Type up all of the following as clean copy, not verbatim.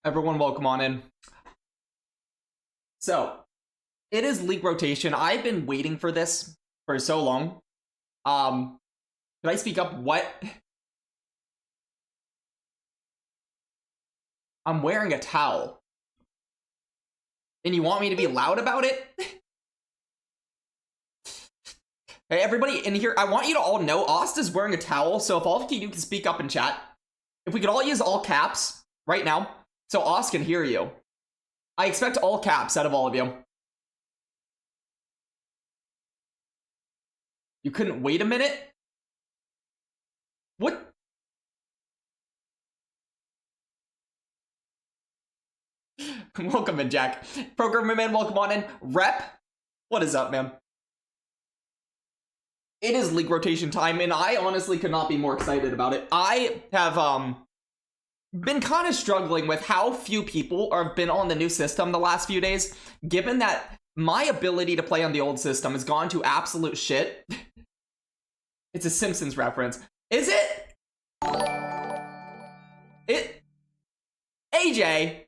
Everyone, welcome on in. So, it is league rotation. I've been waiting for this for so long. Could I speak up? What? I'm wearing a towel. And you want me to be loud about it? Hey, everybody in here, I want you to all know Ost is wearing a towel, so if all of you can speak up in chat. If we could all use all caps right now, so Ost can hear you. I expect all caps out of all of you. You couldn't wait a minute? What? Welcome in, Jack. Programmer man, welcome on in. Rep, what is up, man? It is league rotation time, and I honestly could not be more excited about it. I have been kind of struggling with how few people have been on the new system the last few days, given that my ability to play on the old system has gone to absolute shit. It's a Simpsons reference. Is it? AJ!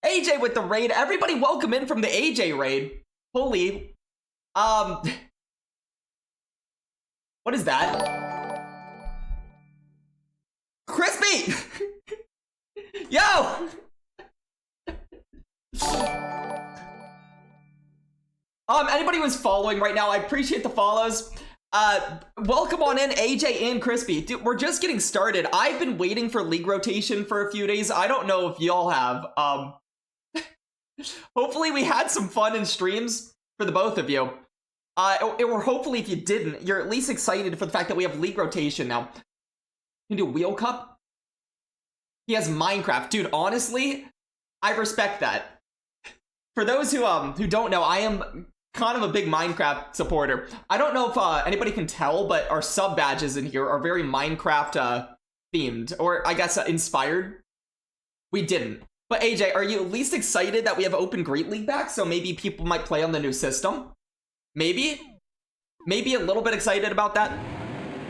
AJ with the raid. Everybody welcome in from the AJ raid. Holy. What is that? Crispy! Yo! Anybody who's following right now, I appreciate the follows. Welcome on in, AJ and Crispy. Dude, we're just getting started. I've been waiting for league rotation for a few days. I don't know if y'all have. Hopefully we had some fun in streams for the both of you. Or hopefully if you didn't, you're at least excited for the fact that we have league rotation now. You can do Wheel Cup? He has Minecraft. Dude, honestly, I respect that. For those who don't know, I am kind of a big Minecraft supporter. I don't know if anybody can tell, but our sub badges in here are very Minecraft themed, or I guess inspired. We didn't. But AJ, are you at least excited that we have Open Great League back? So maybe people might play on the new system? Maybe a little bit excited about that,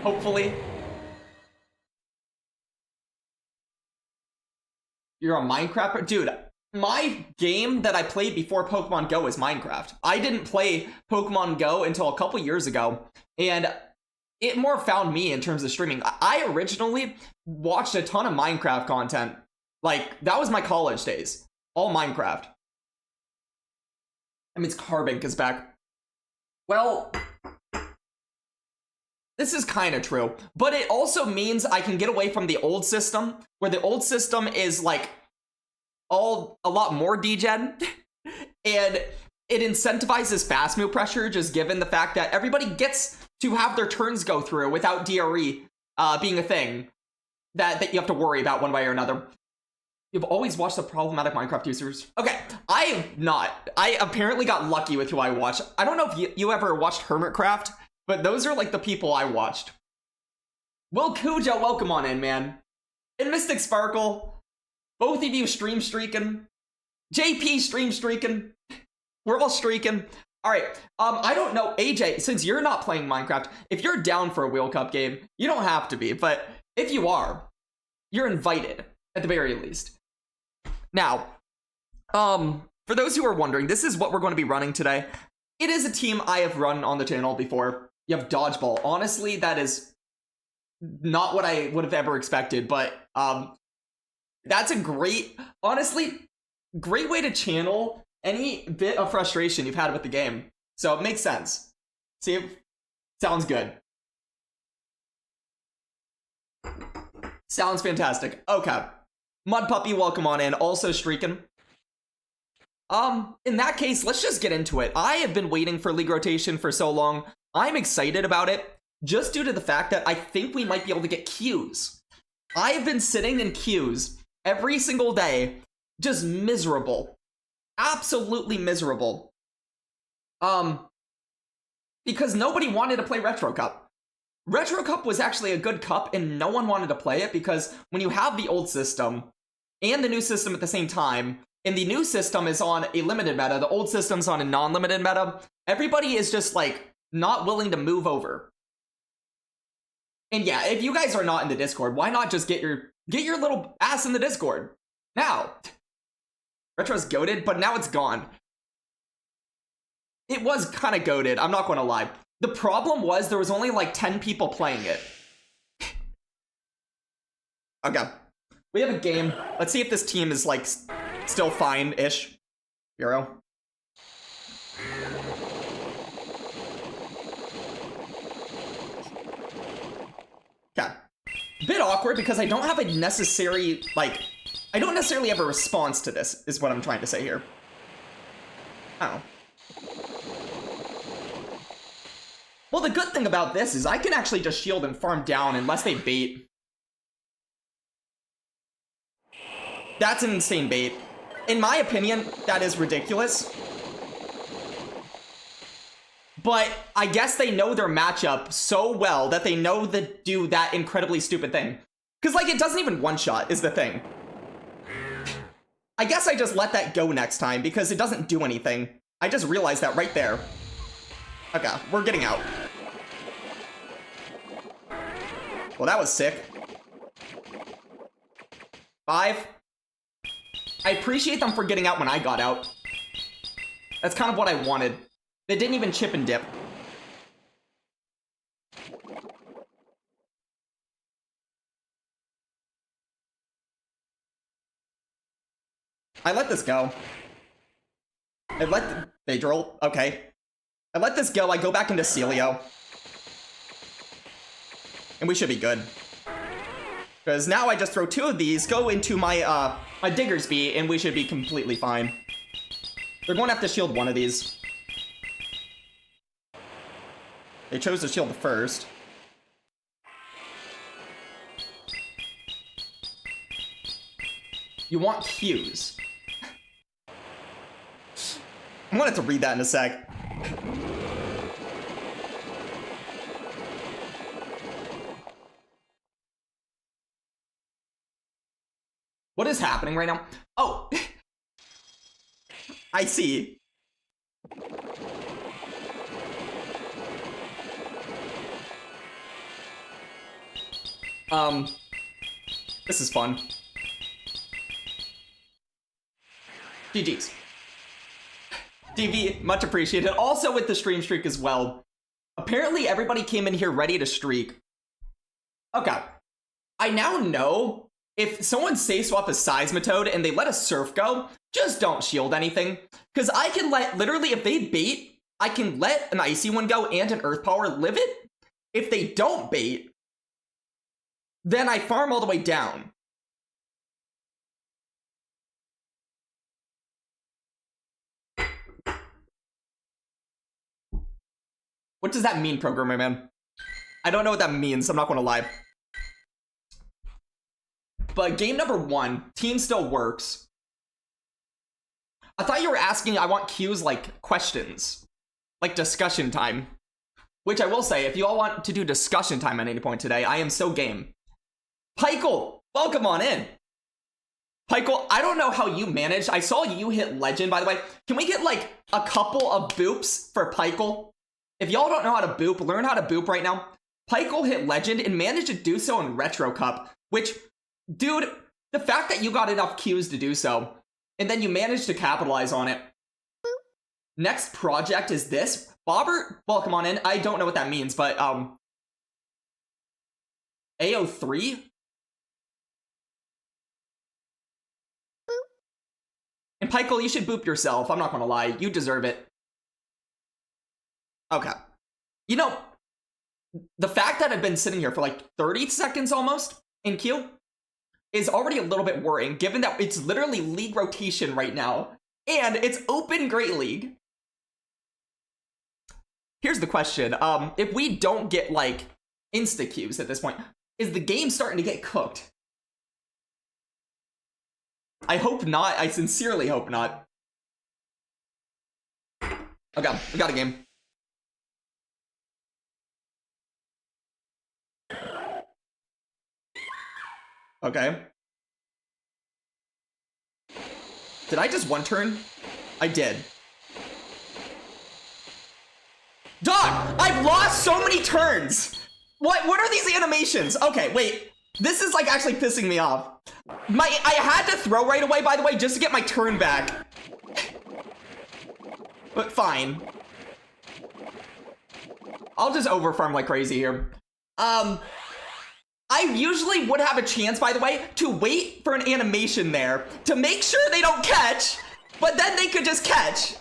hopefully. You're a Minecraft? Dude, my game that I played before Pokemon Go is Minecraft. I didn't play Pokemon Go until a couple years ago, and it more found me in terms of streaming. I originally watched a ton of Minecraft content. Like, that was my college days. All Minecraft. That means Carbink is back. Well, this is kind of true, but it also means I can get away from the old system, where the old system is like a lot more degen, and it incentivizes fast move pressure, just given the fact that everybody gets to have their turns go through without DRE being a thing that you have to worry about one way or another. You've always watched the problematic Minecraft users. Okay, I have not. I apparently got lucky with who I watched. I don't know if you ever watched Hermitcraft, but those are like the people I watched. Will Cujo, welcome on in, man. And Mystic Sparkle, both of you stream streaking. JP stream streaking. We're all streaking. All right, I don't know, AJ, since you're not playing Minecraft, if you're down for a Wheel Cup game, you don't have to be, but if you are, you're invited, at the very least. Now, for those who are wondering, this is what we're going to be running today. It is a team I have run on the channel before. You have Dodgeball. Honestly, that is not what I would have ever expected, but that's a great way to channel any bit of frustration you've had with the game. So it makes sense. See, sounds good. Sounds fantastic. Okay. Mud Puppy, welcome on in, also streaking. In that case, let's just get into it. I have been waiting for league rotation for so long. I'm excited about it, just due to the fact that I think we might be able to get queues. I have been sitting in queues every single day, just miserable. Absolutely miserable. Because nobody wanted to play Retro Cup. Retro Cup was actually a good cup, and no one wanted to play it because when you have the old system and the new system at the same time, and the new system is on a limited meta, the old system's on a non-limited meta, everybody is just like not willing to move over. And yeah, if you guys are not in the Discord, why not just get your little ass in the Discord? Now, Retro's goated, but now it's gone. It was kind of goated, I'm not gonna lie. The problem was there was only like 10 people playing it. Okay. We have a game. Let's see if this team is like still fine-ish. Hero. Okay. Bit awkward because I don't have a necessary, like, I don't necessarily have a response to this, is what I'm trying to say here. Oh. Well, the good thing about this is I can actually just shield and farm down unless they bait. That's an insane bait. In my opinion, that is ridiculous. But I guess they know their matchup so well that they know to do that incredibly stupid thing. Because, like, it doesn't even one-shot, is the thing. I guess I just let that go next time, because it doesn't do anything. I just realized that right there. Okay, we're getting out. Well, that was sick. 5. I appreciate them for getting out when I got out. That's kind of what I wanted. They didn't even chip and dip. I let this go. They droll. Okay. I let this go. I go back into Celio. And we should be good. Because now I just throw 2 of these, go into my, my Diggersby, and we should be completely fine. They're going to have to shield one of these. They chose to shield the first. You want Qs. I wanted to read that in a sec. What is happening right now? Oh! I see. This is fun. GG's. DV, much appreciated. Also with the stream streak as well. Apparently everybody came in here ready to streak. Okay. I now know if someone safe swap a Seismitoad and they let a Surf go, just don't shield anything. Because I can let, literally, if they bait, I can let an Icy one go and an Earth Power live it. If they don't bait, then I farm all the way down. What does that mean, programmer man? I don't know what that means, I'm not gonna lie. But game number 1, team still works. I thought you were asking, I want Q's like questions. Like discussion time. Which I will say, if you all want to do discussion time at any point today, I am so game. Pykel, welcome on in. Pykel, I don't know how you managed. I saw you hit legend, by the way. Can we get like a couple of boops for Pykel? If y'all don't know how to boop, learn how to boop right now. Pykel hit legend and managed to do so in Retro Cup, which, dude, the fact that you got enough Qs to do so, and then you managed to capitalize on it. Next project is this. Bobber, welcome on in. I don't know what that means, but, AO3? And Pykel, you should boop yourself. I'm not gonna lie. You deserve it. Okay. You know, the fact that I've been sitting here for like 30 seconds almost in queue is already a little bit worrying, given that it's literally league rotation right now, and it's open Great League. Here's the question. If we don't get, like, insta-queues at this point, is the game starting to get cooked? I hope not. I sincerely hope not. Okay, we got a game. Okay. Did I just one turn? I did. Dog! I've lost so many turns! What are these animations? Okay, wait. This is like actually pissing me off. I had to throw right away, by the way, just to get my turn back. But fine. I'll just overfarm like crazy here. I usually would have a chance, by the way, to wait for an animation there to make sure they don't catch, but then they could just catch.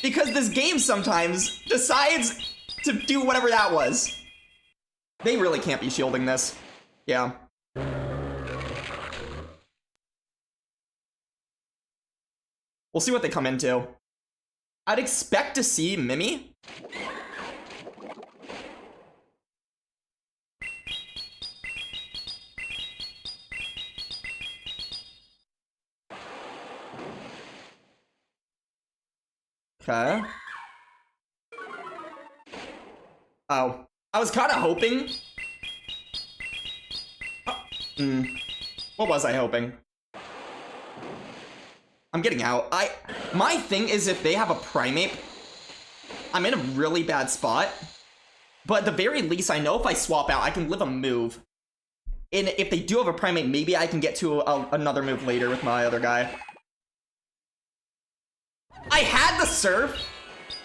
Because this game sometimes decides to do whatever that was. They really can't be shielding this. Yeah. We'll see what they come into. I'd expect to see Mimi. Okay. Oh. I was kind of hoping. What was I hoping? I'm getting out. My thing is if they have a primate, I'm in a really bad spot. But at the very least, I know if I swap out, I can live a move. And if they do have a primate, maybe I can get to another move later with my other guy. I had the surf.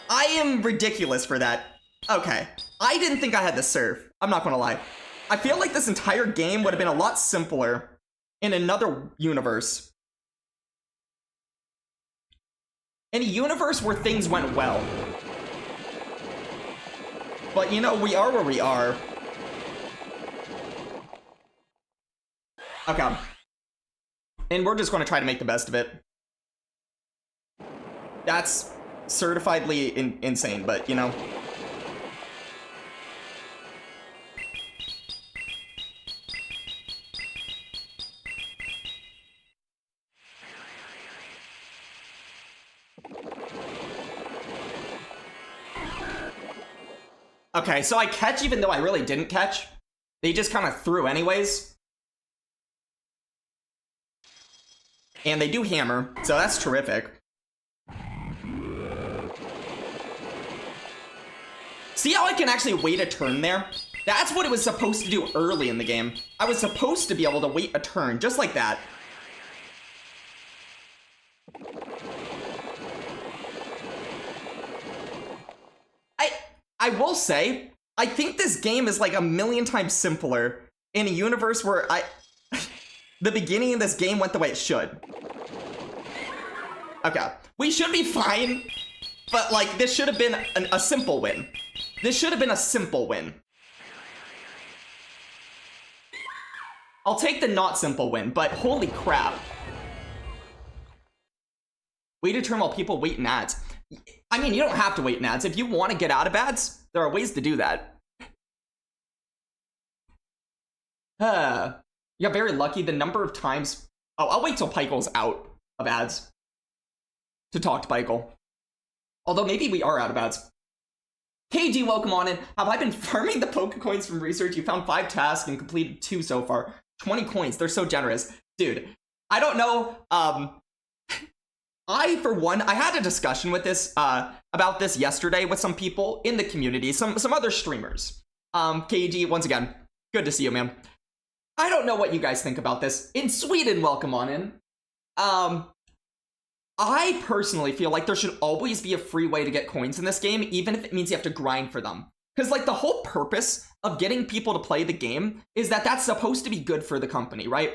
I am ridiculous for that. Okay. I didn't think I had the surf. I'm not gonna lie. I feel like this entire game would have been a lot simpler in another universe. In a universe where things went well. But you know, we are where we are. Okay. And we're just gonna try to make the best of it. That's certifiedly insane, but you know. Okay, so I catch even though I really didn't catch. They just kind of threw anyways. And they do hammer, so that's terrific. See how I can actually wait a turn there? That's what it was supposed to do early in the game. I was supposed to be able to wait a turn, just like that. I will say, I think this game is like a million times simpler in a universe where the beginning of this game went the way it should. Okay, we should be fine, but like this should have been a simple win. This should have been a simple win. I'll take the not simple win, but holy crap. Wait a turn while people wait in ads. I mean, you don't have to wait in ads. If you want to get out of ads, there are ways to do that. You got very lucky. The number of times... Oh, I'll wait till Pykel's out of ads to talk to Pykel. Although maybe we are out of ads. KG, welcome on in. Have I been farming the Pokecoins from research? You found 5 tasks and completed 2 so far. 20 coins. They're so generous. Dude, I don't know. For one, I had a discussion with this about this yesterday with some people in the community, some other streamers. KG, once again, good to see you, man. I don't know what you guys think about this. In Sweden, welcome on in. I personally feel like there should always be a free way to get coins in this game, even if it means you have to grind for them. Because like the whole purpose of getting people to play the game is that that's supposed to be good for the company, right?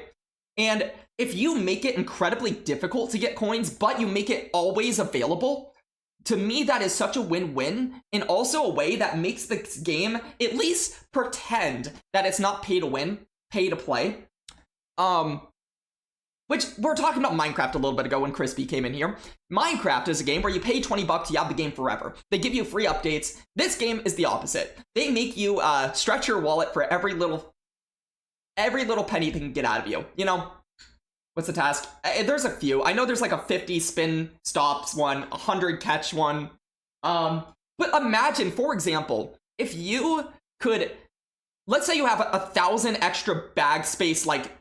And if you make it incredibly difficult to get coins, but you make it always available, to me that is such a win-win, and also a way that makes the game at least pretend that it's not pay to win, pay to play. Which, we were talking about Minecraft a little bit ago when Crispy came in here. Minecraft is a game where you pay 20 bucks, you have the game forever. They give you free updates. This game is the opposite. They make you stretch your wallet for every little penny they can get out of you. You know, what's the task? There's a few. I know there's like a 50 spin stops one, 100 catch one. But imagine, for example, if you could, let's say you have 1,000 extra bag space, like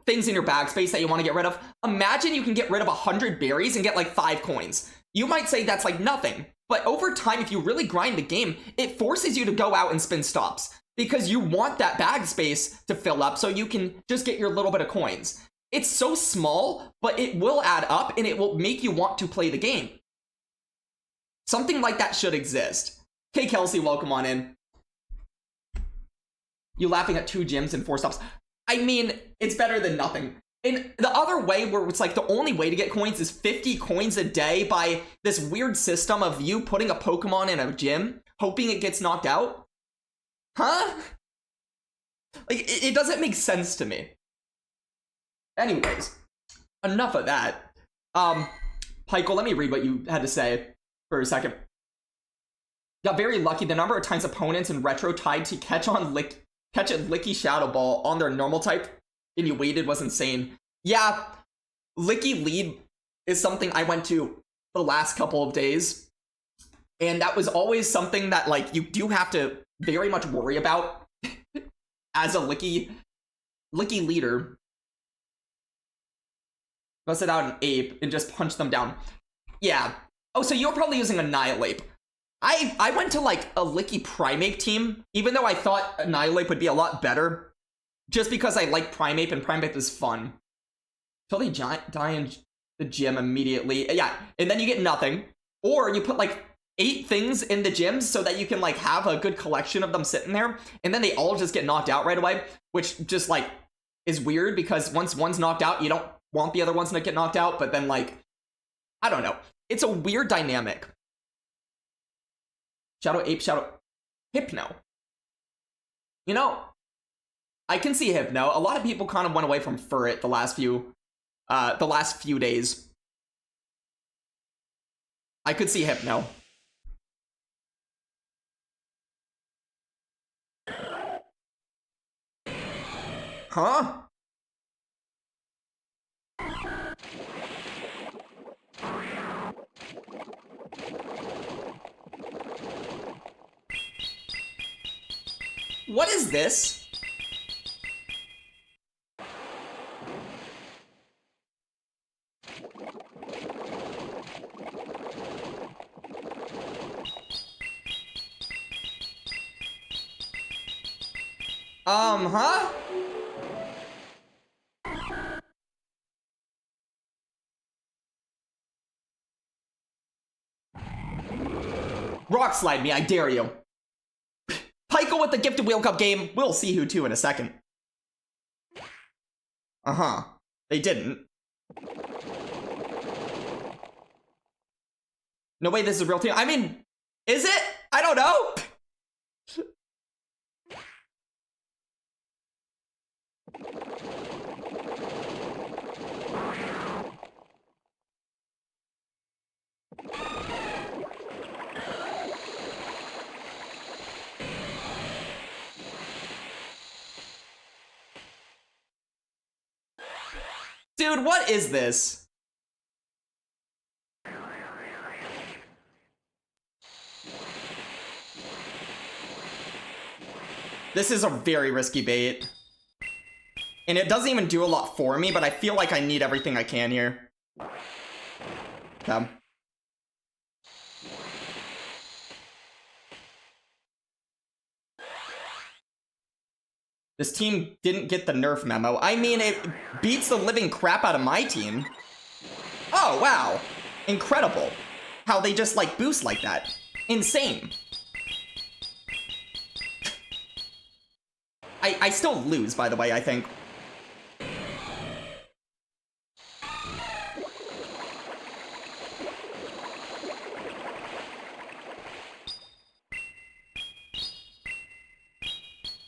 things in your bag space that you want to get rid of. Imagine you can get rid of 100 berries and get like 5 coins. You might say that's like nothing, But over time, if you really grind the game, it forces you to go out and spin stops because you want that bag space to fill up so you can just get your little bit of coins. It's so small, but it will add up and it will make you want to play the game. Something like that should exist. Hey, Kelsey, welcome on in. You laughing at 2 gyms and 4 stops. I mean, it's better than nothing. And the other way where it's like the only way to get coins is 50 coins a day by this weird system of you putting a Pokemon in a gym, hoping it gets knocked out. Huh? Like, it doesn't make sense to me. Anyways, enough of that. Pykel, let me read what you had to say for a second. Got very lucky. The number of times opponents in Retro tried to catch a Licky Shadow Ball on their normal type and you waited was insane. Yeah, Licky lead is something I went to the last couple of days. And that was always something that, like, you do have to very much worry about as a Licky leader. Bust it out an ape and just punch them down. Yeah. Oh, so you're probably using Annihilate. I went to, like, a Licky Primeape team, even though I thought Annihilate would be a lot better. Just because I like Primeape, and Primeape is fun. Till they die in the gym immediately. Yeah, and then you get nothing. Or you put, like, 8 things in the gyms so that you can, like, have a good collection of them sitting there. And then they all just get knocked out right away. Which just, like, is weird because once one's knocked out, you don't want the other ones to get knocked out. But then, like, I don't know. It's a weird dynamic. Shadow Ape, Shadow Hypno. You know, I can see Hypno. A lot of people kind of went away from Furret the last few days. I could see Hypno. Huh? What is this? Huh? Rock slide me, I dare you. Pykel with the gifted Wheel Cup game. We'll see who too in a second. Uh-huh. They didn't. No way this is a real team. I mean, is it? I don't know. Dude, what is this? This is a very risky bait. And it doesn't even do a lot for me, but I feel like I need everything I can here. Come. This team didn't get the nerf memo. I mean, it beats the living crap out of my team. Oh, wow. Incredible. How they just, like, boost like that. Insane. I still lose, by the way, I think.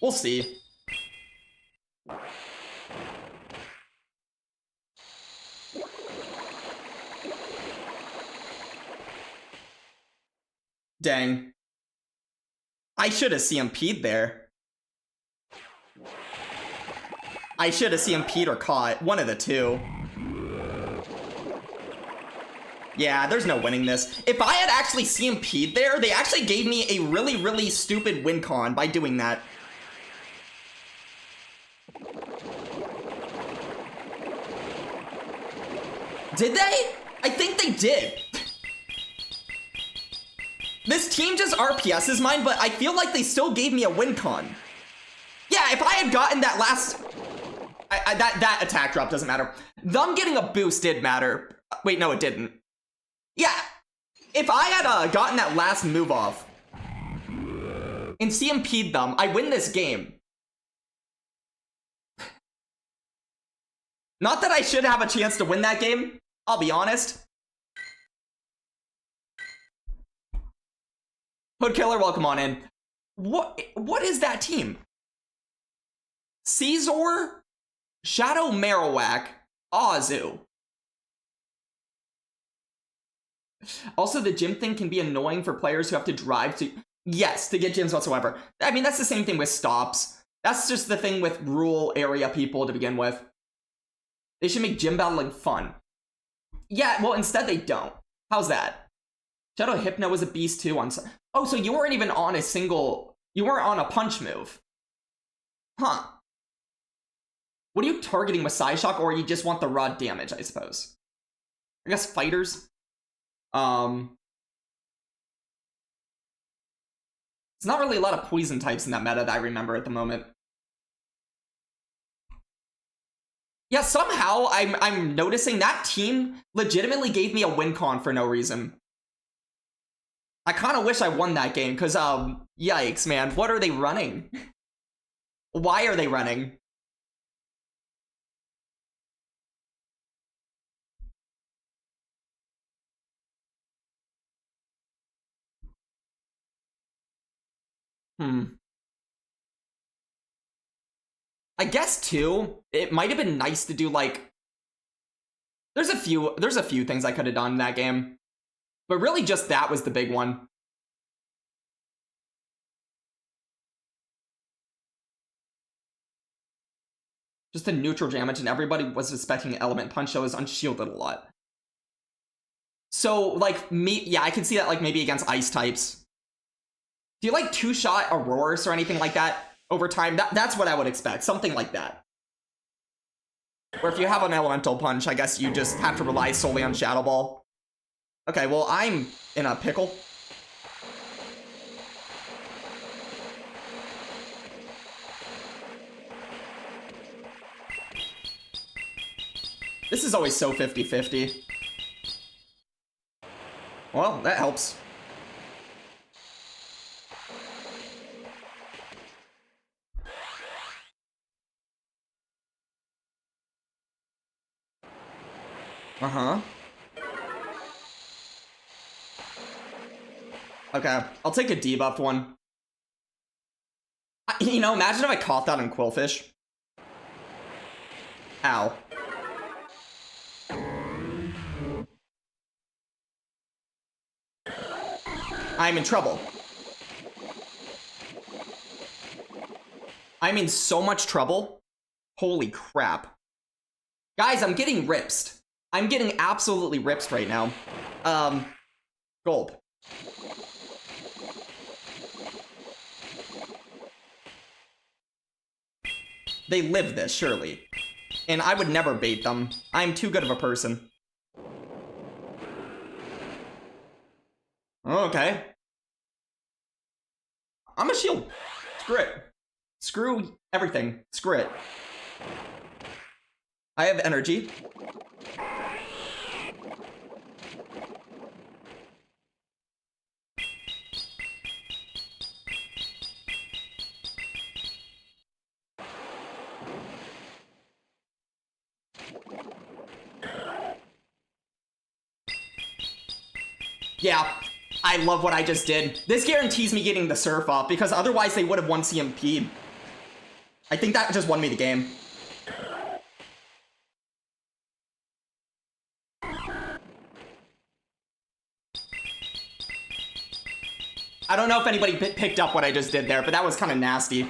We'll see. Dang. I should have CMP'd there. I should have CMP'd or caught. One of the two. Yeah, there's no winning this. If I had actually CMP'd there, they actually gave me a really, really stupid win con by doing that. Did they? I think they did. team just RPS's mine, but I feel like they still gave me a win con. Yeah, if I had gotten that last... that attack drop doesn't matter. Them getting a boost did matter. Wait, no, it didn't. Yeah, if I had gotten that last move off and CMP'd them, I win this game. Not that I should have a chance to win that game, I'll be honest. Hood Killer, welcome on in. What is that team? Caesar, Shadow Marowak, Azu. Also, the gym thing can be annoying for players who have to drive to... Yes, to get gyms whatsoever. I mean, that's the same thing with stops. That's just the thing with rural area people to begin with. They should make gym battling fun. Yeah, well, instead they don't. How's that? Shadow Hypno was a beast too on... Oh, so you weren't even on a single... You weren't on a punch move. Huh. What are you targeting with Psyshock, or you just want the raw damage, I suppose? I guess fighters? It's not really a lot of poison types in that meta that I remember at the moment. Yeah, somehow I'm noticing that team legitimately gave me a win con for no reason. I kind of wish I won that game, because, yikes, man. What are they running? Why are they running? I guess, too, it might have been nice to do, like... There's a few things I could have done in that game. But really just that was the big one. Just a neutral damage, and everybody was expecting Element Punch, so I was unshielded a lot. So, like, yeah, I can see that, like, maybe against ice types. Do you, like, two-shot Auroras or anything like that over time? That's what I would expect, something like that. Or if you have an Elemental Punch, I guess you just have to rely solely on Shadow Ball. Okay, well, I'm in a pickle. This is always so 50-50. Well, that helps. Uh-huh. Okay, I'll take a debuffed one. You know, imagine if I caught that on Quillfish. Ow. I'm in trouble. I'm in so much trouble. Holy crap. Guys, I'm getting ripsed. I'm getting absolutely ripsed right now. Gulp. They live this, surely. And I would never bait them. I'm too good of a person. Okay. I'm a shield. Screw it. Screw everything. Screw it. I have energy. Yeah, I love what I just did. This guarantees me getting the surf off, because otherwise they would have won CMP. I think that just won me the game. I don't know if anybody picked up what I just did there, but that was kind of nasty.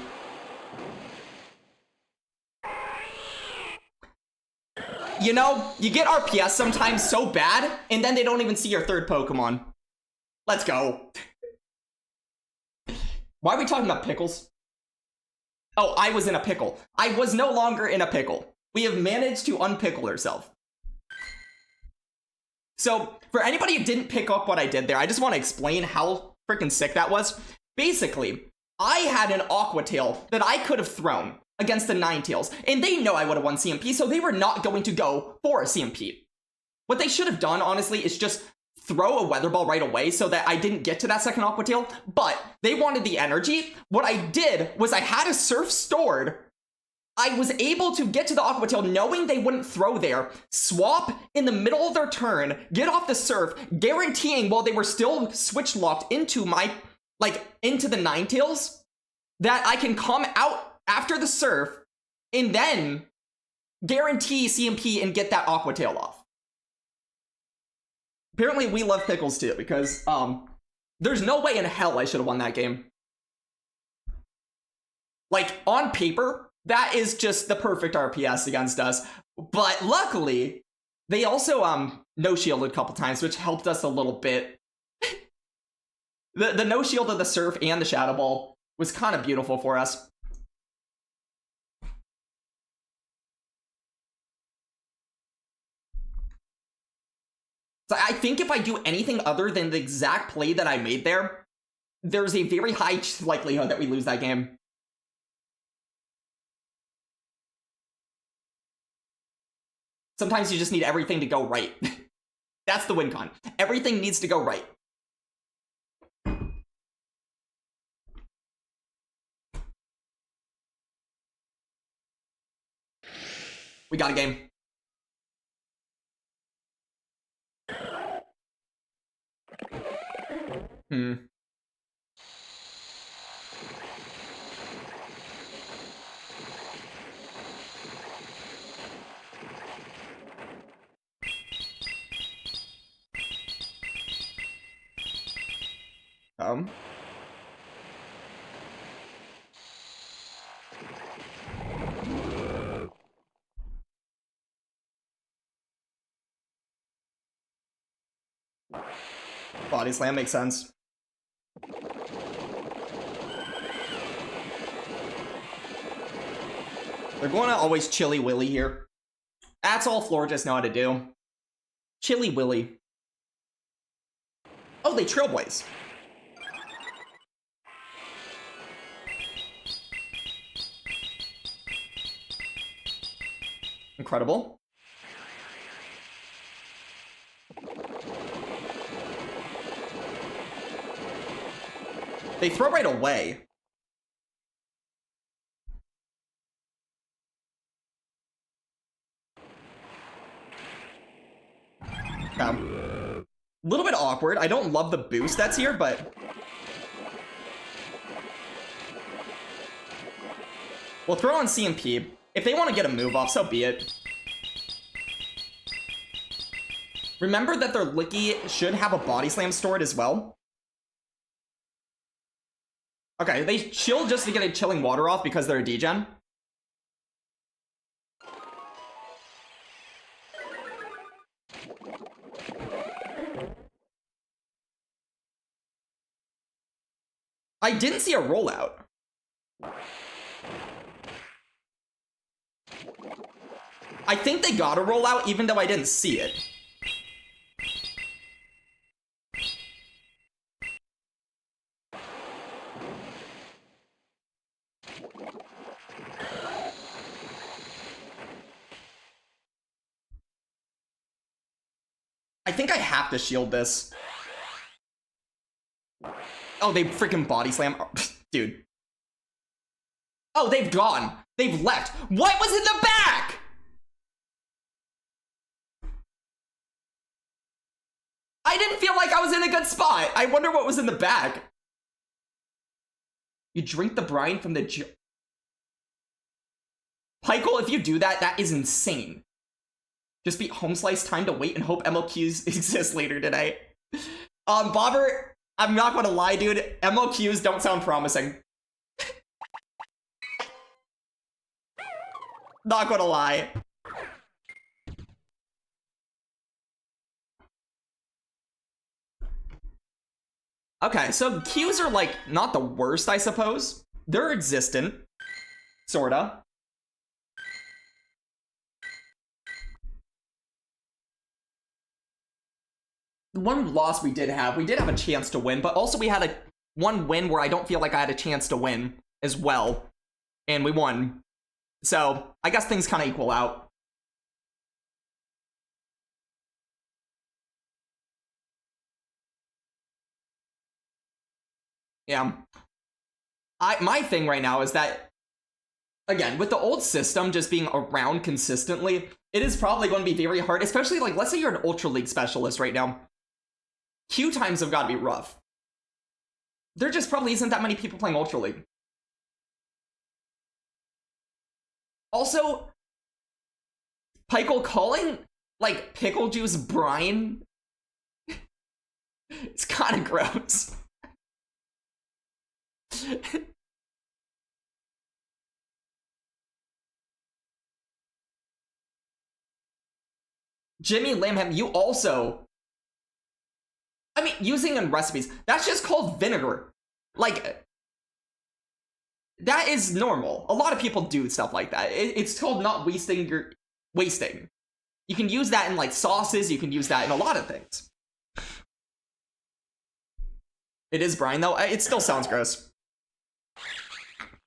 You know, you get RPS sometimes so bad, and then they don't even see your third Pokemon. Let's go. Why are we talking about pickles? Oh, I was in a pickle. I was no longer in a pickle. We have managed to unpickle ourselves. So, for anybody who didn't pick up what I did there, I just want to explain how freaking sick that was. Basically, I had an Aqua Tail that I could have thrown against the Ninetales, and they know I would have won CMP, so they were not going to go for a CMP. What they should have done, honestly, is just throw a Weather Ball right away so that I didn't get to that second Aqua Tail, but they wanted the energy. What I did was I had a Surf stored. I was able to get to the Aqua Tail knowing they wouldn't throw there, swap in the middle of their turn, get off the Surf, guaranteeing while they were still switch locked into my, into the Ninetales, that I can come out after the Surf and then guarantee CMP and get that Aqua Tail off. Apparently we love Pickles too, because there's no way in hell I should have won that game. Like, on paper, that is just the perfect RPS against us. But luckily, they also no-shielded a couple times, which helped us a little bit. The no-shield of the Surf and the Shadow Ball was kind of beautiful for us. So I think if I do anything other than the exact play that I made there, there's a very high likelihood that we lose that game. Sometimes you just need everything to go right. That's the win con. Everything needs to go right. We got a game. Body slam makes sense. They're going to always Chilly Willy here. That's all Florists know how to do. Chilly Willy. Oh, they Trailblaze. Incredible. They throw right away. A little bit awkward. I don't love the boost that's here, but we'll throw on CMP. If they want to get a move off, so be it. Remember that their Licky should have a Body Slam stored as well. Okay, they chill just to get a Chilling Water off because they're a degen. I didn't see a rollout. I think they got a rollout even though I didn't see it. I think I have to shield this. Oh, they freaking Body Slam. Oh, dude. Oh, they've gone. They've left. What was in the back? I didn't feel like I was in a good spot. I wonder what was in the back. You drink the brine from the... Pykel, if you do that, that is insane. Just beat Home Slice, time to wait and hope MLQs exist later today. Bobber, I'm not gonna lie, dude. MLQs don't sound promising. Not gonna lie. Okay, so Qs are, like, not the worst, I suppose. They're existent. Sorta. one loss we did have a chance to win, but also we had one win where I don't feel like I had a chance to win as well, and we won. So I guess things kind of equal out. Yeah. My thing right now is that, again, with the old system just being around consistently, it is probably going to be very hard, especially, like, let's say you're an Ultra League specialist right now. Queue times have got to be rough. There just probably isn't that many people playing Ultra League. Also, Pykel calling, like, pickle juice brine, it's kind of gross. Jimmy Lamham, you also... I mean, using in recipes, that's just called vinegar. Like, that is normal. A lot of people do stuff like that. It's called not wasting your... wasting. You can use that in, like, sauces. You can use that in a lot of things. It is brine, though. It still sounds gross.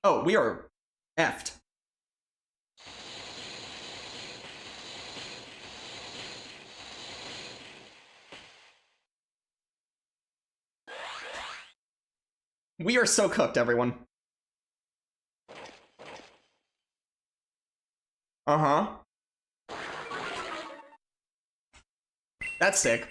Oh, we are effed. We are so cooked, everyone. Uh-huh. That's sick.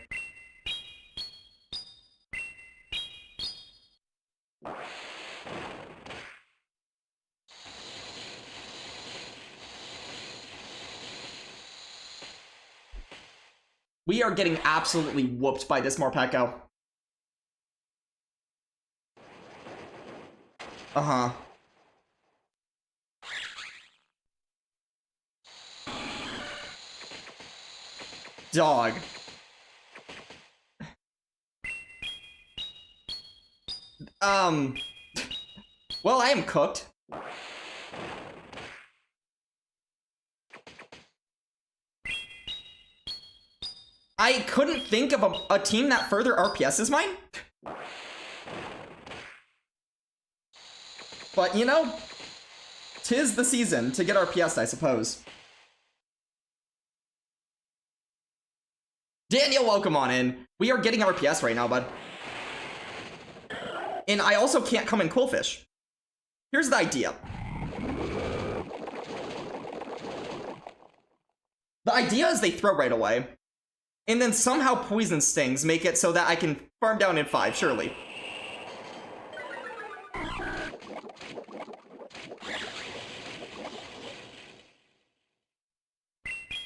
We are getting absolutely whooped by this Morpeko. Uh-huh. Dog. Well, I am cooked. I couldn't think of a team that further RPSs mine. But, you know, 'tis the season to get RPS, I suppose. Daniel, welcome on in. We are getting RPS right now, bud. And I also can't come in Quillfish. Here's the idea. The idea is they throw right away. And then somehow Poison Stings make it so that I can farm down in 5, surely.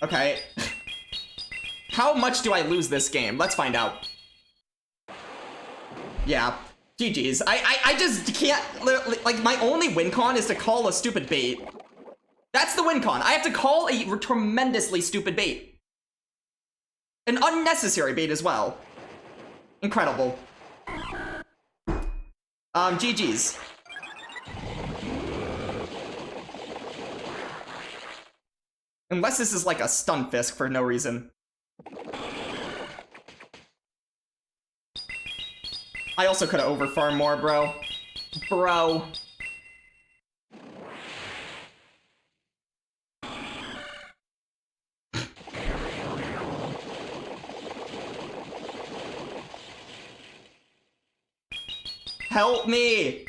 Okay. How much do I lose this game? Let's find out. Yeah. GG's. I just can't... Like, my only win con is to call a stupid bait. That's the win con. I have to call a tremendously stupid bait. An unnecessary bait as well. Incredible. GG's. Unless this is like a stun fisk for no reason. I also could have overfarmed more, bro. Bro. Help me!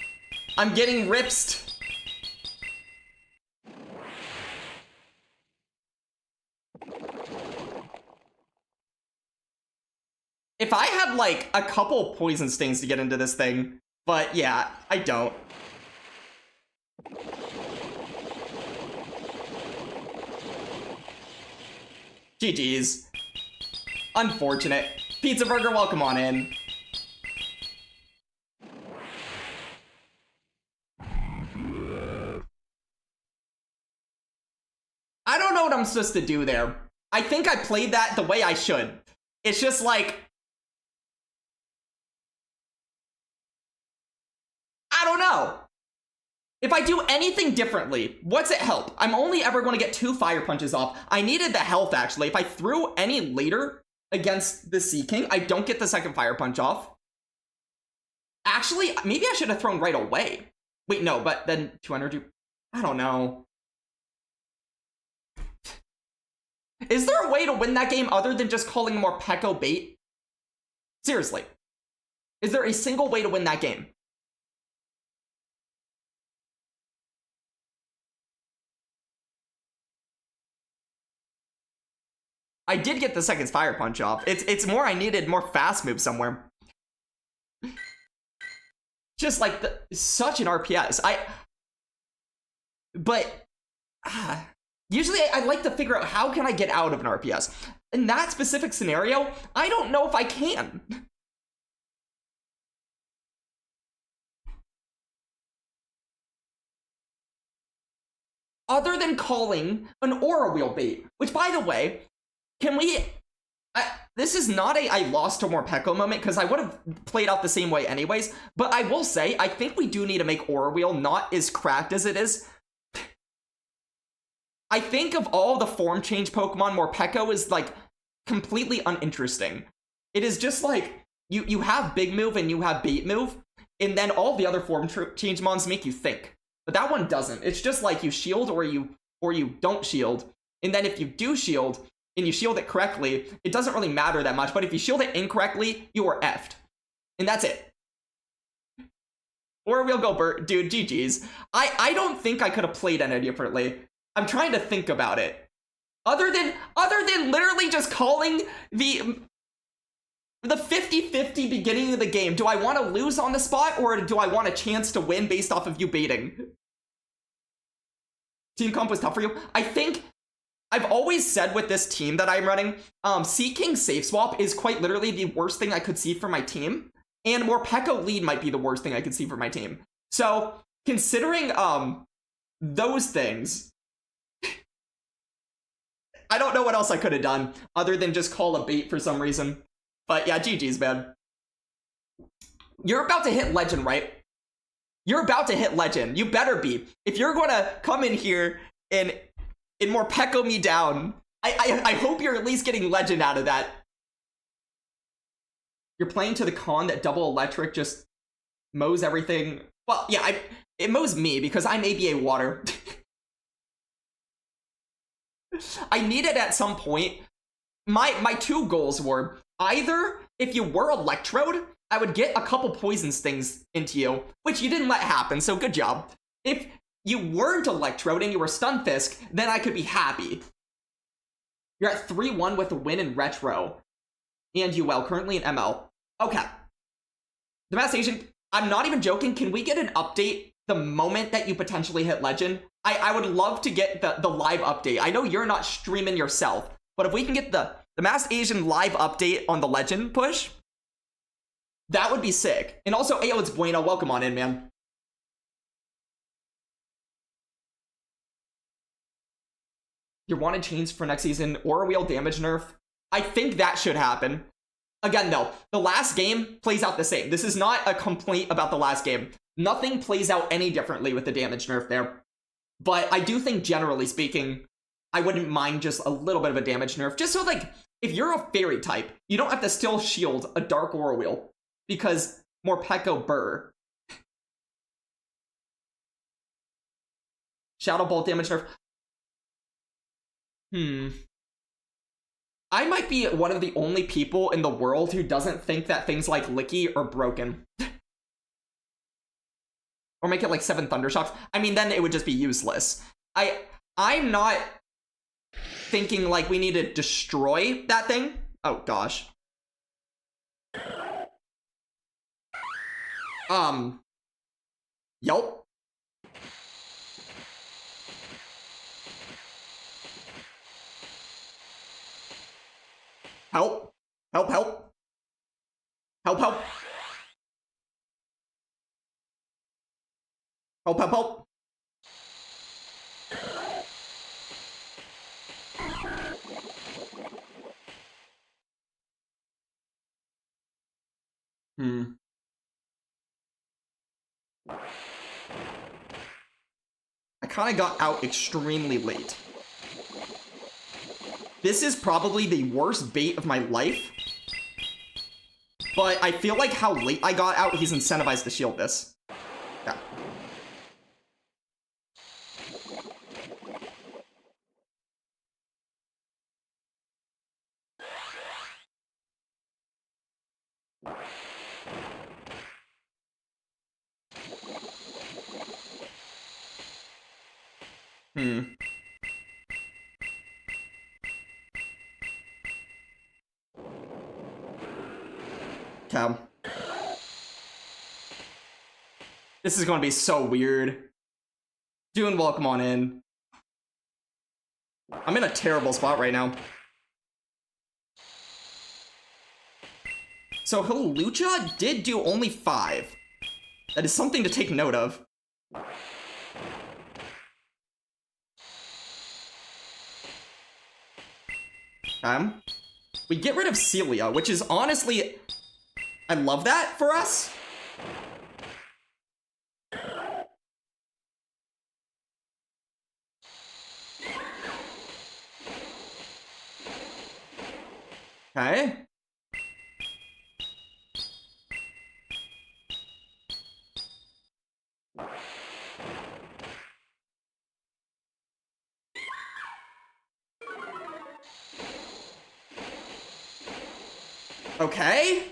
I'm getting ripsed. If I had, like, a couple Poison Stings to get into this thing, but yeah, I don't. GG's. Unfortunate. Pizza Burger, welcome on in. I don't know what I'm supposed to do there. I think I played that the way I should. It's just like... I don't know. If I do anything differently, what's it help? I'm only ever going to get 2 Fire Punches off. I needed the health, actually. If I threw any later, against the Sea King. I don't get the second Fire Punch off. Actually, maybe I should have thrown right away. Wait, no, but then 2 energy. I don't know. Is there a way to win that game other than just calling more Pekko bait? Seriously. Is there a single way to win that game? I did get the second Fire Punch off. It's more I needed more fast moves somewhere. Just like such an RPS. Usually I like to figure out how can I get out of an RPS. In that specific scenario, I don't know if I can. Other than calling an Aura Wheel bait, which by the way, can we... this is not a I lost to more Pekko moment, because I would have played out the same way anyways, but I will say, I think we do need to make Aura Wheel not as cracked as it is. I think of all the form change Pokemon, more Pekko is, like, completely uninteresting. It is just like, you have Big Move and you have Bait Move, and then all the other form change mons make you think. But that one doesn't. It's just like you shield or you don't shield, and then if you do shield, and you shield it correctly, it doesn't really matter that much, but if you shield it incorrectly, you are effed. And that's it. Or we'll go Bert. Dude, GG's. I don't think I could have played any differently. I'm trying to think about it. Other than literally just calling the 50-50 beginning of the game. Do I want to lose on the spot, or do I want a chance to win based off of you baiting? Team comp was tough for you? I think I've always said with this team that I'm running, Sea King Safe Swap is quite literally the worst thing I could see for my team, and more Pekko lead might be the worst thing I could see for my team. So, considering those things, I don't know what else I could have done other than just call a bait for some reason. But yeah, GG's, man. You're about to hit Legend, right? You're about to hit Legend. You better be. If you're going to come in here and more Pekko me down, I hope you're at least getting Legend out of that. You're playing to the con that double electric just mows everything. Well, yeah, it mows me because I'm ABA water. I need it at some point. My two goals were either if you were Electrode, I would get a couple Poison Stings into you, which you didn't let happen, so good job. If you weren't Electrode and you were Stunfisk, then I could be happy. You're at 3-1 with a win in Retro. And UL, currently in ML. Okay. The Mass Agent, I'm not even joking, can we get an update the moment that you potentially hit Legend? I would love to get the live update. I know you're not streaming yourself, but if we can get the Masked Asian live update on the Legend push, that would be sick. And also, Ayo, it's Bueno. Welcome on in, man. Your wanted change for next season, Aura Wheel damage nerf. I think that should happen. Again, though, the last game plays out the same. This is not a complaint about the last game. Nothing plays out any differently with the damage nerf there. But I do think, generally speaking, I wouldn't mind just a little bit of a damage nerf. Just so, like, if you're a fairy type, you don't have to still shield a Dark Aura Wheel. Because more Pekko Burr. Shadow Ball damage nerf. I might be one of the only people in the world who doesn't think that things like Licky are broken. Or make it like 7 Thundershocks. I mean, then it would just be useless. I'm not thinking like we need to destroy that thing. Oh gosh. Yelp. Help. Help, help. Help, help. Help, help, help. I kind of got out extremely late. this is probably the worst bait of my life. But I feel like how late I got out, he's incentivized to shield this. Yeah. Okay. This is going to be so weird. Dune, welcome on in. I'm in a terrible spot right now. So Hawlucha did do only 5. That is something to take note of. We get rid of Celia, which is honestly... I love that for us. Okay. Okay.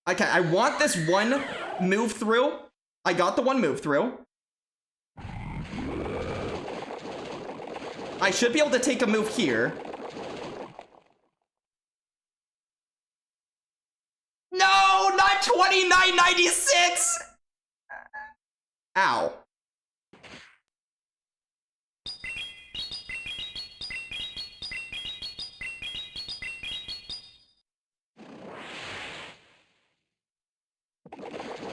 Okay, I want this one move through. I got the one move through. I should be able to take a move here. No, not 2996! Ow.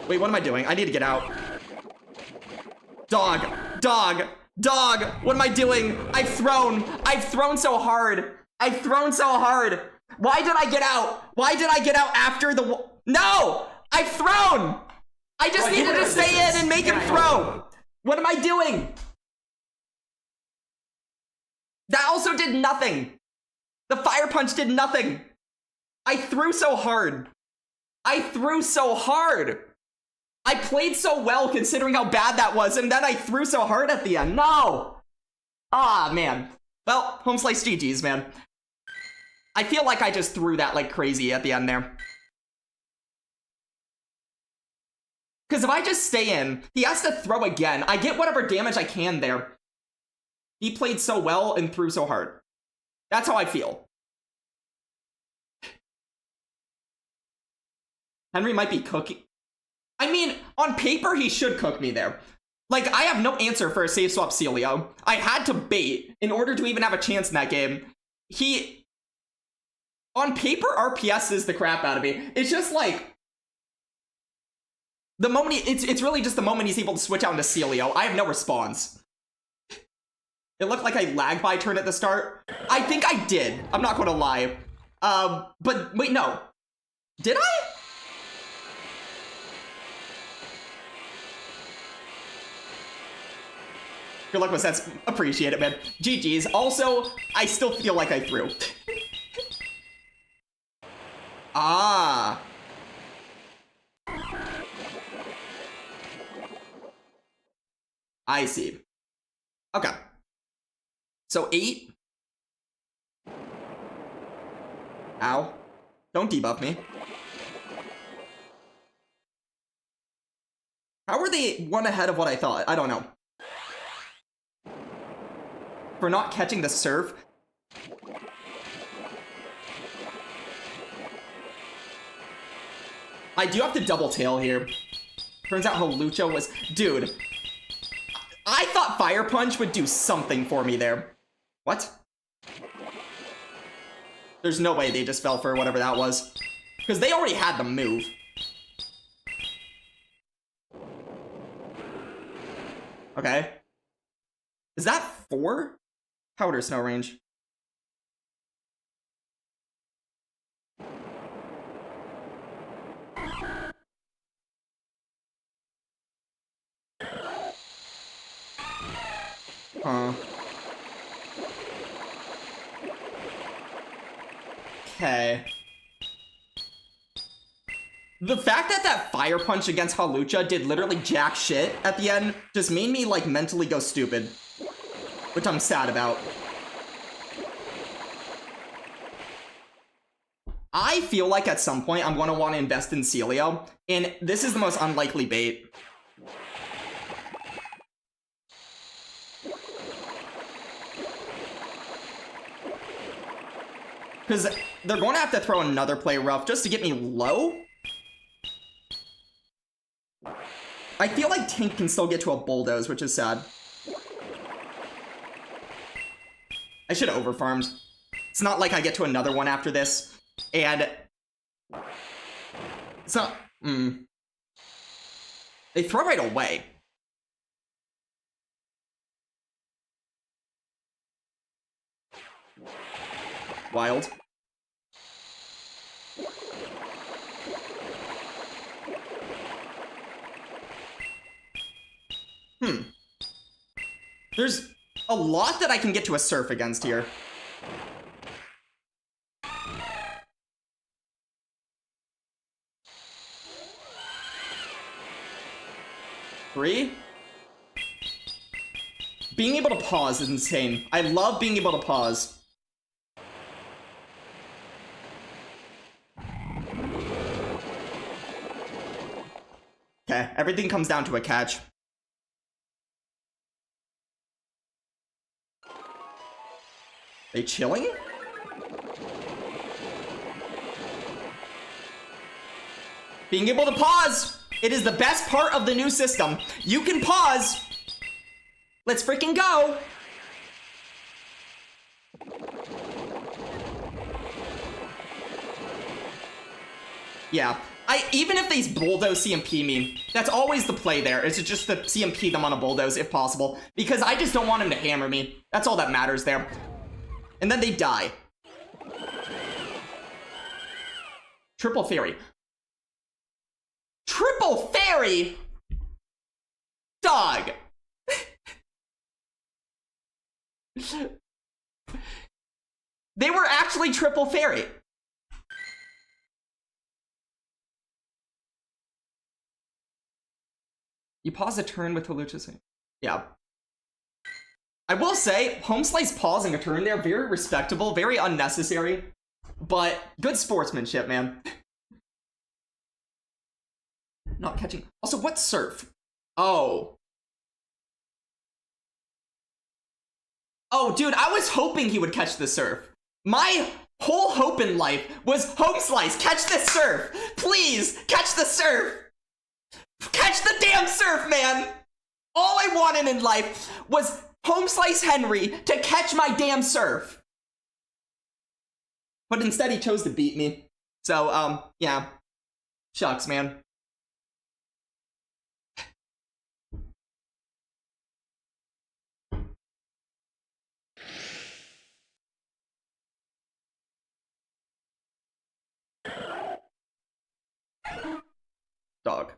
Wait, what am I doing? I need to get out. Dog, dog, dog, what am I doing? I've thrown so hard. I've thrown so hard. Why did I get out? Why did I get out after the... No! I've thrown! I just needed to stay in and make him throw. What am I doing? That also did nothing. The fire punch did nothing. I threw so hard. I threw so hard. I played so well considering how bad that was, and then I threw so hard at the end. No! Ah, man. Well, home slice GG's, man. I feel like I just threw that like crazy at the end there. Because if I just stay in, he has to throw again. I get whatever damage I can there. He played so well and threw so hard. That's how I feel. Henry might be cooking. I mean, on paper, he should cook me there. Like, I have no answer for a save swap Celio. I had to bait in order to even have a chance in that game. He... On paper, RPS is the crap out of me. It's just like... The moment it's really just the moment he's able to switch out into Celio. I have no response. It looked like I lagged by turn at the start. I think I did. I'm not going to lie. But wait, no. Did I? Good luck with sets. Appreciate it, man. GG's. Also, I still feel like I threw. Ah. I see. Okay. So 8. Ow. Don't debuff me. How were they one ahead of what I thought? I don't know. For not catching the surf. I do have to double tail here. Turns out Hawlucha was... Dude. I thought Fire Punch would do something for me there. What? There's no way they just fell for whatever that was. Because they already had the move. Okay. Is that 4? Powder Snow range. Huh. Okay. The fact that that fire punch against Halucha did literally jack shit at the end just made me, like, mentally go stupid. Which I'm sad about. I feel like at some point I'm going to want to invest in Celio, and this is the most unlikely bait. Because they're going to have to throw another play rough just to get me low. I feel like Tink can still get to a bulldoze, which is sad. I should have overfarmed. It's not like I get to another one after this. And... it's not... They throw right away. Wild. There's a lot that I can get to a surf against here. Three? Being able to pause is insane. I love being able to pause. Okay, everything comes down to a catch. They chilling? Being able to pause! It is the best part of the new system. You can pause! Let's freaking go! Yeah. Even if these bulldoze CMP me, that's always the play there, is to just to CMP them on a bulldoze if possible. Because I just don't want him to hammer me. That's all that matters there. And then they die. Triple fairy. Triple fairy? Dog. They were actually triple fairy. You pause a turn with Halucha. Yeah. I will say, Home Slice pausing a turn there, very respectable, very unnecessary, but good sportsmanship, man. Not catching. Also, what surf? Oh. Oh, dude, I was hoping he would catch the surf. My whole hope in life was Home Slice, catch the surf! Please, catch the surf! Catch the damn surf, man! All I wanted in life was Home Slice Henry to catch my damn surf. But instead he chose to beat me. So, yeah. Shucks, man. Dog.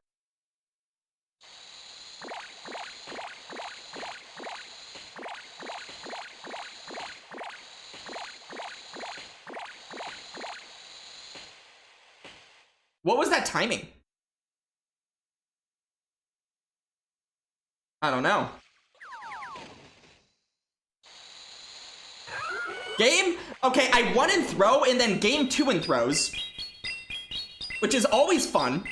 What was that timing? I don't know. Game? Okay, I won in throw and then game 2 in throws. Which is always fun.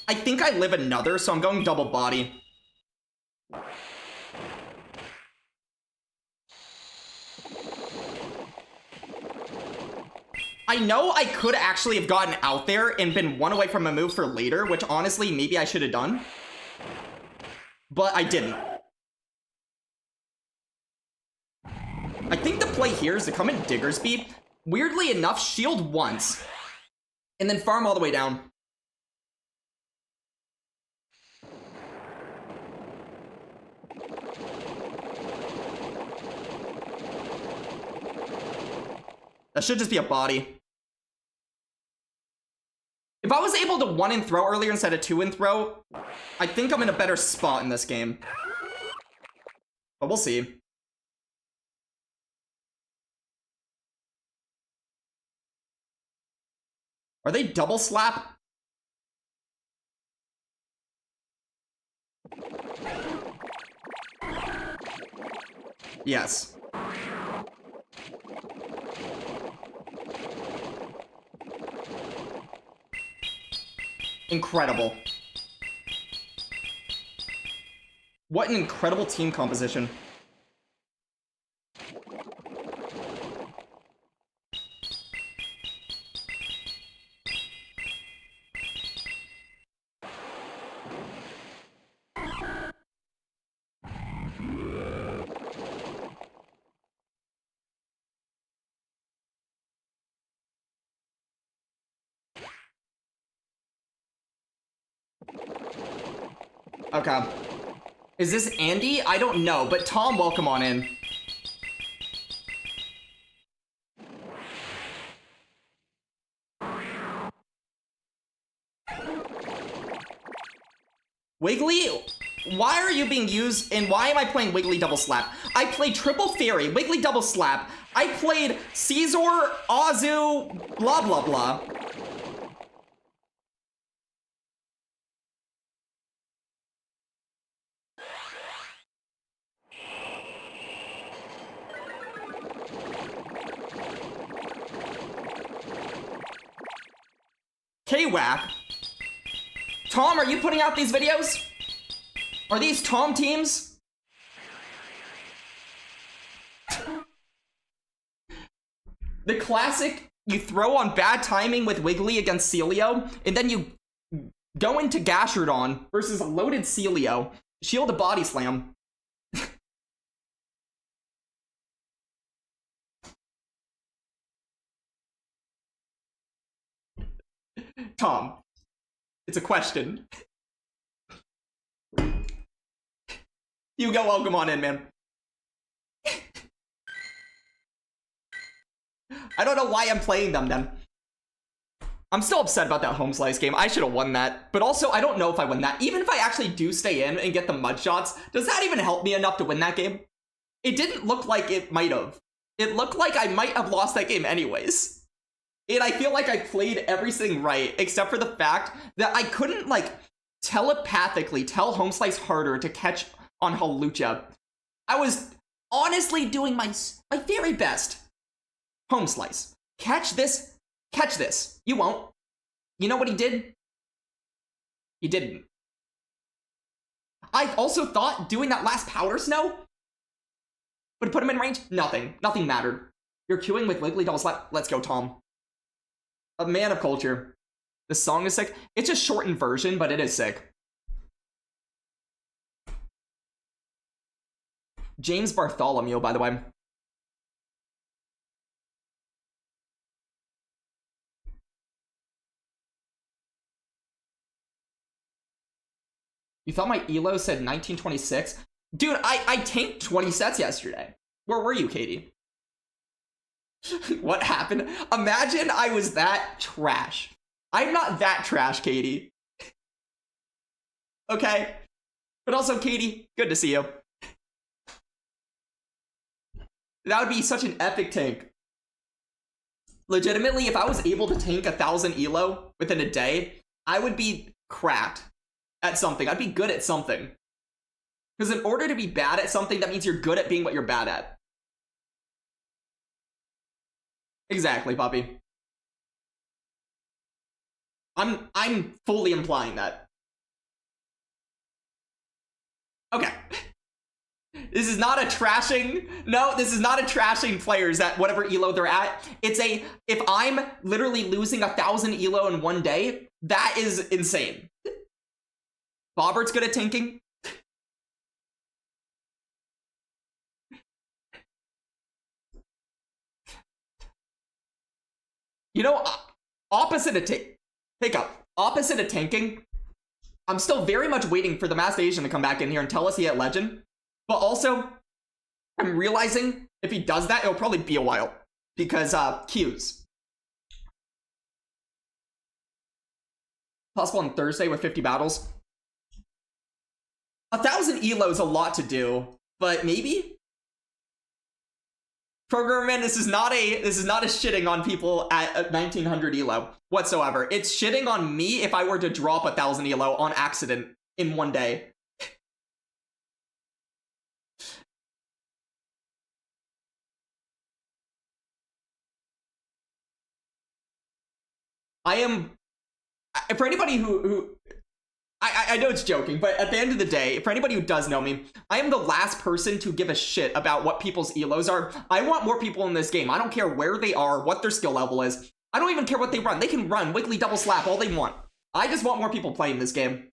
I think I live another, so I'm going double body. I know I could actually have gotten out there and been one away from a move for later, which honestly, maybe I should have done. But I didn't. I think the play here is to come in Diggersby. Weirdly enough, shield once. And then farm all the way down. That should just be a body. If I was able to 1 in throw earlier instead of 2 in throw, I think I'm in a better spot in this game. But we'll see. Are they double slap? Yes. Incredible. What an incredible team composition. Okay. Is this Andy? I don't know, but Tom, welcome on in. Wiggly? Why are you being used, and why am I playing Wiggly double slap? I played triple fairy, Wiggly double slap. I played Caesar, Azu, blah blah blah. K-Whack. Tom, are you putting out these videos? Are these Tom teams? The classic, you throw on bad timing with Wiggly against Celio, and then you go into Gashardon versus a loaded Celio, shield to body slam. Tom, it's a question. You go, welcome on in, man. I don't know why I'm playing them then. I'm still upset about that home slice game. I should have won that. But also, I don't know if I win that. Even if I actually do stay in and get the mud shots, does that even help me enough to win that game? It didn't look like it might have. It looked like I might have lost that game anyways. And I feel like I played everything right, except for the fact that I couldn't, like, telepathically tell home slice harder to catch on Halucha. I was honestly doing my very best. Home slice. Catch this. Catch this. You won't. You know what he did? He didn't. I also thought doing that last powder snow would put him in range. Nothing. Nothing mattered. You're queuing with Wiggly double slap. Let's go, Tom. A man of culture. The song is sick. It's a shortened version, but it is sick. James Bartholomew, by the way. You thought my elo said 1926? Dude, I tanked 20 sets yesterday. Where were you, Katie? What happened? Imagine I was that trash. I'm not that trash, Katie. Okay? But also, Katie, good to see you. That would be such an epic tank. Legitimately, if I was able to tank 1,000 elo within a day, I would be cracked at something. I'd be good at something. Because in order to be bad at something, that means you're good at being what you're bad at. Exactly, Poppy. I'm fully implying that. Okay. This is not a trashing. No, this is not a trashing players at whatever elo they're at. It's a, if I'm literally losing 1,000 elo in one day, that is insane. Bobbert's good at tanking. You know, opposite of opposite of tanking, I'm still very much waiting for the Masked Asian to come back in here and tell us he had Legend. But also, I'm realizing if he does that, it'll probably be a while. Because, Qs. Possible on Thursday with 50 battles. 1,000 elo is a lot to do, but maybe? Programmerman, this is not a shitting on people at 1900 elo whatsoever. It's shitting on me if I were to drop 1,000 elo on accident in one day. For anybody who I know it's joking, but at the end of the day, for anybody who does know me, I am the last person to give a shit about what people's elos are. I want more people in this game. I don't care where they are, what their skill level is. I don't even care what they run. They can run Wiggly double slap all they want. I just want more people playing this game.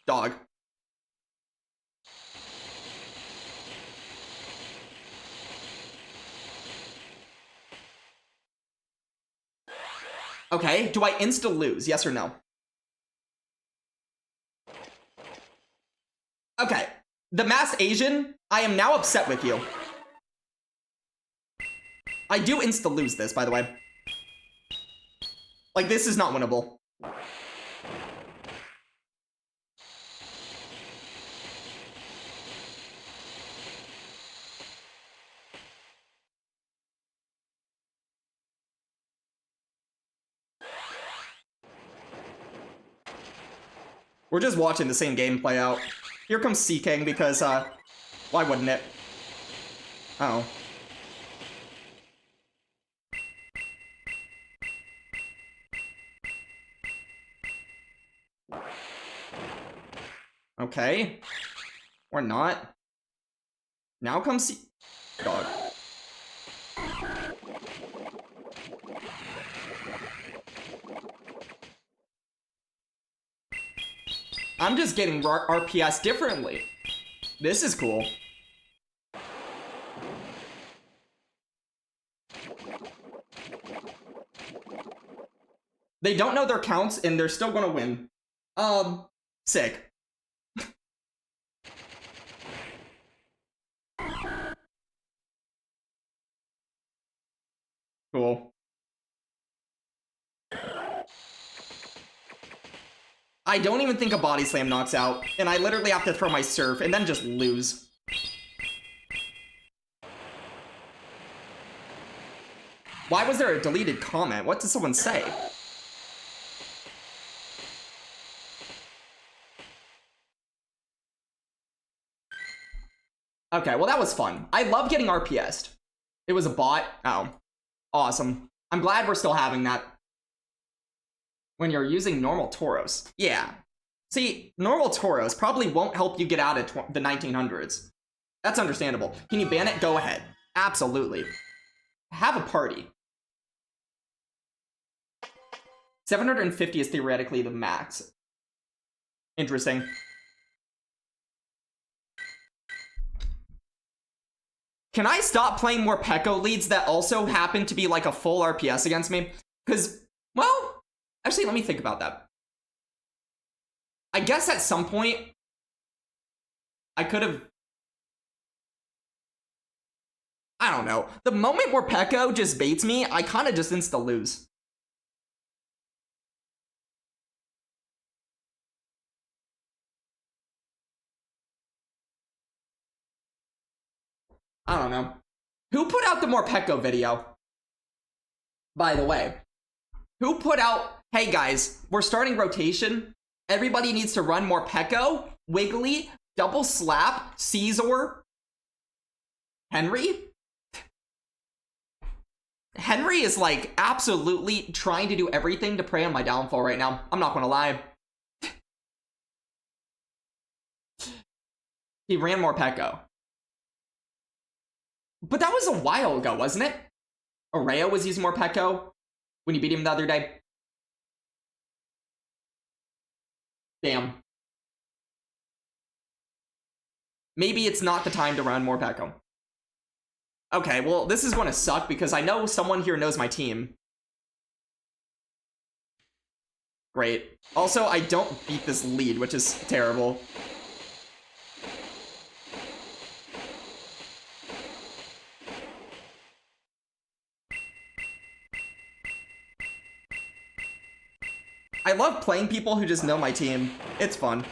Dog. Okay, do I insta-lose? Yes or no? Okay, the masked Asian, I am now upset with you. I do insta-lose this, by the way. Like, this is not winnable. We're just watching the same game play out. Here comes Sea King because, why wouldn't it? Uh oh. Okay. Or not. Now comes Sea... Dog. I'm just getting RPS differently. This is cool. They don't know their counts, and they're still gonna win. Sick. Cool. I don't even think a body slam knocks out, and I literally have to throw my surf and then just lose. Why was there a deleted comment? What did someone say? Okay, well that was fun. I love getting RPS'd. It was a bot. Oh, awesome. I'm glad we're still having that. When you're using normal Tauros. Yeah. See, normal Tauros probably won't help you get out of the 1900s. That's understandable. Can you ban it? Go ahead. Absolutely. Have a party. 750 is theoretically the max. Interesting. Can I stop playing more Pekko leads that also happen to be like a full RPS against me? Because, well... Actually, let me think about that. I guess at some point, I could have... I don't know. The moment where Pekko just baits me, I kind of just insta-lose. I don't know. Who put out the more Pekko video? By the way. Who put out... Hey guys, we're starting rotation. Everybody needs to run more Pekko, Wiggly, Double Slap, Caesar, Henry? Henry is like absolutely trying to do everything to prey on my downfall right now. I'm not gonna lie. He ran more Pekko. But that was a while ago, wasn't it? Areo was using more Pekko when you beat him the other day. Damn. Maybe it's not the time to run more Pekko. Okay, well, this is going to suck because I know someone here knows my team. Great. Also, I don't beat this lead, which is terrible. I love playing people who just know my team. It's fun.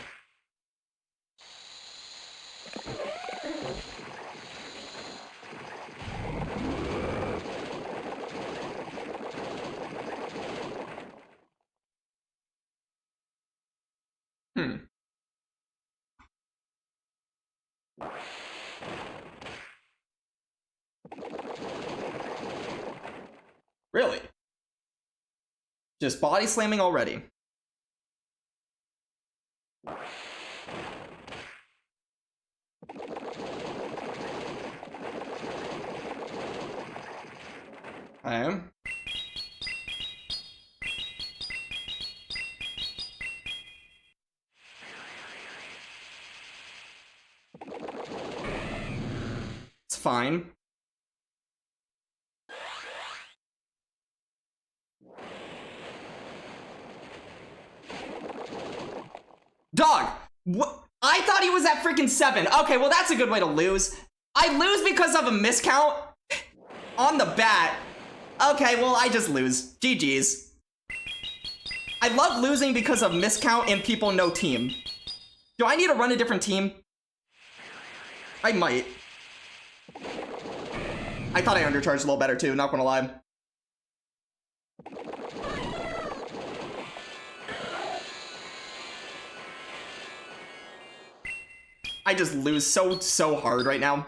Really? Just body slamming already. I am. It's fine. Dog! What? I thought he was at freaking 7. Okay, well that's a good way to lose. I lose because of a miscount on the bat. Okay, well I just lose. GG's. I love losing because of miscount and people know team. Do I need to run a different team? I might. I thought I undercharged a little better too, not gonna lie. I just lose so hard right now.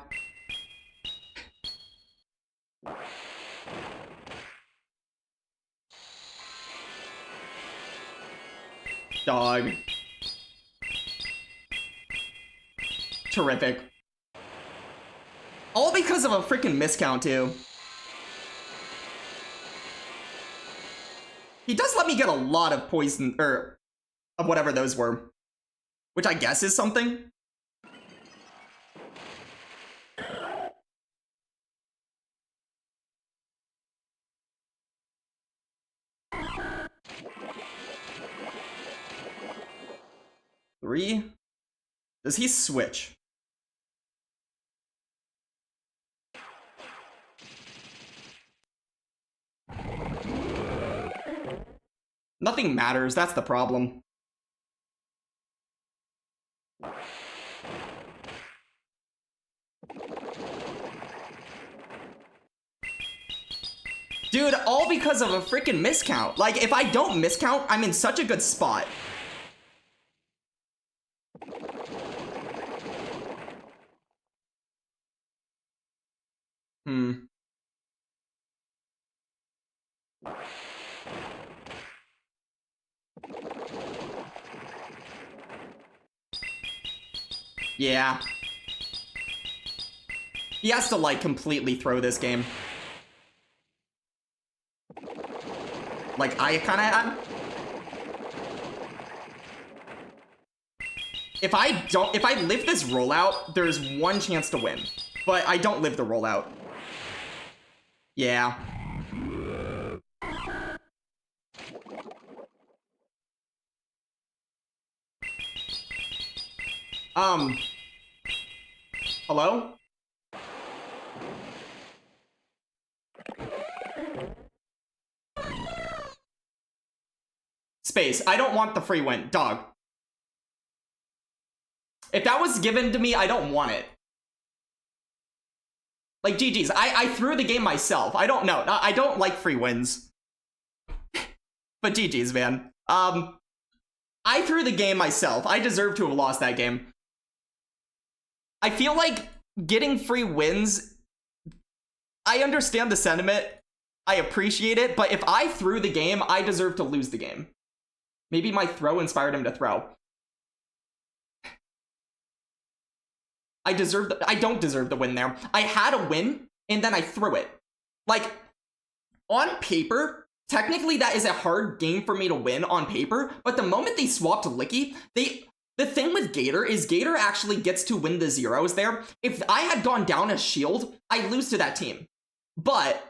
Dog. Terrific. All because of a freaking miscount, too. He does let me get a lot of poison, or of whatever those were. Which I guess is something. Three? Does he switch? Nothing matters, that's the problem. Dude, all because of a freaking miscount. Like, if I don't miscount, I'm in such a good spot. Yeah. He has to, like, completely throw this game. Like I kinda had. If I live this rollout, there's one chance to win. But I don't live the rollout. Yeah. Hello? Space, I don't want the free win. Dog. If that was given to me, I don't want it. Like, GG's. I threw the game myself. I don't know. I don't like free wins. But GG's, man. I threw the game myself. I deserve to have lost that game. I feel like getting free wins, I understand the sentiment. I appreciate it. But if I threw the game, I deserve to lose the game. Maybe my throw inspired him to throw. I don't deserve the win there. I had a win, and then I threw it. Like, on paper, technically that is a hard game for me to win on paper, but the moment they swapped Licky, the thing with Gator is Gator actually gets to win the zeros there. If I had gone down as Shield, I lose to that team. But...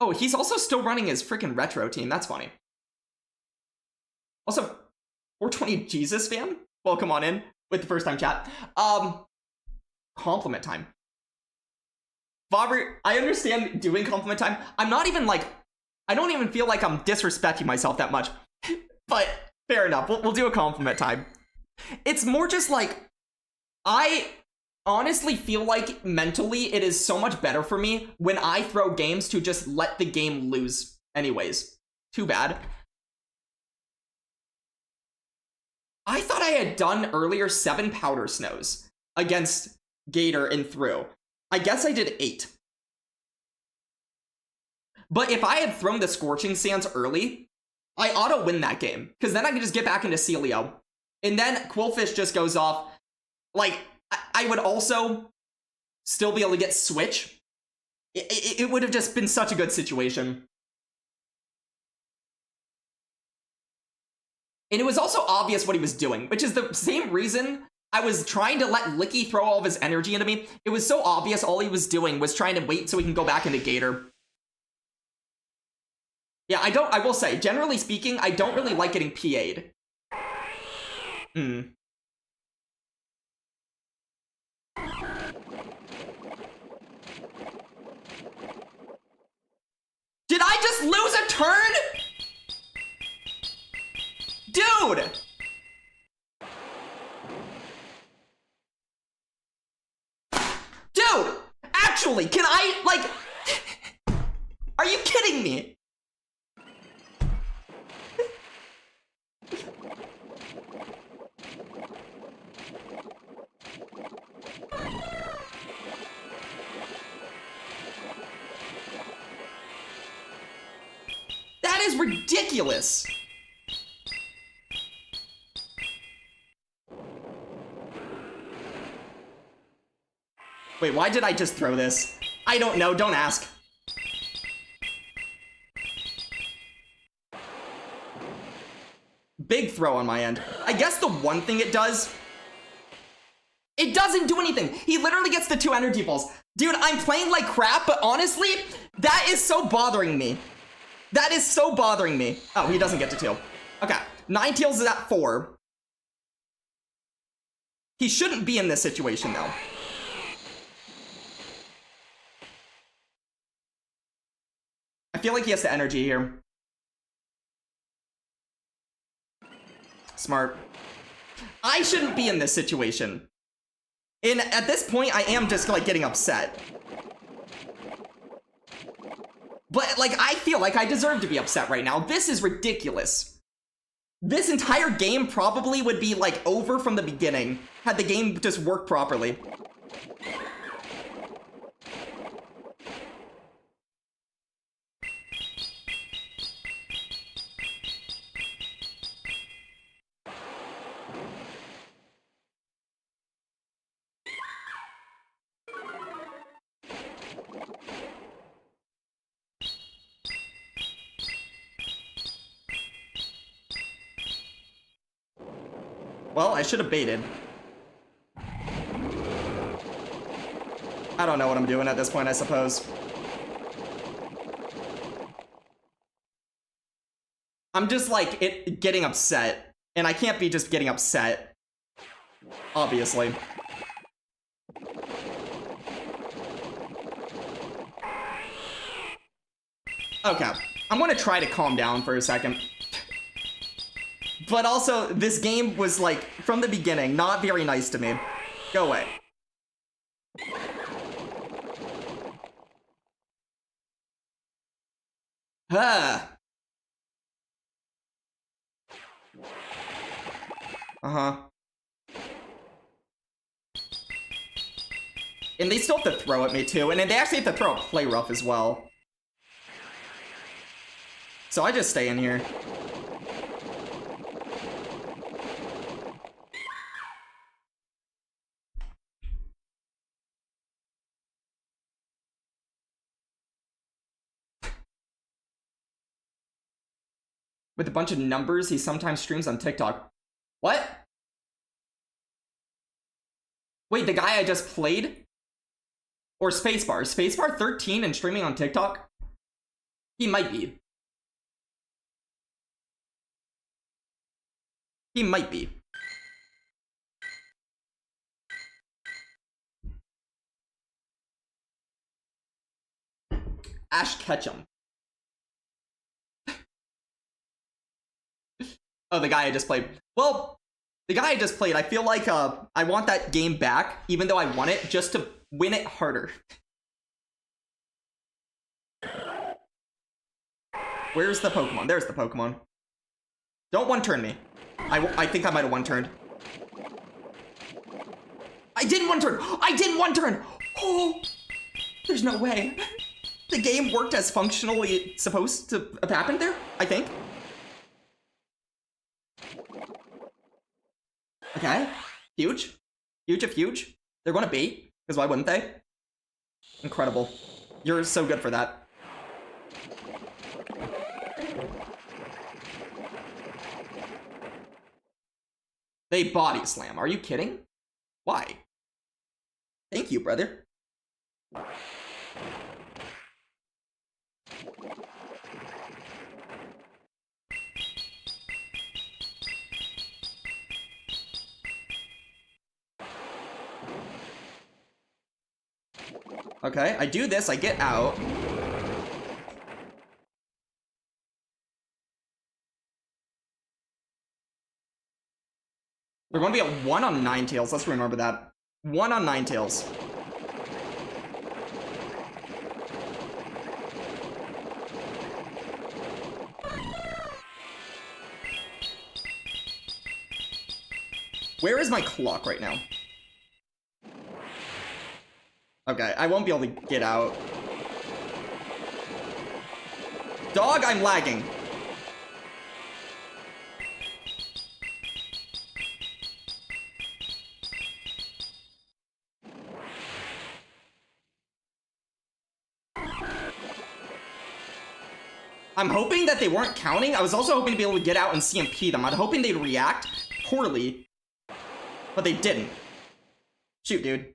oh, he's also still running his freaking retro team. That's funny. Also, 420 Jesus fan? Welcome on in with the first time chat. Compliment time. Bobber, I understand doing compliment time. I'm not even like I don't even feel like I'm disrespecting myself that much. But fair enough. We'll do a compliment time. It's more just like, I honestly feel like mentally it is so much better for me when I throw games to just let the game lose anyways. Too bad. I thought I had done earlier 7 powder snows against Gator and through. I guess I did 8. But if I had thrown the Scorching Sands early, I ought to win that game. Because then I can just get back into Celio. And then Quillfish just goes off. Like, I would also still be able to get Switch. It would have just been such a good situation. And it was also obvious what he was doing, which is the same reason I was trying to let Licky throw all of his energy into me. It was so obvious all he was doing was trying to wait so he can go back into Gator. Yeah, I will say, generally speaking, I don't really like getting PA'd. Did I just lose a turn? Dude! Dude! Actually, can I, like... Are you kidding me? That is ridiculous! Wait, why did I just throw this? I don't know, don't ask. Big throw on my end. I guess the one thing it does... It doesn't do anything! He literally gets the 2 energy balls. Dude, I'm playing like crap, but honestly, that is so bothering me. That is so bothering me. Oh, he doesn't get to 2. Okay, Ninetales is at 4. He shouldn't be in this situation, though. I feel like he has the energy here. Smart. I shouldn't be in this situation. And at this point, I am just, like, getting upset. But, like, I feel like I deserve to be upset right now. This is ridiculous. This entire game probably would be, like, over from the beginning had the game just worked properly. Well, I should have baited. I don't know what I'm doing at this point, I suppose. I'm just, like, getting upset. And I can't be just getting upset. Obviously. Okay. I'm gonna try to calm down for a second. But also, this game was, like, from the beginning, not very nice to me. Go away. Huh. Uh-huh. And they still have to throw at me, too. And then they actually have to throw a play rough as well. So I just stay in here. With a bunch of numbers he sometimes streams on TikTok. What? Wait, the guy I just played? Or Spacebar? Spacebar 13 and streaming on TikTok? He might be. He might be. Ash Ketchum. Oh, the guy I just played. Well, the guy I just played, I feel like I want that game back, even though I won it, just to win it harder. Where's the Pokemon? There's the Pokemon. Don't one-turn me. I think I might have one-turned. I didn't one-turn! I didn't one-turn! Oh! There's no way. The game worked as functionally it's supposed to have happened there, I think. Okay. Huge. Huge of huge. They're gonna bait, because why wouldn't they? Incredible. You're so good for that. They body slam. Are you kidding? Why? Thank you, brother. Okay, I do this, I get out. We're going to be at 1 on Ninetales. Let's remember that. 1 on Ninetales. Where is my clock right now? Okay, I won't be able to get out. Dog, I'm lagging. I'm hoping that they weren't counting. I was also hoping to be able to get out and CMP them. I'm hoping they'd react poorly, but they didn't. Shoot, dude.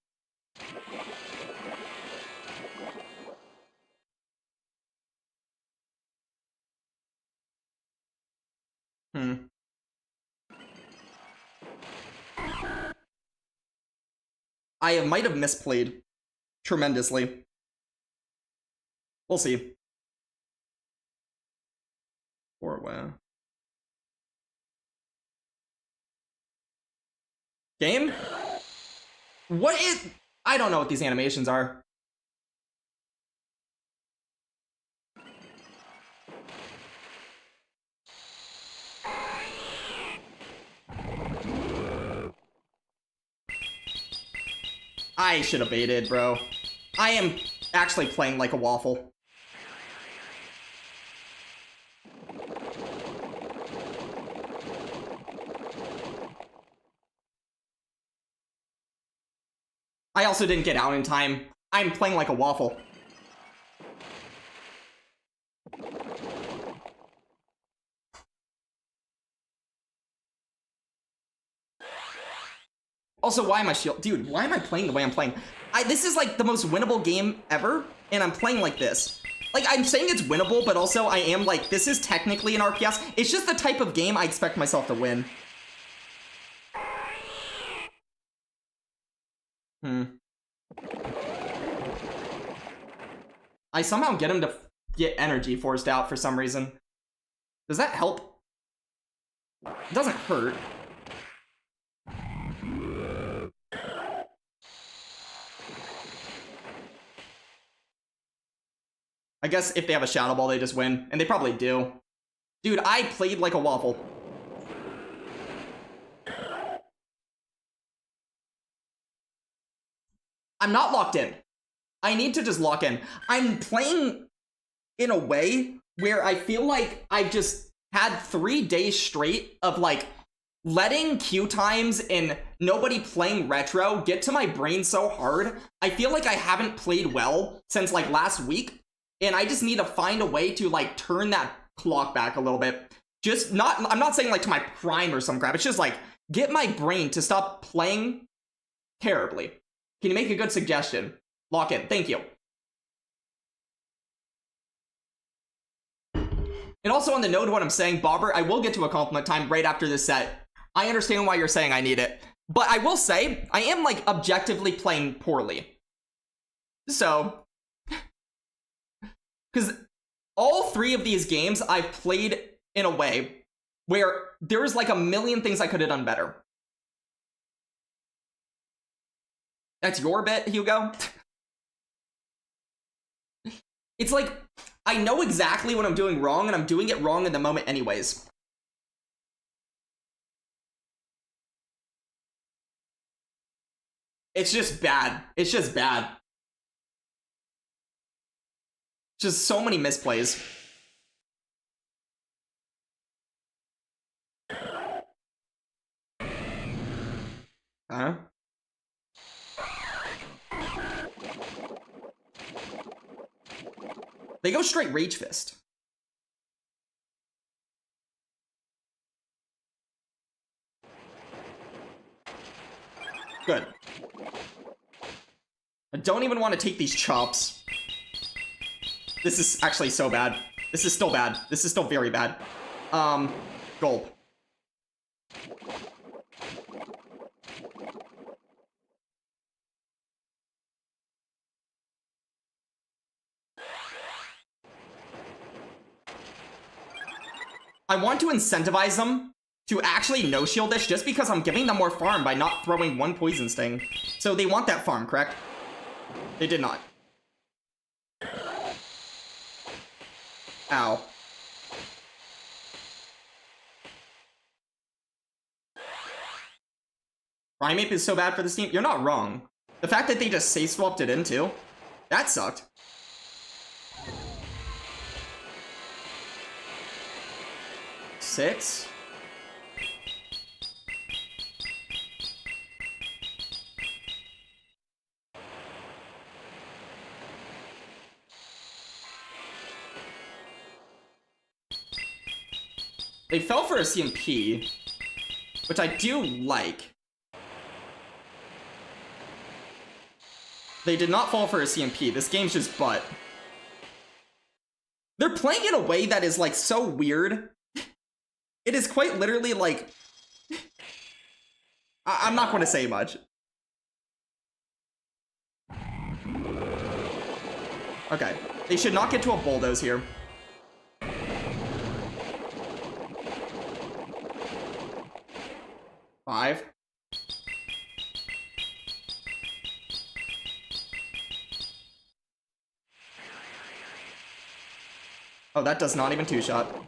I might have misplayed tremendously. We'll see. Or wow. Game? What is... I don't know what these animations are. I should have baited, bro. I am actually playing like a waffle. I also didn't get out in time. I'm playing like a waffle. Also, why am I shield? Dude, why am I playing the way I'm playing? This is like the most winnable game ever, and I'm playing like this. Like, I'm saying it's winnable, but also I am like, this is technically an RPS. It's just the type of game I expect myself to win. I somehow get him to get energy forced out for some reason. Does that help? It doesn't hurt. I guess if they have a Shadow Ball, they just win. And they probably do. Dude, I played like a waffle. I'm not locked in. I need to just lock in. I'm playing in a way where I feel like I've just had 3 days straight of like letting queue times and nobody playing retro get to my brain so hard. I feel like I haven't played well since like last week. And I just need to find a way to like turn that clock back a little bit. Just not, I'm not saying like to my prime or some crap. It's just like get my brain to stop playing terribly. Can you make a good suggestion? Lock in. Thank you. And also on the note of what I'm saying, Bobber, I will get to a compliment time right after this set. I understand why you're saying I need it. But I will say, I am like objectively playing poorly. So... because all 3 of these games I've played in a way where there's like a million things I could have done better. That's your bit, Hugo? It's like, I know exactly what I'm doing wrong, and I'm doing it wrong in the moment anyways. It's just bad. It's just bad. Just so many misplays. Huh? They go straight Rage Fist. Good. I don't even want to take these chops. This is actually so bad. This is still bad. This is still very bad. Gulp. I want to incentivize them to actually no-shield this just because I'm giving them more farm by not throwing one Poison Sting. So they want that farm, correct? They did not. Ow. Primeape is so bad for this team? You're not wrong. The fact that they just safe swapped it in too, that sucked. Six. They fell for a CMP, which I do like. They did not fall for a CMP. This game's just butt. They're playing in a way that is like so weird. It is quite literally like... I'm not going to say much. Okay. They should not get to a bulldoze here. Five. Oh, that does not even two-shot.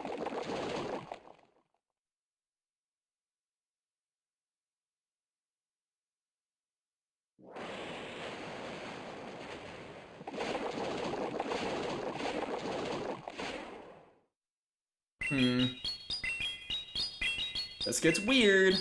This gets weird.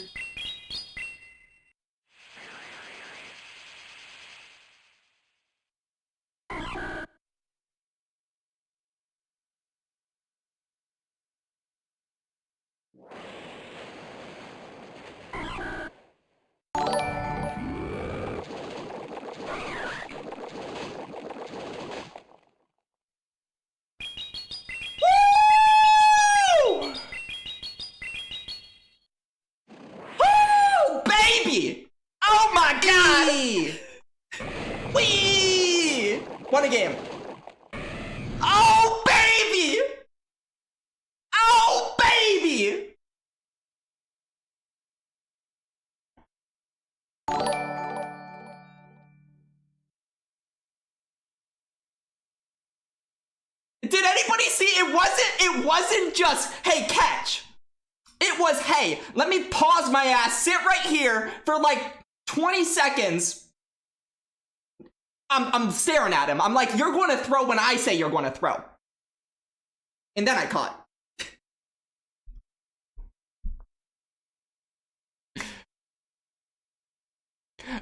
Oh my god! Wee! Won a game. Oh baby! Oh baby! Did anybody see? It wasn't just, hey, catch. It was, hey, let me pause my ass, sit right here for like 20 seconds. I'm staring at him. I'm like, you're going to throw when I say you're going to throw. And then I caught.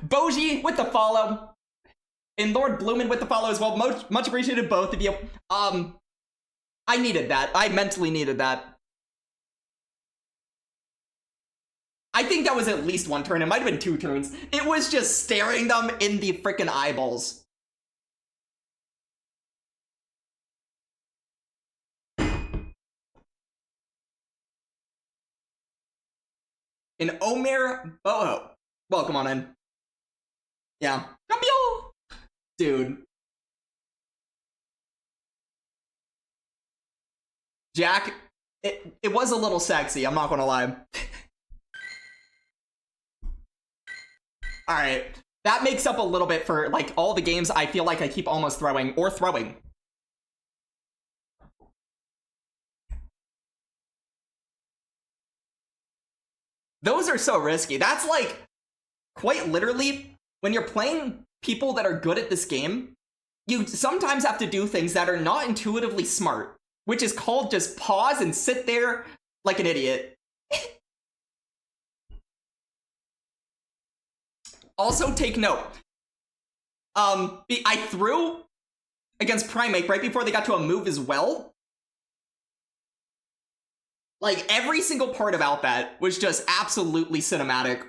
Boji with the follow. And Lord Bloomin with the follow as well. Much appreciated, both of you. I needed that. I mentally needed that. I think that was at least one turn. It might have been 2 turns. It was just staring them in the freaking eyeballs. And Omer Boho. Welcome on in. Yeah. Cambio! Dude. Jack It was a little sexy, I'm not gonna lie. Alright. That makes up a little bit for, like, all the games I feel like I keep almost throwing, or throwing. Those are so risky. That's like, quite literally, when you're playing people that are good at this game, you sometimes have to do things that are not intuitively smart, which is called just pause and sit there like an idiot. Also, take note. I threw against Primate right before they got to a move as well. Like, every single part about that was just absolutely cinematic.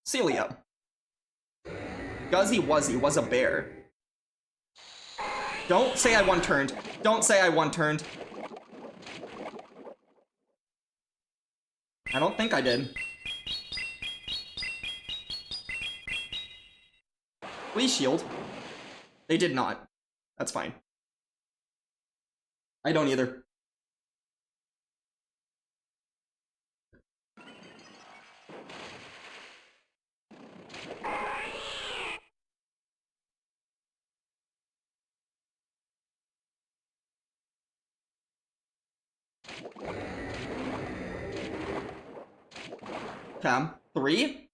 Celia. Guzzy Wuzzy was a bear. Don't say I one-turned. Don't say I one-turned. I don't think I did. Please shield. They did not. That's fine. I don't either. Okay, 3.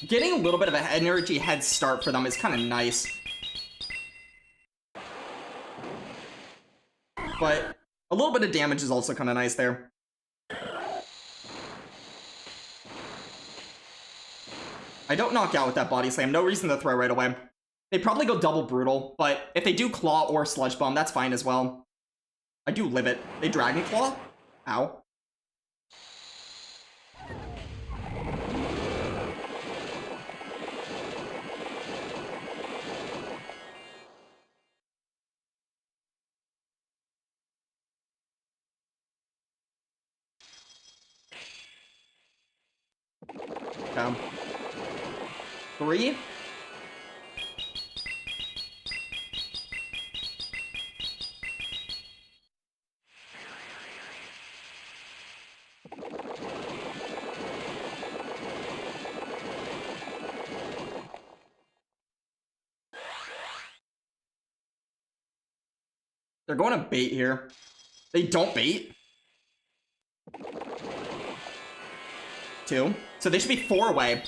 Getting a little bit of an energy head start for them is kind of nice. But a little bit of damage is also kind of nice there. I don't knock out with that body slam. No reason to throw right away. They probably go double brutal, but if they do claw or sludge bomb, that's fine as well. I do live it. They dragon claw? Ow. Okay. 3. They're going to bait here. They don't bait. 2. So they should be 4-way.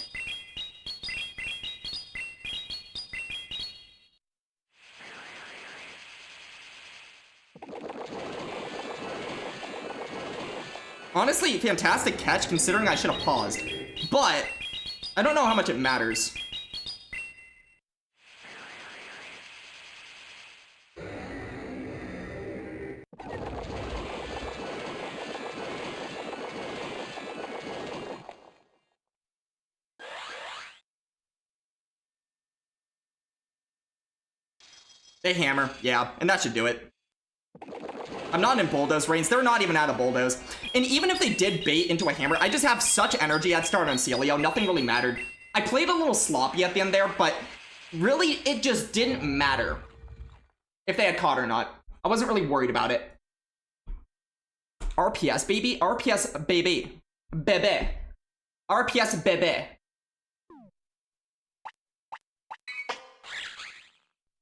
Honestly, fantastic catch considering I should have paused. But I don't know how much it matters. They hammer, yeah, and that should do it. I'm not in bulldoze range. They're not even out of bulldoze. And even if they did bait into a hammer, I just have such energy at start on Celio. Nothing really mattered. I played a little sloppy at the end there, but really, it just didn't matter if they had caught or not. I wasn't really worried about it. RPS, baby. RPS, baby. Bebe. RPS, bebe.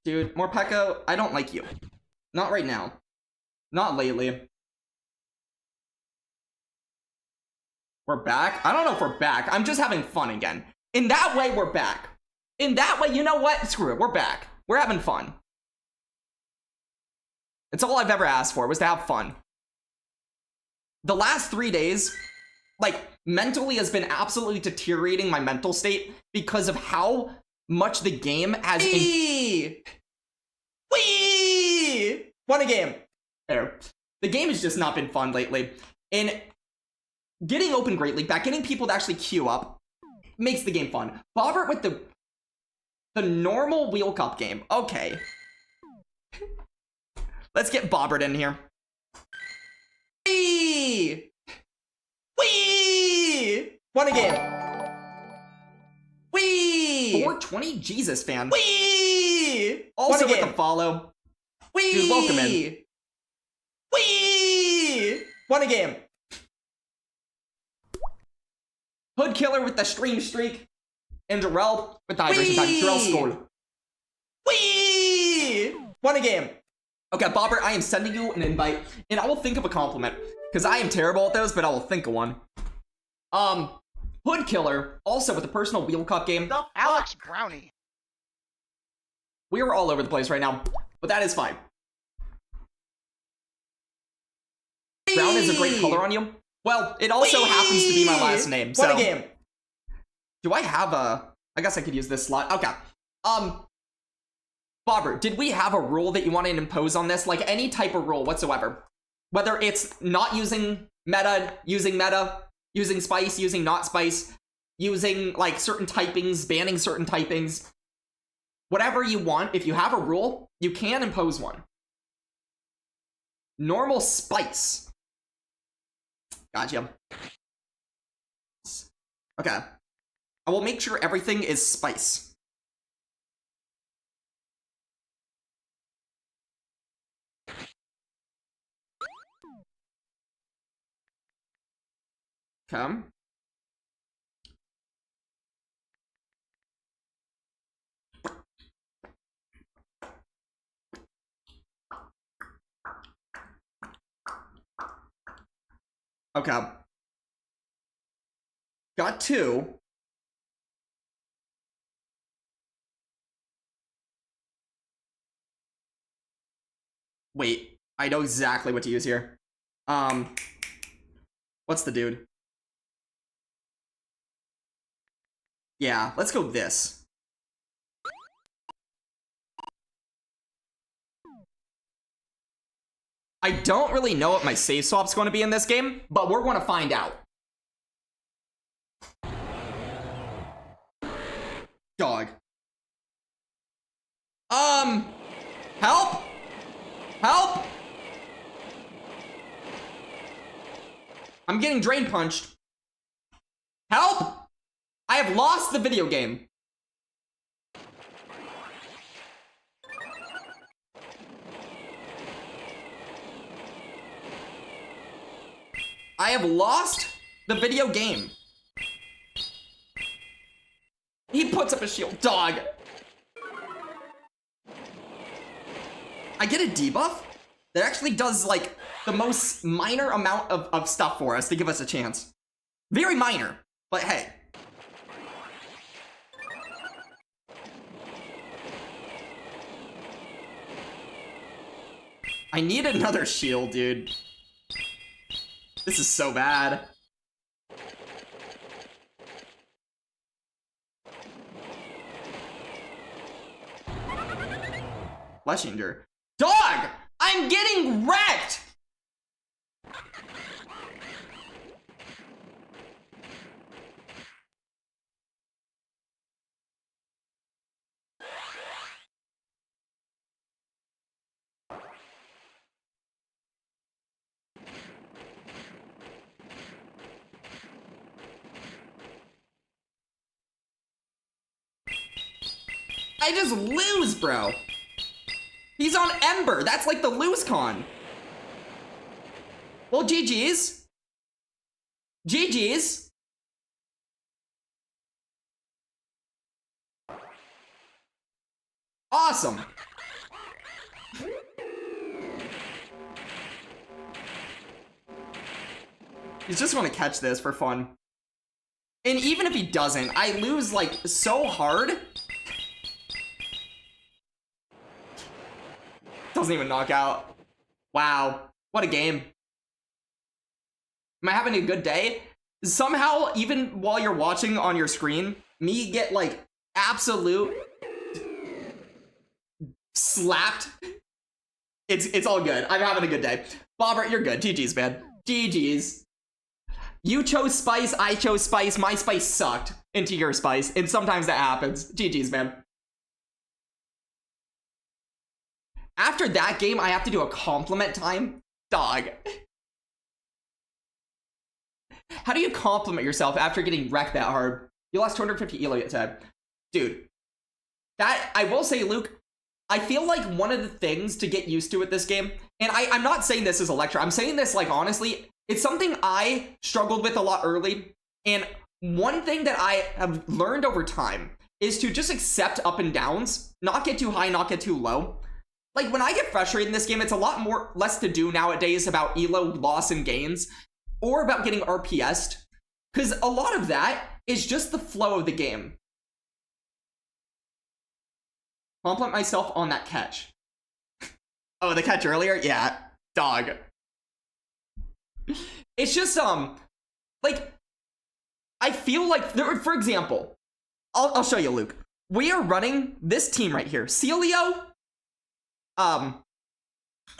Dude, Morpeko, I don't like you. Not right now. Not lately. We're back? I don't know if we're back. I'm just having fun again. In that way, we're back. In that way, you know what? Screw it. We're back. We're having fun. It's all I've ever asked for, was to have fun. The last 3 days, like, mentally has been absolutely deteriorating my mental state because of how much the game has... Wee! Won a game. There. The game has just not been fun lately. And getting Open Great League back, getting people to actually queue up, makes the game fun. Bobbert with the normal Wheel Cup game. Okay. Let's get Bobbert in here. Wee! Wee! Won a game. Wee! 420? Jesus, fan. Wee! Also with a follow. Wee! Dude, welcome in. Wee! Won a game. Hood Killer with the stream streak. And Jarrell with the hydration pack. Jarrell scored. Wee! Won a game. Okay, Bobber, I am sending you an invite, and I will think of a compliment. Because I am terrible at those, but I will think of one. Hood Killer, also with a personal Wheel Cup game. Alex Brownie. We are all over the place right now, but that is fine. Brown is a great color on you. Well, it also happens to be my last name, so... What a game. Do I have a... I guess I could use this slot. Okay. Bobber, did we have a rule that you want to impose on this? Like, any type of rule whatsoever. Whether it's not using meta, using spice, using not spice, using, like, certain typings, banning certain typings. Whatever you want, if you have a rule, you can impose one. Normal spice. Gotcha. Okay. I will make sure everything is spice. Okay. Okay. Got two. Wait, I know exactly what to use here. What's the dude? Yeah, let's go this. I don't really know what my save swap's going to be in this game, but we're going to find out. Dog. Help? Help? I'm getting drain punched. Help? I have lost the video game. I have lost the video game. He puts up a shield. Dog. I get a debuff that actually does, like, the most minor amount of stuff for us to give us a chance. Very minor, but hey. I need another shield, dude. This is so bad. Fleshinger. Dog! I'm getting wrecked! I just lose, bro. He's on Ember. That's like the lose con. Well, GG's. GG's. Awesome. He's just want to catch this for fun. And even if he doesn't, I lose, like, so hard. Doesn't even knock out. Wow. What a game. Am I having a good day? Somehow, even while you're watching on your screen, me get, like, absolute slapped. It's all good. I'm having a good day. Bobber, you're good. GG's, man. GG's. You chose spice, I chose spice, my spice sucked into your spice, and sometimes that happens. GG's, man. After that game, I have to do a compliment time? Dog. How do you compliment yourself after getting wrecked that hard? You lost 250 elo today. Dude, that, I will say, Luke, I feel like one of the things to get used to with this game, and I'm not saying this as a lecture, I'm saying this like honestly, it's something I struggled with a lot early, and one thing that I have learned over time is to just accept up and downs, not get too high, not get too low. Like, when I get frustrated in this game, it's a lot less to do nowadays about elo loss and gains, or about getting RPS'd, because a lot of that is just the flow of the game. Compliment myself on that catch. Oh, the catch earlier? Yeah, dog. It's just, like, I feel like, for example, I'll show you, Luke. We are running this team right here. Celio,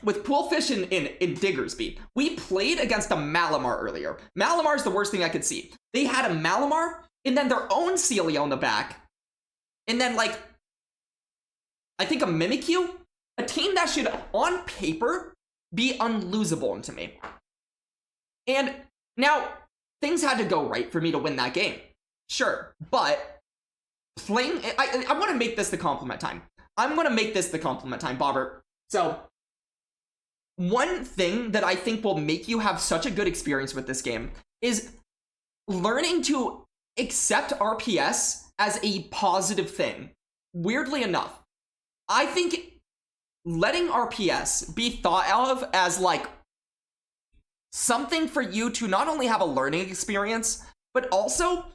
with Poolfish in Diggersby. We played against a Malamar earlier. Malamar's the worst thing I could see. They had a Malamar, and then their own Celio in the back. And then, like, I think a Mimikyu? A team that should, on paper, be unlosable to me. And now, things had to go right for me to win that game. Sure, but playing... I want to make this the compliment time. I'm going to make this the compliment time, Bobbert. So, one thing that I think will make you have such a good experience with this game is learning to accept RPS as a positive thing. Weirdly enough, I think letting RPS be thought of as, like, something for you to not only have a learning experience, but also,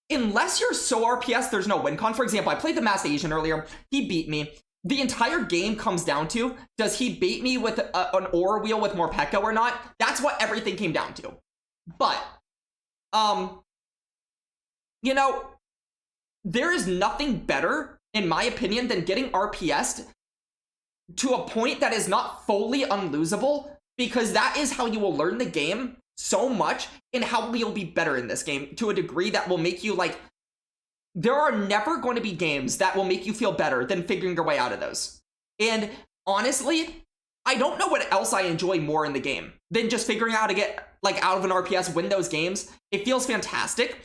unless you're so RPS, there's no win con. For example, I played the Masked Asian earlier. He beat me. The entire game comes down to, does he beat me with an Aura Wheel with more Pekka or not? That's what everything came down to. But, you know, there is nothing better, in my opinion, than getting RPS'd to a point that is not fully unlosable, because that is how you will learn the game so much, and how you'll be better in this game to a degree that will make you, like, there are never going to be games that will make you feel better than figuring your way out of those. And honestly, I don't know what else I enjoy more in the game than just figuring out how to get, like, out of an RPS, win those games. It feels fantastic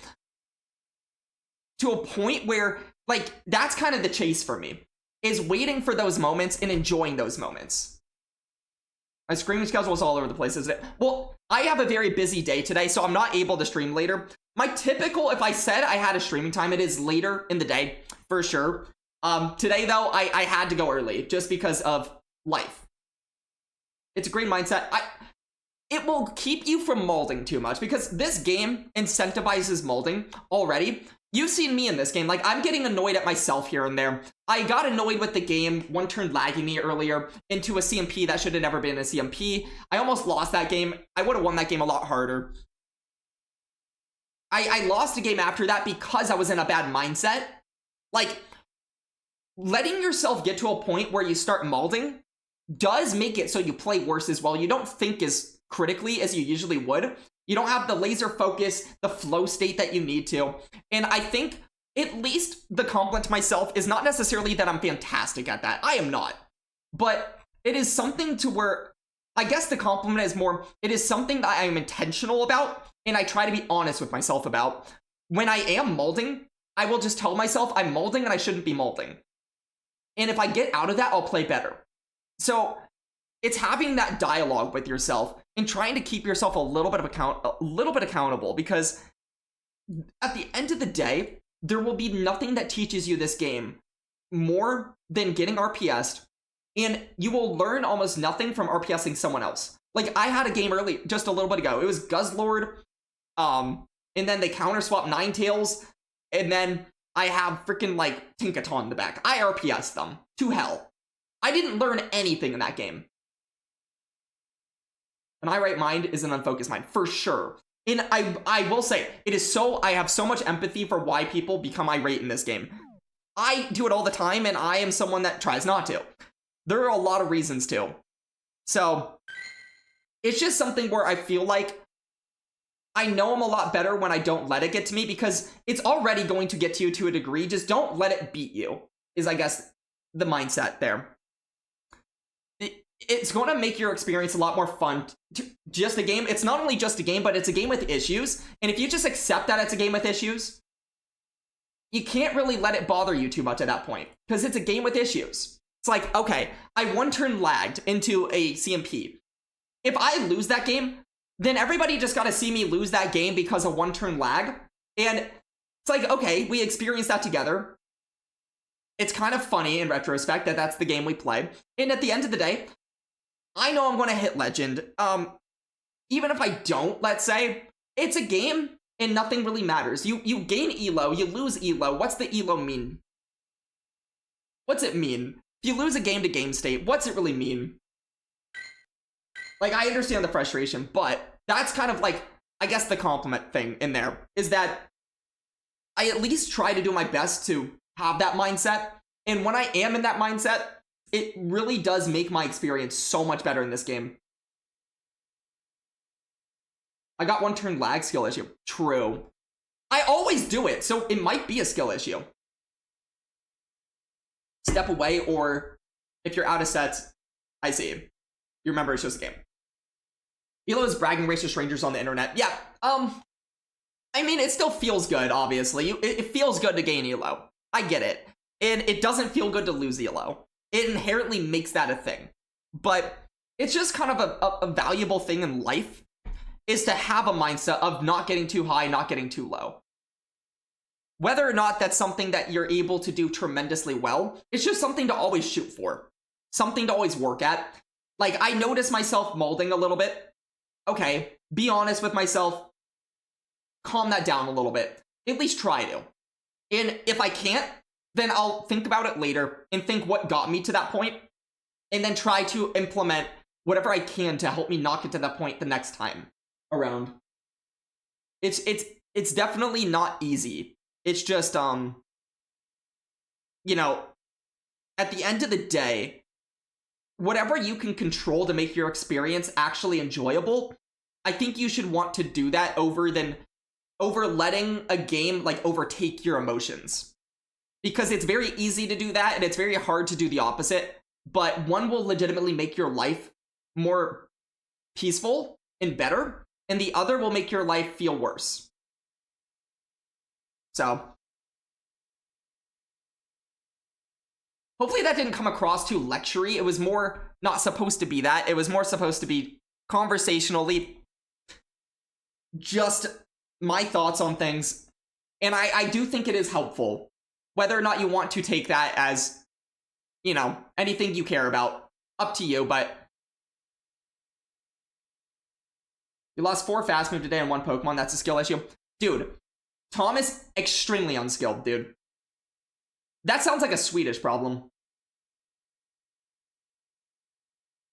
to a point where, like, that's kind of the chase for me, is waiting for those moments and enjoying those moments. My streaming schedule is all over the place, isn't it? Well, I have a very busy day today, so I'm not able to stream later. My typical, if I said I had a streaming time, it is later in the day, for sure. Today, though, I had to go early, just because of life. It's a great mindset. It will keep you from molding too much, because this game incentivizes molding already. You've seen me in this game. Like, I'm getting annoyed at myself here and there. I got annoyed with the game, one turn lagging me earlier into a CMP that should have never been a CMP. I almost lost that game. I would have won that game a lot harder. I lost a game after that because I was in a bad mindset. Like, letting yourself get to a point where you start molding does make it so you play worse as well. You don't think as critically as you usually would. You don't have the laser focus, the flow state that you need to. And I think at least the compliment to myself is not necessarily that I'm fantastic at that. I am not. But it is something to where, I guess the compliment is more, it is something that I am intentional about, and I try to be honest with myself about. When I am molding, I will just tell myself I'm molding and I shouldn't be molding. And if I get out of that, I'll play better. So it's having that dialogue with yourself and trying to keep yourself a little bit accountable, because at the end of the day, there will be nothing that teaches you this game more than getting RPS'd, and you will learn almost nothing from RPSing someone else. Like, I had a game early, just a little bit ago. It was Guzzlord, and then they counter swap Ninetales, and then I have freaking, like, Tinkaton in the back. I RPS'd them to hell. I didn't learn anything in that game. An irate mind is an unfocused mind, for sure. And I will say, it is so, I have so much empathy for why people become irate in this game. I do it all the time, and I am someone that tries not to. There are a lot of reasons to. So, it's just something where I feel like I know I'm a lot better when I don't let it get to me, because it's already going to get to you to a degree. Just don't let it beat you, is, I guess, the mindset there. it's going to make your experience a lot more fun. Just a game. It's not only just a game, but it's a game with issues. And if you just accept that it's a game with issues, you can't really let it bother you too much at that point, because it's a game with issues. It's like, okay, I one turn lagged into a CMP. If I lose that game, then everybody just got to see me lose that game because of one turn lag. And it's like, okay, we experienced that together. It's kind of funny in retrospect that that's the game we played. And at the end of the day, I know I'm going to hit Legend. Even if I don't, let's say, it's a game and nothing really matters. You gain elo, you lose elo. What's the elo mean? What's it mean? If you lose a game to game state, what's it really mean? Like, I understand the frustration, but that's kind of like, I guess the compliment thing in there is that I at least try to do my best to have that mindset. And when I am in that mindset, it really does make my experience so much better in this game. I got one turn lag skill issue. True. I always do it, so it might be a skill issue. Step away, or if you're out of sets, I see. You remember it's just a game. Elo is bragging race to strangers on the internet. Yeah, I mean, it still feels good, obviously. It feels good to gain elo. I get it. And it doesn't feel good to lose elo. It inherently makes that a thing. But it's just kind of a valuable thing in life, is to have a mindset of not getting too high, not getting too low. Whether or not that's something that you're able to do tremendously well, it's just something to always shoot for. Something to always work at. Like, I notice myself molding a little bit. Okay, be honest with myself. Calm that down a little bit. At least try to. And if I can't, then I'll think about it later and think what got me to that point, and then try to implement whatever I can to help me knock it to that point the next time around. It's definitely not easy. It's just, you know, at the end of the day, whatever you can control to make your experience actually enjoyable, I think you should want to do that over letting a game, like, overtake your emotions. Because it's very easy to do that, and it's very hard to do the opposite. But one will legitimately make your life more peaceful and better, and the other will make your life feel worse. So, hopefully that didn't come across too lectury. It was more not supposed to be that. It was more supposed to be conversationally just my thoughts on things. And I do think it is helpful. Whether or not you want to take that as, you know, anything you care about, up to you, but you lost 4 fast move today on 1 Pokemon. That's a skill issue. Dude, Tom is extremely unskilled, dude. That sounds like a Swedish problem.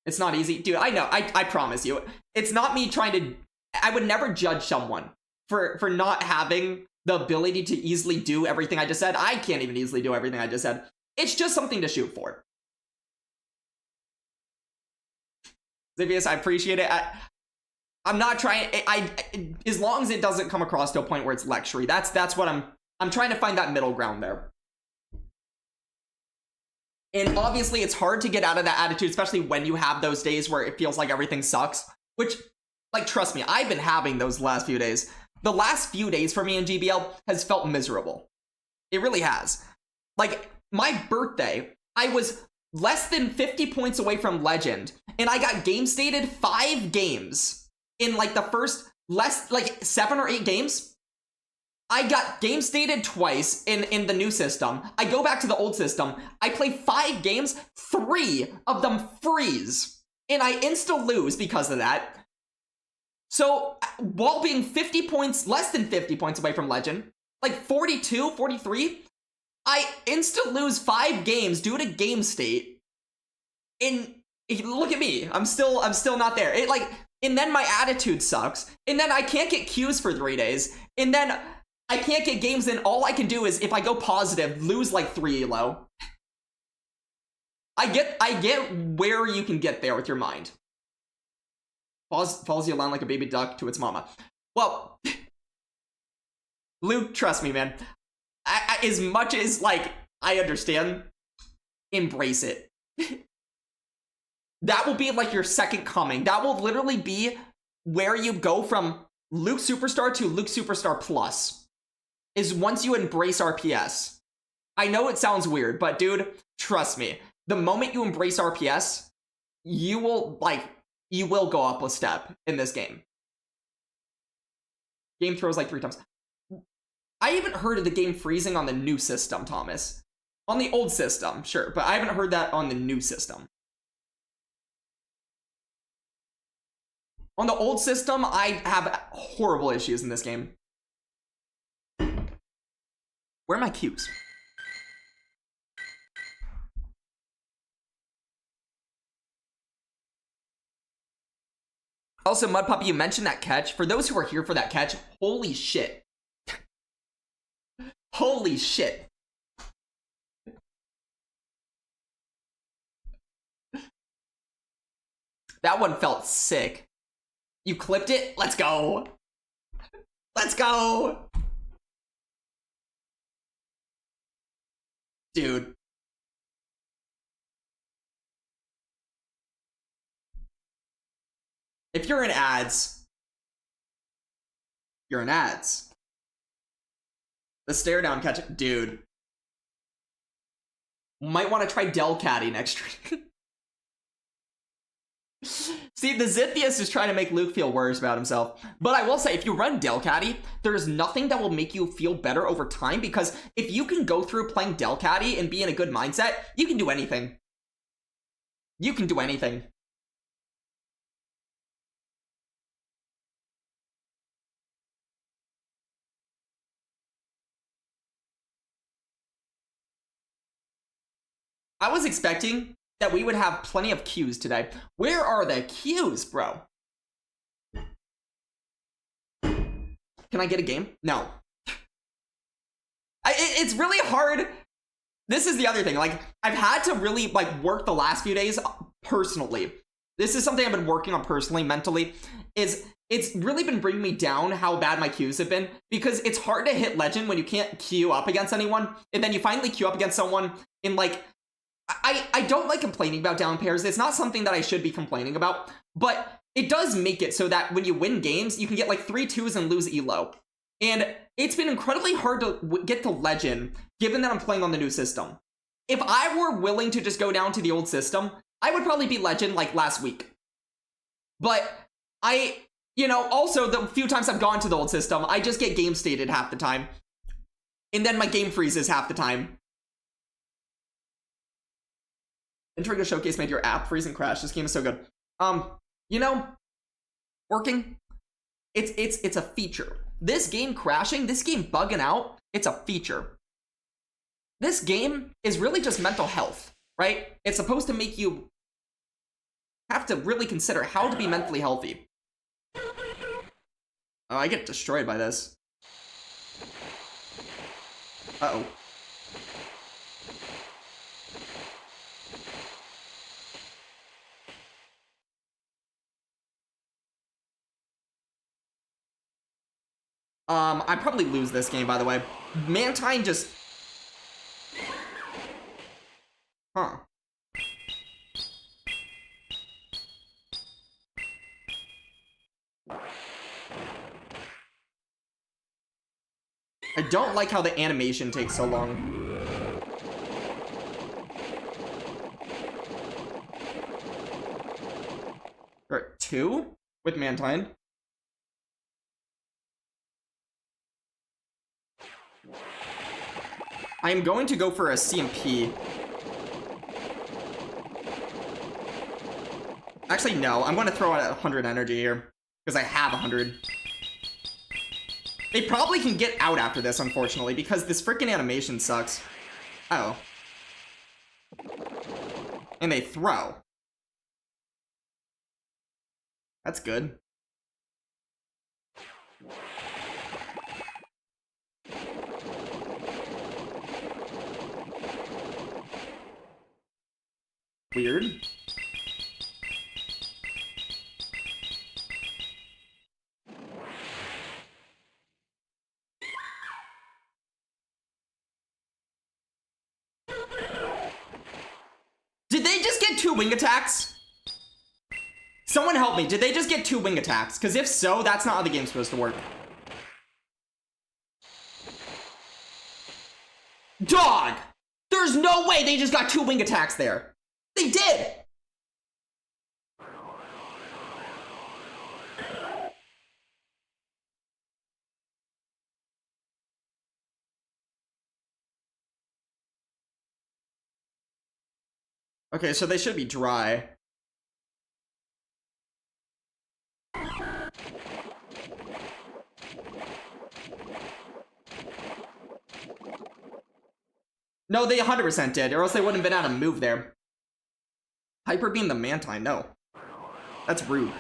It's not easy. Dude, I know. I promise you. It's not me trying to... I would never judge someone for not having the ability to easily do everything I just said. I can't even easily do everything I just said. It's just something to shoot for. Xavius, I appreciate it. I'm not trying... as long as it doesn't come across to a point where it's lectury. That's what I'm trying to find that middle ground there. And obviously, it's hard to get out of that attitude, especially when you have those days where it feels like everything sucks. Which, like, trust me, I've been having those last few days. The last few days for me in GBL has felt miserable. It really has. Like, my birthday, I was less than 50 points away from Legend, and I got game stated 5 games in, like, the first 7 or 8 games. I got game stated twice in the new system. I go back to the old system. I play 5 games, 3 of them freeze. And I insta-lose because of that. So, while being 50 points, less than 50 points away from Legend, like 42, 43, I insta-lose 5 games due to game state. And look at me. I'm still not there. And then my attitude sucks. And then I can't get Qs for 3 days. And then I can't get games in. All I can do is, if I go positive, lose like 3 elo. I get where you can get there with your mind. Follows you along like a baby duck to its mama. Well, Luke, trust me, man. As much as, like, I understand, embrace it. That will be like your second coming. That will literally be where you go from Luke Superstar to Luke Superstar Plus, is once you embrace RPS. I know it sounds weird, but dude, trust me. The moment you embrace RPS, you will go up a step in this game. Game throws like 3 times. I haven't heard of the game freezing on the new system, Thomas. On the old system, sure, but I haven't heard that on the new system. On the old system, I have horrible issues in this game. Where are my cues? Also, Mud Puppy, you mentioned that catch. For those who are here for that catch, holy shit. Holy shit. That one felt sick. You clipped it? Let's go. Let's go. Dude. If you're in ads, you're in ads. The stare down catch, dude. Might want to try Del Caddy next week. See, the Zithius is trying to make Luke feel worse about himself. But I will say, if you run Del Caddy, there's nothing that will make you feel better over time, because if you can go through playing Del Caddy and be in a good mindset, you can do anything. You can do anything. I was expecting that we would have plenty of cues today. Where are the cues, bro? Can I get a game? No. It's really hard. This is the other thing. Like, I've had to really work the last few days personally. This is something I've been working on personally, mentally. It's really been bringing me down how bad my queues have been, because it's hard to hit legend when you can't queue up against anyone, and then you finally queue up against someone in I don't like complaining about down pairs. It's not something that I should be complaining about, but it does make it so that when you win games, you can get 3 2s and lose elo. And it's been incredibly hard to get to legend, given that I'm playing on the new system. If I were willing to just go down to the old system, I would probably be legend last week. But also the few times I've gone to the old system, I just get game stated half the time. And then my game freezes half the time. Entering a showcase made your app freeze and crash. This game is so good. Working. It's a feature. This game crashing, this game bugging out, it's a feature. This game is really just mental health, right? It's supposed to make you have to really consider how to be mentally healthy. Oh, I get destroyed by this. Uh-oh. I probably lose this game, by the way. Mantine just... Huh. I don't like how the animation takes so long. Alright, 2 with Mantine. I am going to go for a CMP. Actually, no. I'm going to throw out 100 energy here, because I have 100. They probably can get out after this, unfortunately, because this freaking animation sucks. Oh. And they throw. That's good. Weird. Did they just get 2 wing attacks? Someone help me. Did they just get 2 wing attacks? Because if so, that's not how the game's supposed to work. Dog! There's no way they just got 2 wing attacks there. They did! Okay, so they should be dry. No, they 100% did, or else they wouldn't have been able to move there. Hyper Beam the Mantine, no. That's rude.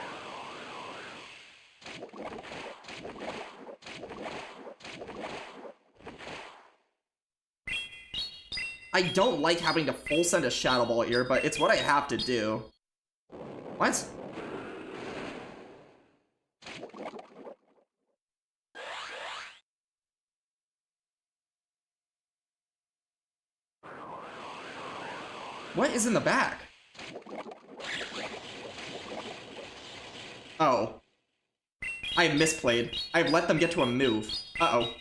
I don't like having to full send a Shadow Ball here, but it's what I have to do. What? What is in the back? Oh. I have misplayed. I've let them get to a move. Uh-oh.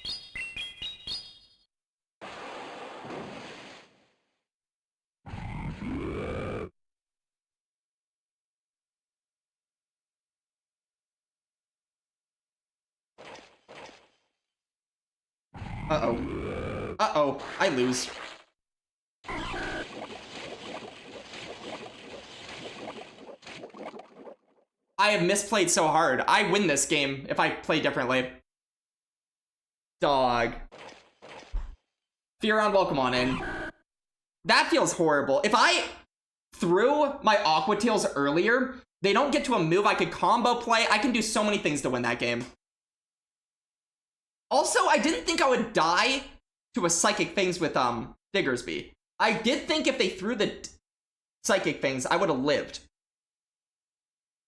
Uh-oh. Uh-oh. I lose. I have misplayed so hard. I win this game if I play differently. Dog. Fearon, welcome on in. That feels horrible. If I threw my Aqua Tails earlier, they don't get to a move I could combo play. I can do so many things to win that game. Also, I didn't think I would die to a Psychic Fangs with Diggersby. I did think if they threw the Psychic Fangs, I would have lived.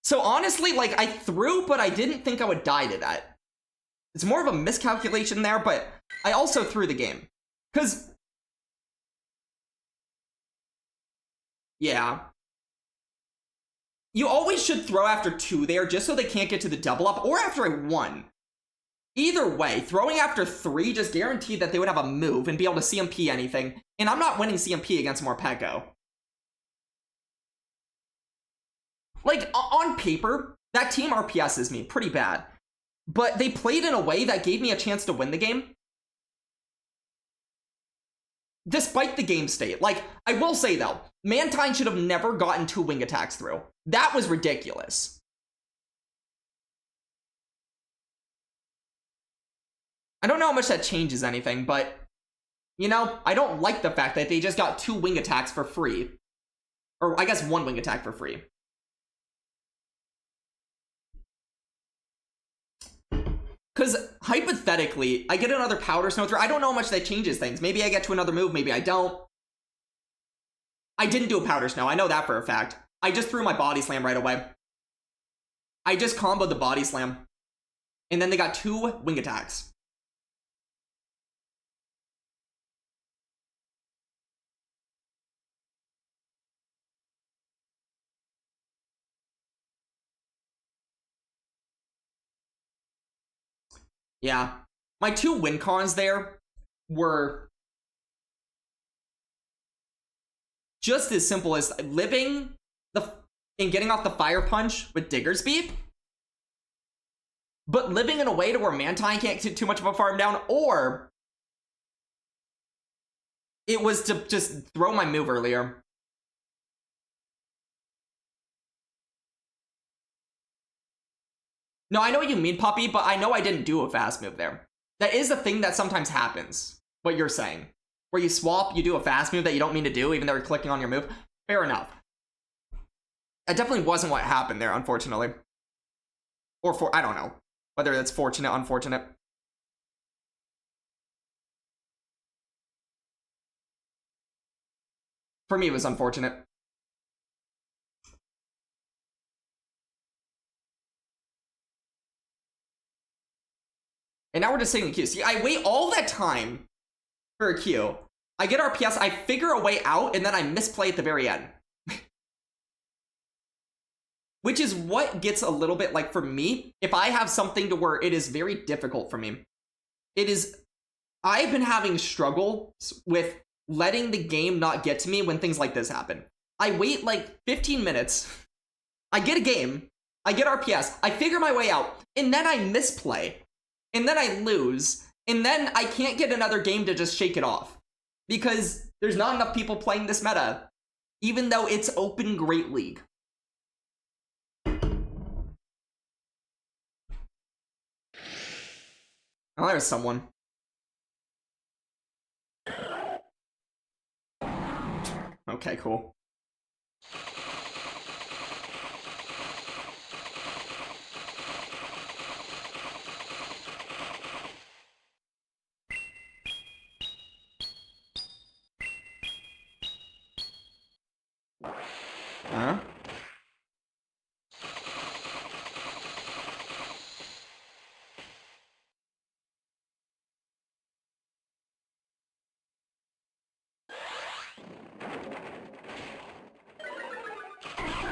So honestly, like, I threw, but I didn't think I would die to that. It's more of a miscalculation there, but I also threw the game. Because... yeah. You always should throw after 2 there, just so they can't get to the double up, or after a 1. Either way, throwing after 3 just guaranteed that they would have a move and be able to CMP anything, and I'm not winning CMP against Morpeko. Like, on paper, that team RPSs me pretty bad. But they played in a way that gave me a chance to win the game. Despite the game state. Like, I will say, though, Mantine should have never gotten 2 wing attacks through. That was ridiculous. I don't know how much that changes anything, but, you know, I don't like the fact that they just got 2 wing attacks for free. Or, I guess 1 wing attack for free. Because, hypothetically, I get another Powder Snow throw. I don't know how much that changes things. Maybe I get to another move, maybe I don't. I didn't do a Powder Snow, I know that for a fact. I just threw my Body Slam right away. I just comboed the Body Slam. And then they got 2 wing attacks. Yeah. My 2 win cons there were just as simple as living and getting off the Fire Punch with Diggersby, but living in a way to where Mantine can't get too much of a farm down, or it was to just throw my move earlier. No, I know what you mean, Puppy, but I know I didn't do a fast move there. That is a thing that sometimes happens, what you're saying. Where you swap, you do a fast move that you don't mean to do, even though you're clicking on your move. Fair enough. That definitely wasn't what happened there, unfortunately. Or I don't know. Whether that's fortunate, unfortunate. For me, it was unfortunate. And now we're just sitting in queue. See, I wait all that time for a queue. I get RPS, I figure a way out, and then I misplay at the very end. which is what gets a little bit like for me. If I have something to where it is very difficult for me, I've been having struggles with letting the game not get to me when things like this happen. I wait like 15 minutes, I get a game, I get RPS, I figure my way out, and then I misplay, and then I lose, and then I can't get another game to just shake it off. Because there's not enough people playing this meta, even though it's open Great League. Oh, there's someone. Okay, cool. Huh?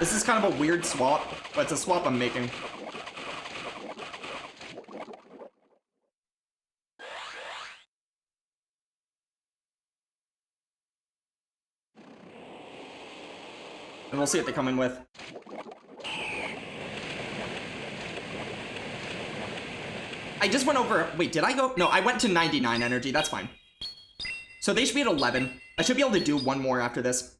This is kind of a weird swap, but it's a swap I'm making. And we'll see what they come in with. I just went over... Wait, did I go? No, I went to 99 energy. That's fine. So they should be at 11. I should be able to do one more after this.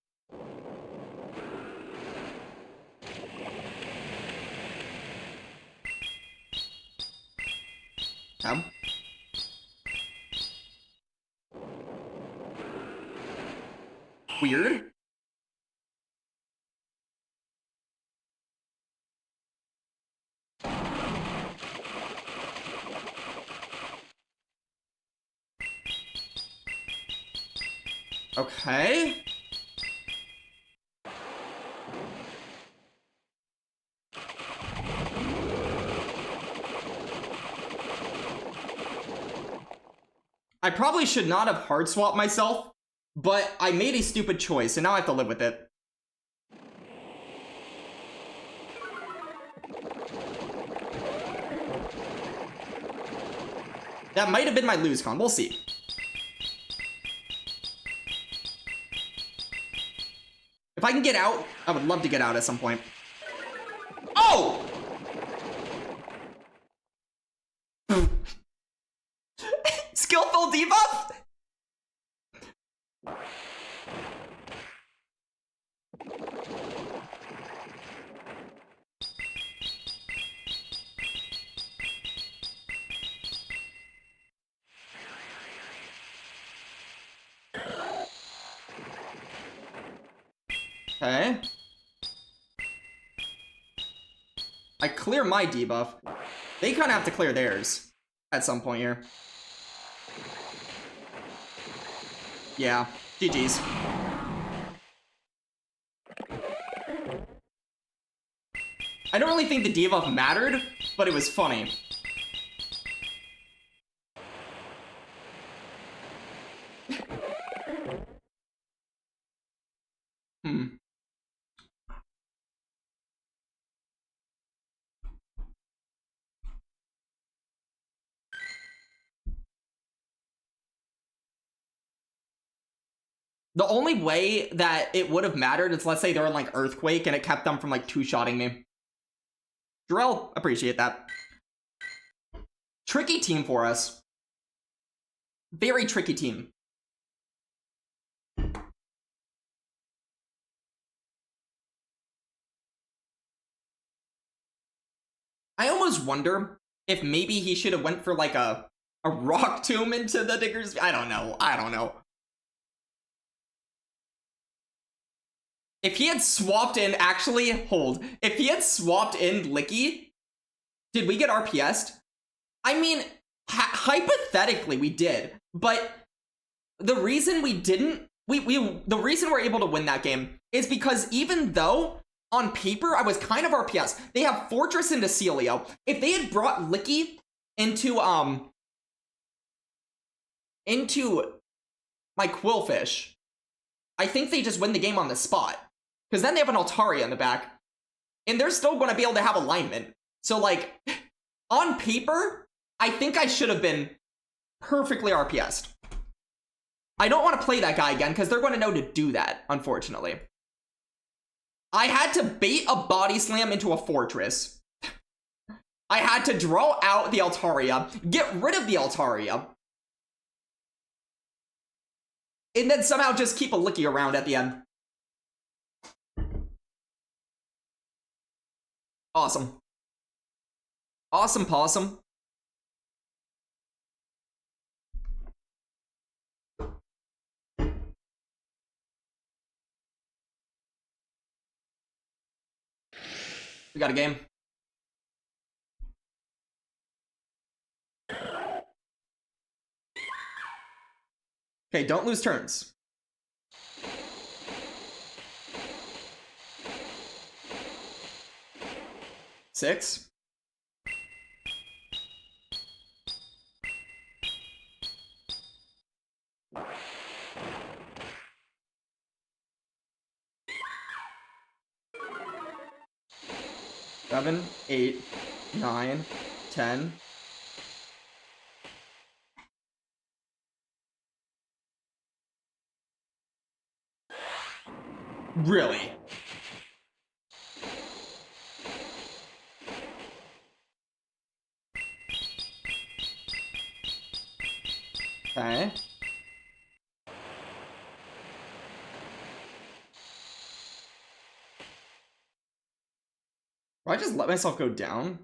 Weird. Okay. I probably should not have hard swapped myself, but I made a stupid choice, and now I have to live with it. That might have been my lose con. We'll see. If I can get out, I would love to get out at some point. Oh! Skillful debuff? Okay. I clear my debuff. They kind of have to clear theirs at some point here. Yeah, GG's. I don't really think the debuff mattered, but it was funny. The only way that it would have mattered is, let's say they're in like Earthquake and it kept them from like two-shotting me. Drell, appreciate that. Tricky team for us. Very tricky team. I almost wonder if maybe he should have went for like a rock tomb into the diggers. I don't know. If he had swapped in, actually, hold. If he had swapped in Licky, did we get RPS'd? I mean, hypothetically, we did. But the reason we didn't, the reason we're able to win that game is because even though, on paper, I was kind of RPS, they have Fortress into Celio. If they had brought Licky into my Quillfish, I think they just win the game on the spot. Because then they have an Altaria in the back. And they're still going to be able to have alignment. So, like, on paper, I think I should have been perfectly RPS'd. I don't want to play that guy again, because they're going to know to do that, unfortunately. I had to bait a body slam into a fortress. I had to draw out the Altaria, get rid of the Altaria, and then somehow just keep a Licky around at the end. Awesome. Awesome possum. We got a game. Okay, don't lose turns. Six. Seven, 8, 9, 10. Really? Okay. Do I just let myself go down?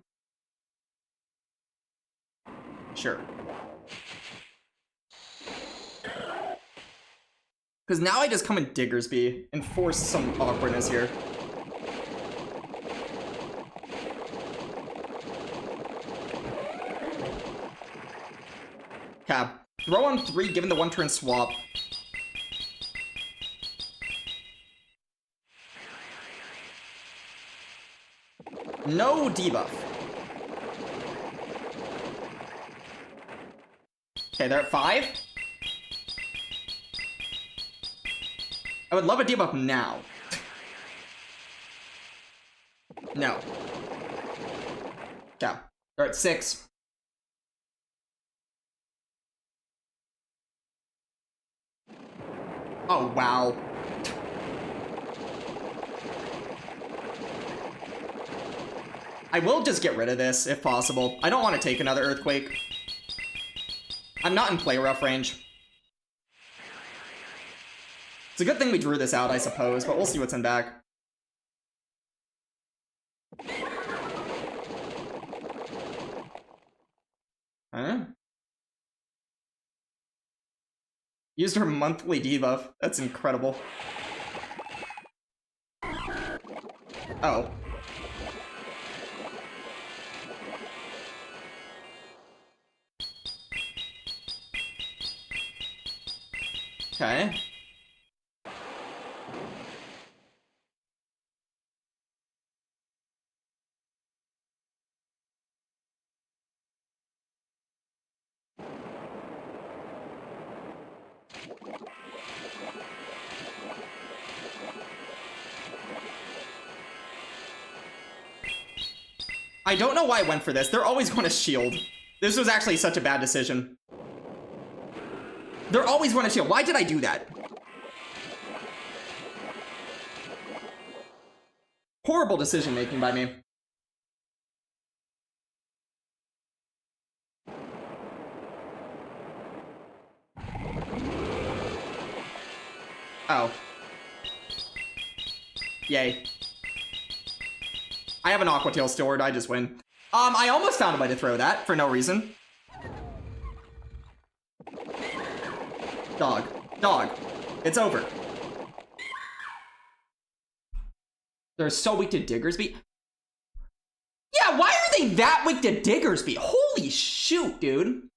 Sure. Because now I just come in Diggersby and force some awkwardness here. Okay. Throw on 3, given the 1-turn swap. No debuff. Okay, they're at 5. I would love a debuff now. No. Yeah. They're at 6. Oh, wow. I will just get rid of this, if possible. I don't want to take another Earthquake. I'm not in play rough range. It's a good thing we drew this out, I suppose, but we'll see what's in back. Huh? Used her monthly debuff. That's incredible. Oh. Okay. I don't know why I went for this. They're always going to shield. This was actually such a bad decision. They're always going to shield. Why did I do that? Horrible decision making by me. Oh. Yay. I have an Aqua Tail stored, I just win. I almost found a way to throw that for no reason. Dog. Dog. It's over. They're so weak to Diggersby. Yeah, why are they that weak to Diggersby? Holy shoot, dude.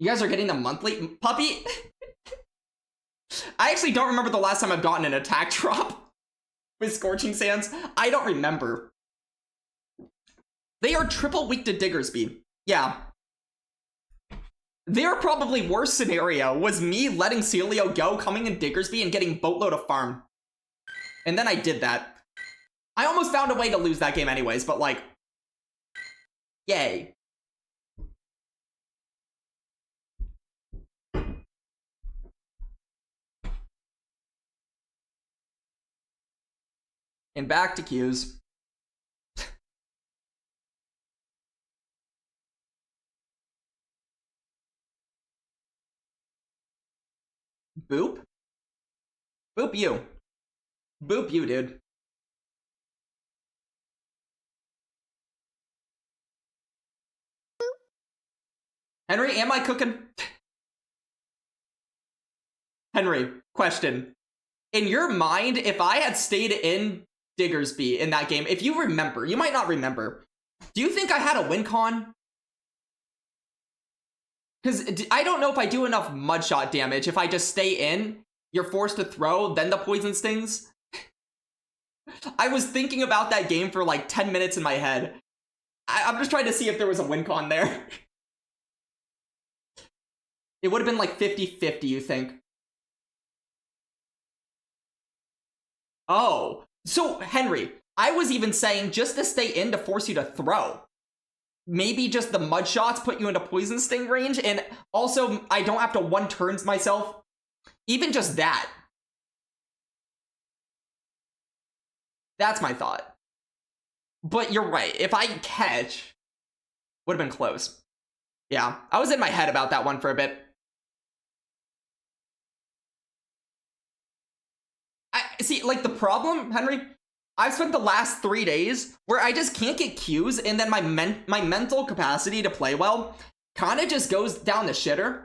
You guys are getting the monthly puppy? I actually don't remember the last time I've gotten an attack drop with Scorching Sands. I don't remember. They are triple weak to Diggersby. Yeah. Their probably worst scenario was me letting Celio go, coming in Diggersby, and getting boatload of farm. And then I did that. I almost found a way to lose that game anyways, but like, yay. And back to queues. Boop? Boop you. Boop you, dude. Henry, am I cooking? Henry, question. In your mind, if I had stayed in Diggersby in that game, if you remember, you might not remember, do you think I had a win con? Because I don't know if I do enough mudshot damage. If I just stay in, you're forced to throw, then the poison stings. I was thinking about that game for like 10 minutes in my head. I'm just trying to see if there was a win con there. It would have been like 50-50, you think? Oh, so Henry, I was even saying just to stay in to force you to throw. Maybe just the mud shots put you into poison sting range, and also I don't have to one turns myself. Even just that. That's my thought. But you're right, if I catch, would have been close. Yeah, I was in my head about that one for a bit. See, like, the problem, Henry, I've spent the last 3 days where I just can't get cues, and then my mental capacity to play well kind of just goes down the shitter.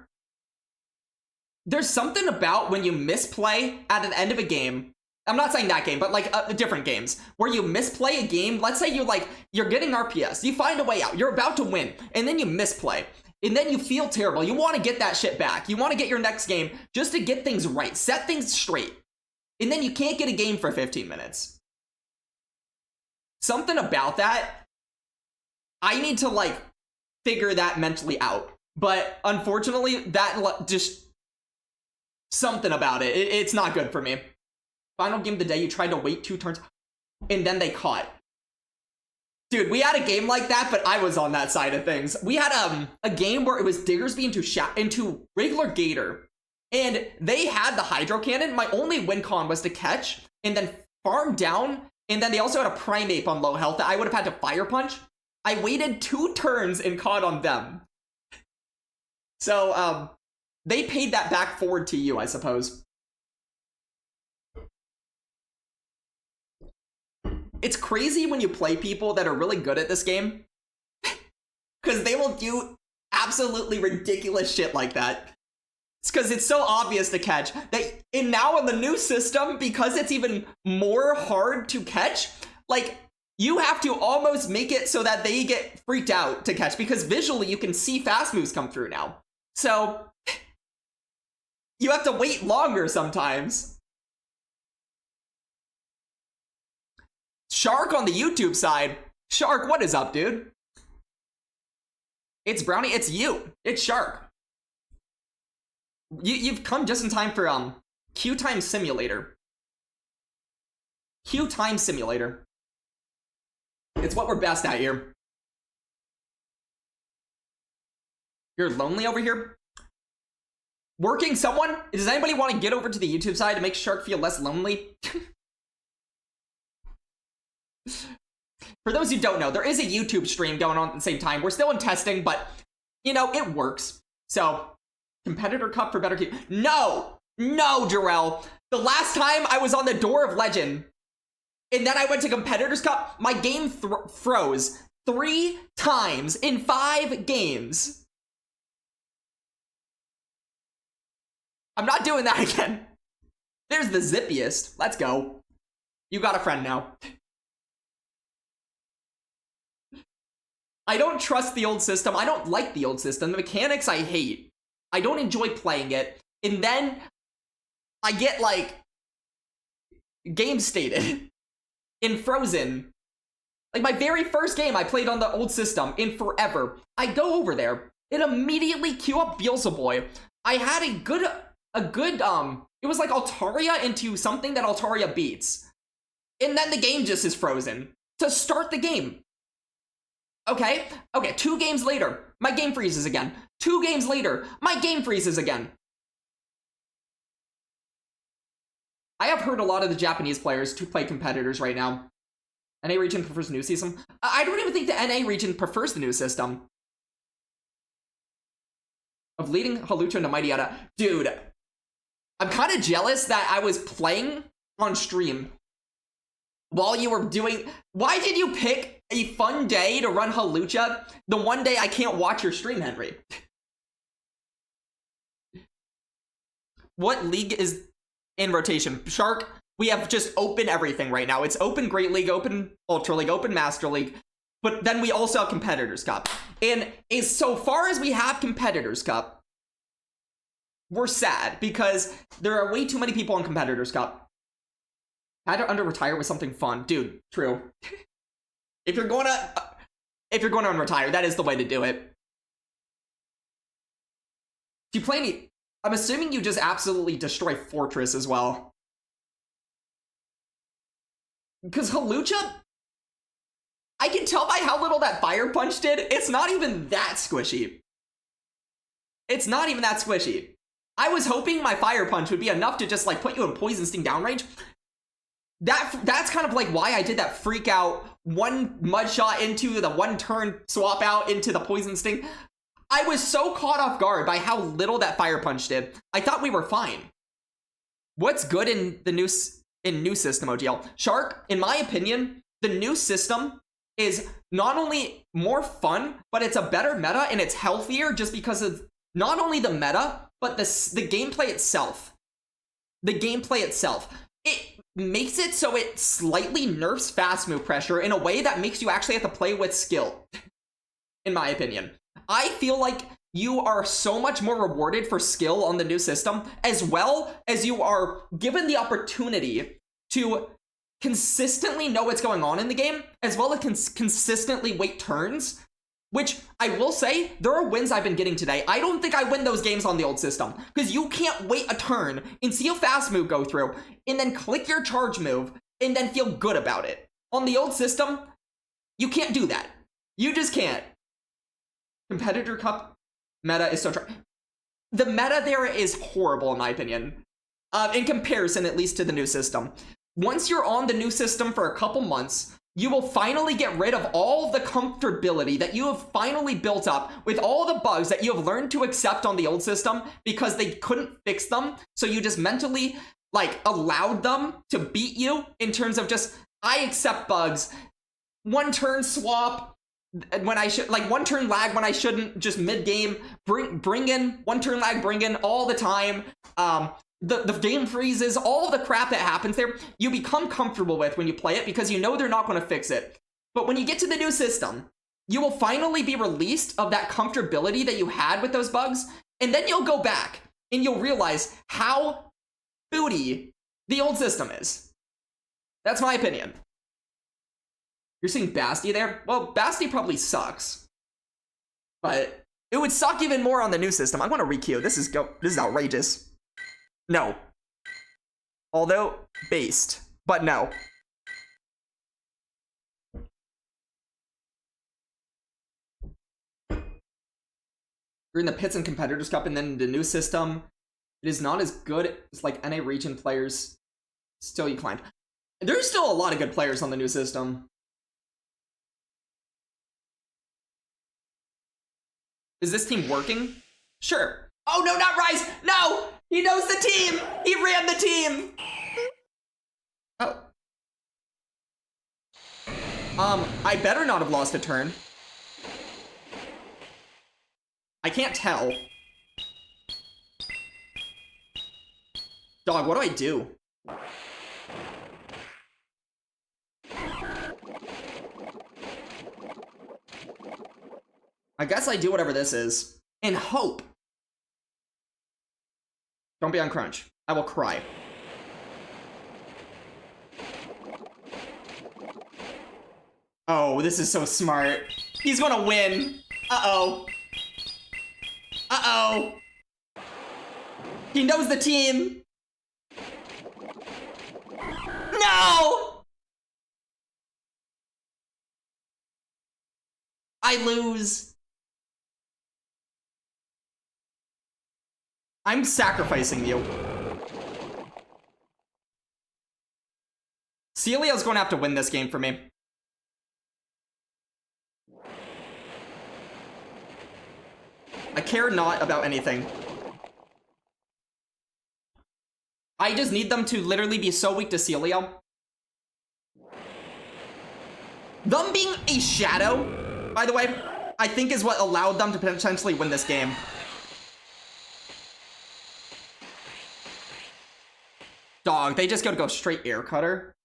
There's something about when you misplay at the end of a game. I'm not saying that game, but like different games where you misplay a game. Let's say you're getting RPS, you find a way out, you're about to win, and then you misplay. And then you feel terrible. You want to get that shit back. You want to get your next game just to get things right, set things straight. And then you can't get a game for 15 minutes. Something about that, I need to like figure that mentally out. But unfortunately, that just something about it. It's not good for me. Final game of the day, you tried to wait 2 turns, and then they caught. Dude, we had a game like that, but I was on that side of things. We had a game where it was Diggersby into regular Gator. And they had the Hydro Cannon. My only win con was to catch and then farm down. And then they also had a Primeape on low health that I would have had to Fire Punch. I waited 2 turns and caught on them. So, they paid that back forward to you, I suppose. It's crazy when you play people that are really good at this game. Because they will do absolutely ridiculous shit like that. It's because it's so obvious to catch that, and now in the new system, because it's even more hard to catch, like, you have to almost make it so that they get freaked out to catch, because visually you can see fast moves come through now. So, you have to wait longer sometimes. Shark on the YouTube side. Shark, what is up, dude? It's Brownie, it's you. It's Shark. You've come just in time for Queue Time Simulator. Queue Time Simulator. It's what we're best at here. You're lonely over here? Working someone? Does anybody want to get over to the YouTube side to make Shark feel less lonely? For those who don't know, there is a YouTube stream going on at the same time. We're still in testing, but, you know, it works. So, Competitor Cup for better keep. No! No, Jarrell! The last time I was on the Door of Legend, and then I went to Competitors Cup, my game froze 3 times in 5 games. I'm not doing that again. There's the zippiest. Let's go. You got a friend now. I don't trust the old system. I don't like the old system. The mechanics I hate. I don't enjoy playing it. And then I get, like, game stated in Frozen. Like, my very first game I played on the old system in forever. I go over there. It immediately queue up Beelzeboy. I had a good, it was like Altaria into something that Altaria beats. and then the game just is frozen to start the game. Okay, 2 games later, my game freezes again. 2 games later, my game freezes again. I have heard a lot of the Japanese players to play competitors right now. NA region prefers the new system. I don't even think the NA region prefers the new system. Of leading Halucha into Mighty Yada. Dude, I'm kind of jealous that I was playing on stream while you were doing... Why did you pick a fun day to run Halucha the one day I can't watch your stream, Henry? What league is in rotation? Shark, we have just open everything right now. It's open Great League, open Ultra League, open Master League, but then we also have Competitors Cup. And so far as we have Competitors Cup, we're sad because there are way too many people on Competitors Cup. Had to under-retire with something fun. Dude, true. If you're going to retire, that is the way to do it. Do you play any... I'm assuming you just absolutely destroy Fortress as well. Because Halucha, I can tell by how little that Fire Punch did, it's not even that squishy. It's not even that squishy. I was hoping my Fire Punch would be enough to just, like, put you in Poison Sting downrange. That's kind of like why I did that freak out 1 mud shot into the 1 turn swap out into the Poison Sting. I was so caught off guard by how little that Fire Punch did. I thought we were fine. What's good in the new system, OGL? Shark, in my opinion, the new system is not only more fun, but it's a better meta and it's healthier just because of not only the meta, but the gameplay itself. The gameplay itself. It makes it so it slightly nerfs fast move pressure in a way that makes you actually have to play with skill, in my opinion. I feel like you are so much more rewarded for skill on the new system, as well as you are given the opportunity to consistently know what's going on in the game, as well as consistently wait turns, which I will say, there are wins I've been getting today. I don't think I win those games on the old system, because you can't wait a turn and see a fast move go through, and then click your charge move, and then feel good about it. On the old system, you can't do that. You just can't. Competitor Cup meta is so the meta there is horrible in my opinion, in comparison at least to the new system. Once you're on the new system for a couple months, you will finally get rid of all the comfortability that you have finally built up with all the bugs that you have learned to accept on the old system because they couldn't fix them, so you just mentally like allowed them to beat you in terms of just, I accept bugs, 1 turn swap when I should, like 1 turn lag when I shouldn't, just mid-game, bring in 1 turn lag, bring in all the time, the game freezes, all the crap that happens there, you become comfortable with when you play it because you know they're not going to fix it. But when you get to the new system, you will finally be released of that comfortability that you had with those bugs, and then you'll go back and you'll realize how booty the old system is. That's my opinion. You're seeing Basti there? Well, Basti probably sucks, but it would suck even more on the new system. I want to re-queue. This is outrageous. No. Although based, but no. You're in the pits and Competitors Cup, and then the new system, it is not as good as like NA region players. Still, you climbed. There's still a lot of good players on the new system. Is this team working? Sure. Oh no, not Rise! No! He knows the team! He ran the team! Oh. I better not have lost a turn. I can't tell. Dog, what do I do? I guess I do whatever this is. And hope. Don't be on crunch. I will cry. Oh, this is so smart. He's gonna win. Uh-oh. Uh-oh. He knows the team. No! I lose. I'm sacrificing you. Celia's going to have to win this game for me. I care not about anything. I just need them to literally be so weak to Celia. Them being a shadow, by the way, I think is what allowed them to potentially win this game. Dog, they just gotta go straight air cutter.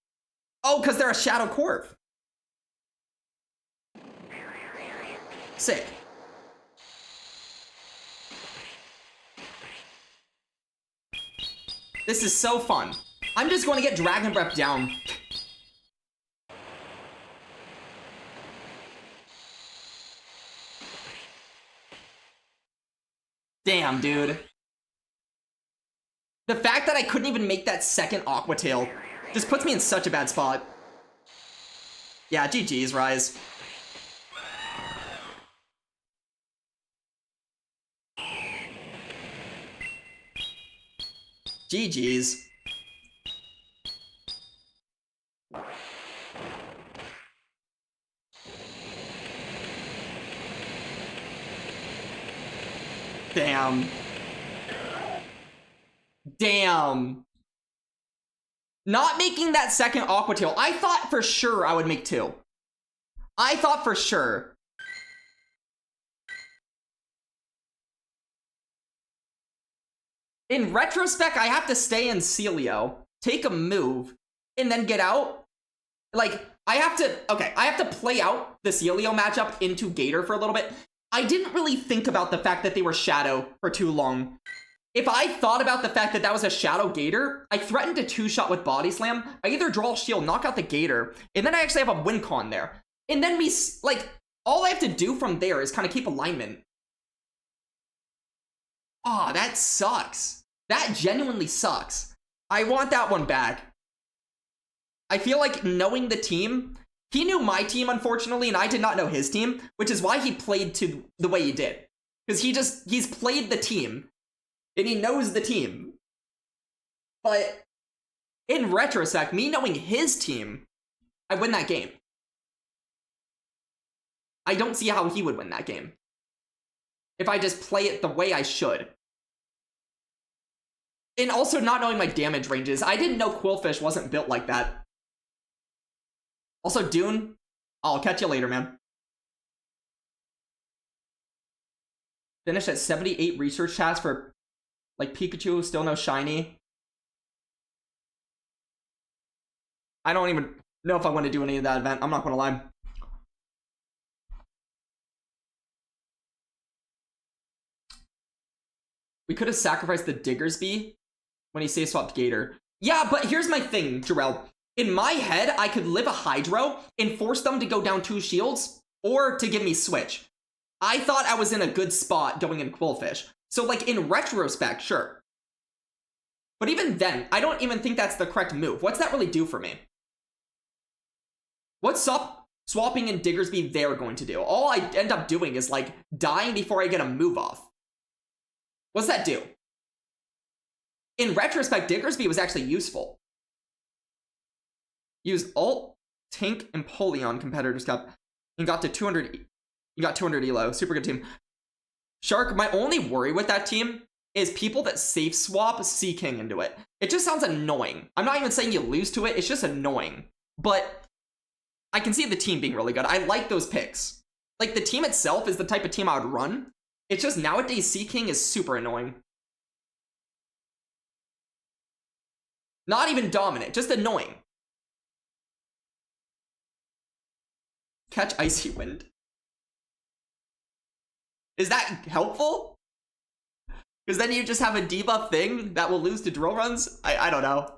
Oh, because they're a shadow Corv. Sick. This is so fun. I'm just going to get Dragon Breath down. Damn, dude. The fact that I couldn't even make that second Aqua Tail just puts me in such a bad spot. Yeah, GG's, Rise. GG's. Damn. Damn. Not making that second Aqua Tail. I thought for sure I would make 2. I thought for sure. In retrospect, I have to stay in Celio, take a move, and then get out. Like, I have to play out the Celio matchup into Gator for a little bit. I didn't really think about the fact that they were Shadow for too long. If I thought about the fact that that was a Shadow Gator, I threatened to 2-shot with Body Slam. I either draw a shield, knock out the Gator, and then I actually have a win con there. And then all I have to do from there is kind of keep alignment. Aw, that sucks. That genuinely sucks. I want that one back. I feel like knowing the team, he knew my team, unfortunately, and I did not know his team, which is why he played to the way he did. Because he's played the team, and he knows the team. But in retrospect, me knowing his team, I win that game. I don't see how he would win that game if I just play it the way I should. And also not knowing my damage ranges. I didn't know Quillfish wasn't built like that. Also, Dune, I'll catch you later, man. Finished at 78 research tasks for, like, Pikachu, still no shiny. I don't even know if I want to do any of that event. I'm not going to lie. We could have sacrificed the Diggersby when he save swapped Gator. Yeah, but here's my thing, Jarrell. In my head, I could live a Hydro and force them to go down 2 shields, or to give me Switch. I thought I was in a good spot going in Quillfish. So, like, in retrospect, sure. But even then, I don't even think that's the correct move. What's that really do for me? What's swapping in Diggersby there going to do? All I end up doing is, like, dying before I get a move off. What's that do? In retrospect, Diggersby was actually useful. Use Alt, Tank, and Polion Competitors Cup, and got to 200. You got 200 elo. Super good team. Shark, my only worry with that team is people that safe swap Sea King into it. It just sounds annoying. I'm not even saying you lose to it. It's just annoying. But I can see the team being really good. I like those picks. Like, the team itself is the type of team I would run. It's just nowadays Sea King is super annoying. Not even dominant, just annoying. Catch Icy Wind. Is that helpful? Because then you just have a debuff thing that will lose to drill runs? I don't know.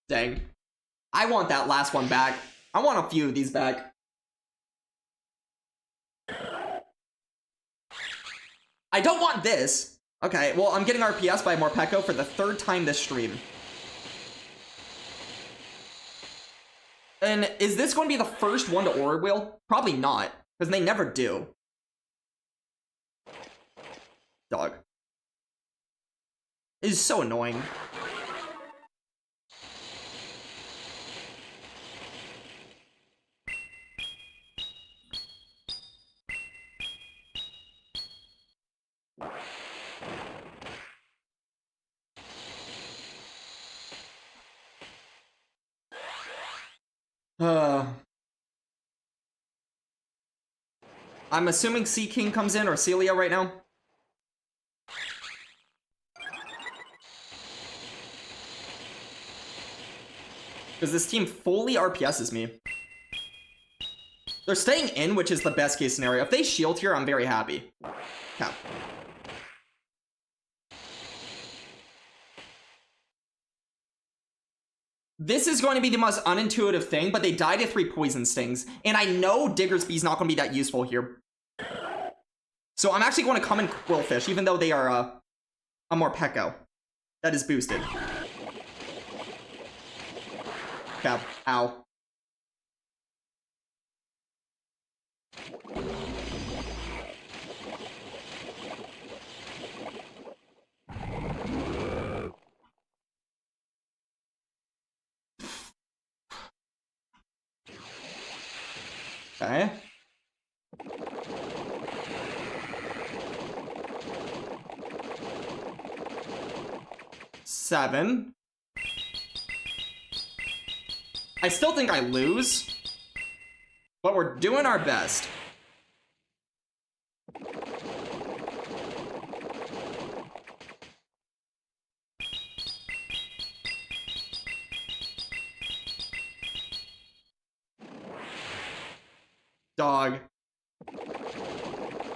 Dang. I want that last one back. I want a few of these back. I don't want this. Okay, well, I'm getting RPS by Morpeko for the 3rd time this stream. And is this going to be the first one to Aura Wheel? Probably not, because they never do. Dog. It is so annoying. I'm assuming Sea King comes in, or Celia right now. Because this team fully RPSs me. They're staying in, which is the best case scenario. If they shield here, I'm very happy. Yeah. This is going to be the most unintuitive thing, but they died to 3 poison stings. And I know Diggersby's not going to be that useful here. So I'm actually going to come in Quillfish, even though they are a more Pekko. That is boosted. Okay, ow. Okay. Seven. I still think I lose, but we're doing our best. Dog.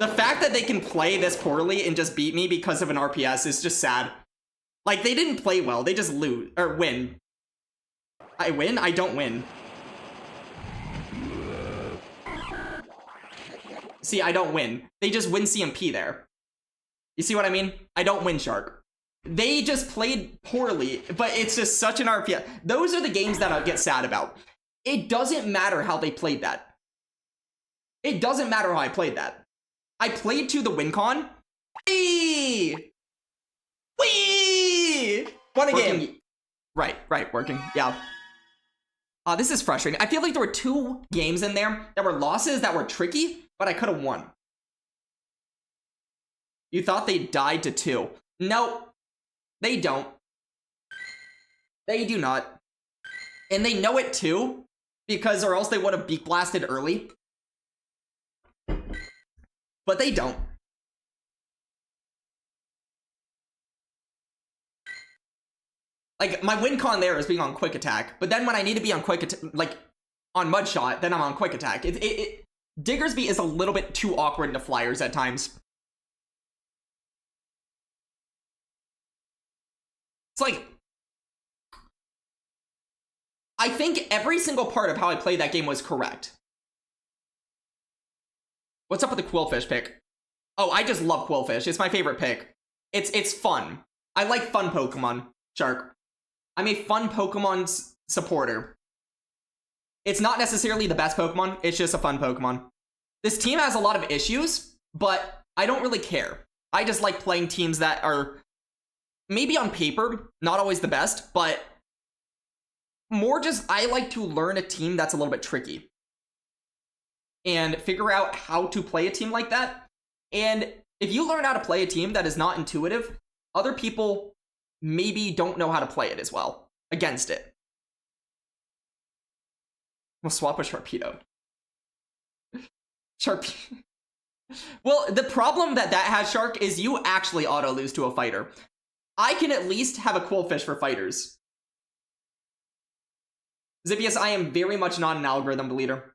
The fact that they can play this poorly and just beat me because of an RPS is just sad. Like, they didn't play well, they just lose, or win. I win? I don't win. See, I don't win. They just win CMP there. You see what I mean? I don't win, Shark. They just played poorly, but it's just such an RPS. Those are the games that I get sad about. It doesn't matter how they played that. It doesn't matter how I played that. I played to the win con. Whee! Whee! Won a game. Right, working. Yeah. This is frustrating. I feel like there were 2 games in there that were losses that were tricky, but I could have won. You thought they died to 2. Nope. They don't. They do not. And they know it too, because or else they would have beak blasted early. But they don't. Like, my win con there is being on quick attack, but then when I need to be on quick attack, like, on mud shot, then I'm on quick attack. Diggersby is a little bit too awkward into flyers at times. It's like, I think every single part of how I played that game was correct. What's up with the Quillfish pick? Oh, I just love Quillfish. It's my favorite pick. It's fun. I like fun Pokemon, Shark. I'm a fun Pokemon supporter. It's not necessarily the best Pokemon, it's just a fun Pokemon. This team has a lot of issues, but I don't really care. I just like playing teams that are maybe on paper not always the best, but more just I like to learn a team that's a little bit tricky and figure out how to play a team like that. And if you learn how to play a team that is not intuitive, other people maybe don't know how to play it as well against it. We'll swap with Sharpedo. Well, the problem that has, Shark, is you actually auto lose to a fighter. I can at least have a Quillfish for fighters. Zippius, I am very much not an algorithm believer.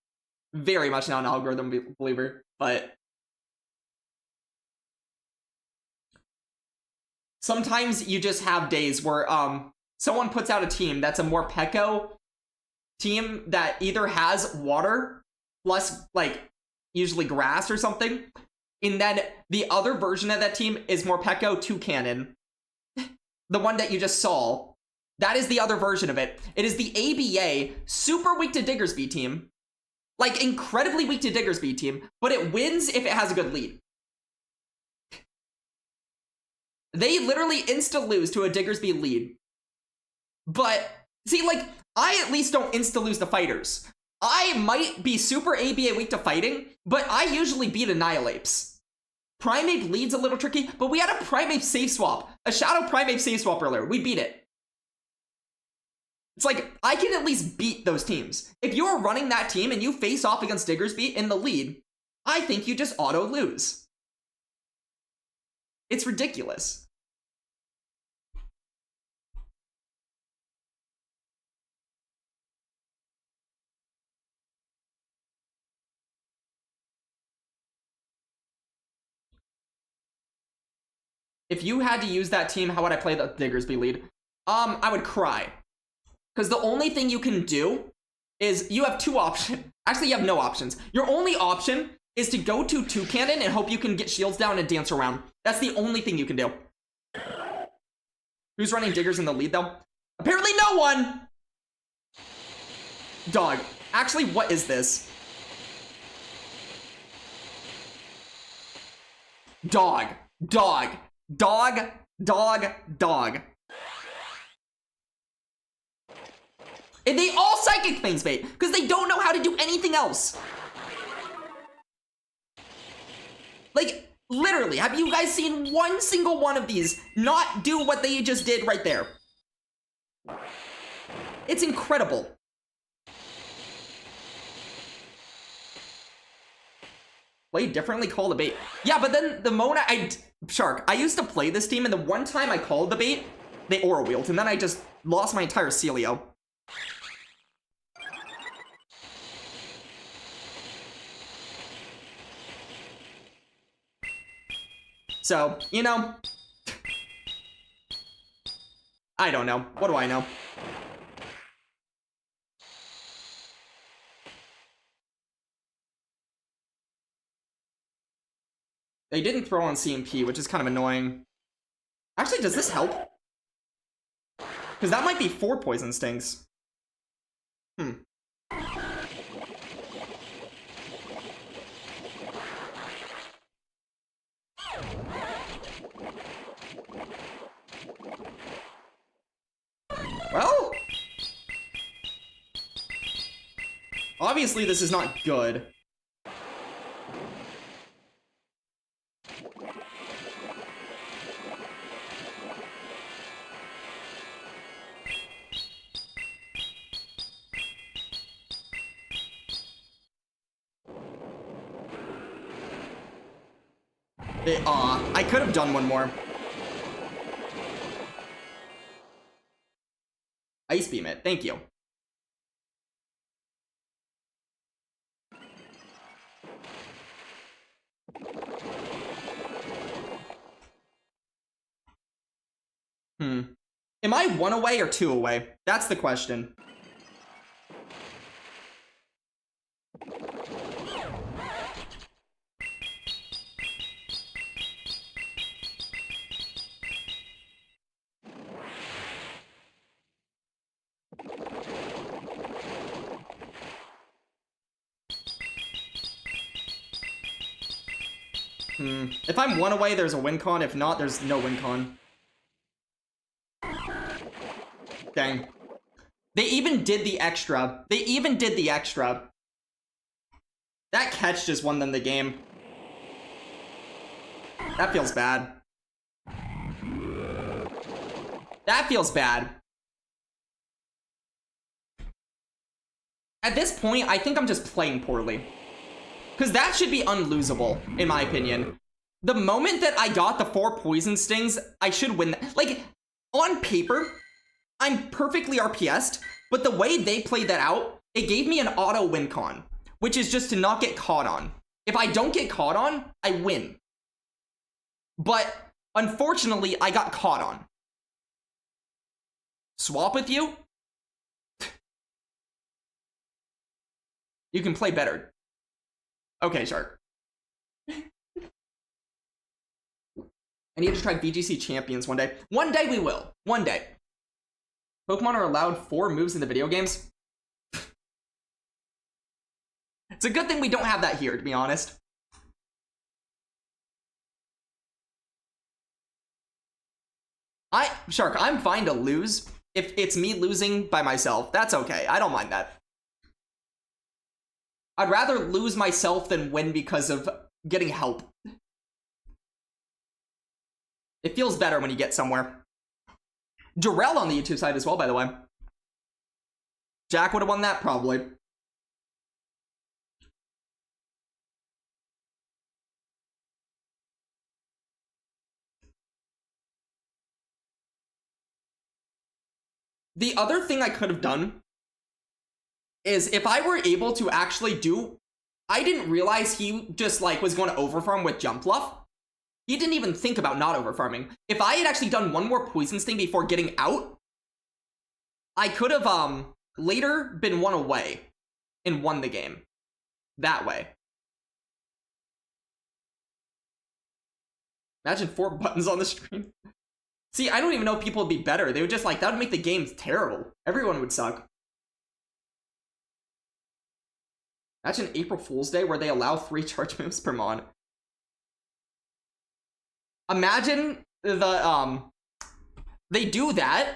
Very much not an algorithm believer, but sometimes you just have days where someone puts out a team that's a more Pekko team that either has water plus like usually grass or something, and then the other version of that team is more Pekko 2 cannon. The one that you just saw That is the other version of it. It is the ABA super weak to Diggersby team. Like, incredibly weak to Diggersby team, but it wins if it has a good lead. They literally insta-lose to a Diggersby lead. But, see, like, I at least don't insta-lose the fighters. I might be super ABA weak to fighting, but I usually beat Annihilapes. Primeape lead's a little tricky, but we had a Primeape safe swap. A Shadow Primeape safe swap earlier. We beat it. It's like, I can at least beat those teams. If you're running that team and you face off against Diggersby in the lead, I think you just auto-lose. It's ridiculous. If you had to use that team, how would I play the Diggersby lead? I would cry. Because the only thing you can do is you have two options. Actually, you have no options. Your only option is to go to Toucannon and hope you can get shields down and dance around. That's the only thing you can do. Who's running Diggers in the lead, though? Apparently no one! Dog. Actually, what is this? Dog. Dog. Dog. Dog. Dog. And they all Psychic Fangs bait, because they don't know how to do anything else. Like, literally, have you guys seen one single one of these not do what they just did right there? It's incredible. Play differently, call the bait. Yeah, but then the moment Shark, I used to play this team, and the one time I called the bait, they aura wheeled, and then I just lost my entire Celio. So, you know, I don't know. What do I know? They didn't throw on CMP, which is kind of annoying. Actually, does this help? Because that might be 4 Poison Stings. Well, obviously this is not good. I could have done one more. Ice Beam it. Thank you. Am I 1 away or 2 away? That's the question. If I'm 1 away, there's a win con. If not, there's no win con. Dang. They even did the extra. They even did the extra. That catch just won them the game. That feels bad. That feels bad. At this point, I think I'm just playing poorly. Because that should be unlosable, in my opinion. The moment that I got the 4 Poison Stings, I should win that. Like, on paper, I'm perfectly RPS'd, but the way they played that out, it gave me an auto win con, which is just to not get caught on. If I don't get caught on, I win. But, unfortunately, I got caught on. Swap with you? You can play better. Okay, Shark. I need to try VGC Champions one day. One day we will. One day. Pokemon are allowed 4 moves in the video games. It's a good thing we don't have that here, to be honest. Shark, I'm fine to lose. If it's me losing by myself, that's okay. I don't mind that. I'd rather lose myself than win because of getting help. It feels better when you get somewhere. Jarrell on the YouTube side as well, by the way. Jack would have won that, probably. The other thing I could have done is if I were able to actually do... I didn't realize he just, like, was going to overfarm with Jump Fluff. He didn't even think about not overfarming. If I had actually done one more Poison Sting before getting out, I could have, later been one away and won the game. That way. Imagine 4 buttons on the screen. See, I don't even know if people would be better. They would just, like, that would make the game terrible. Everyone would suck. Imagine April Fool's Day where they allow 3 charge moves per mon. Imagine the, they do that,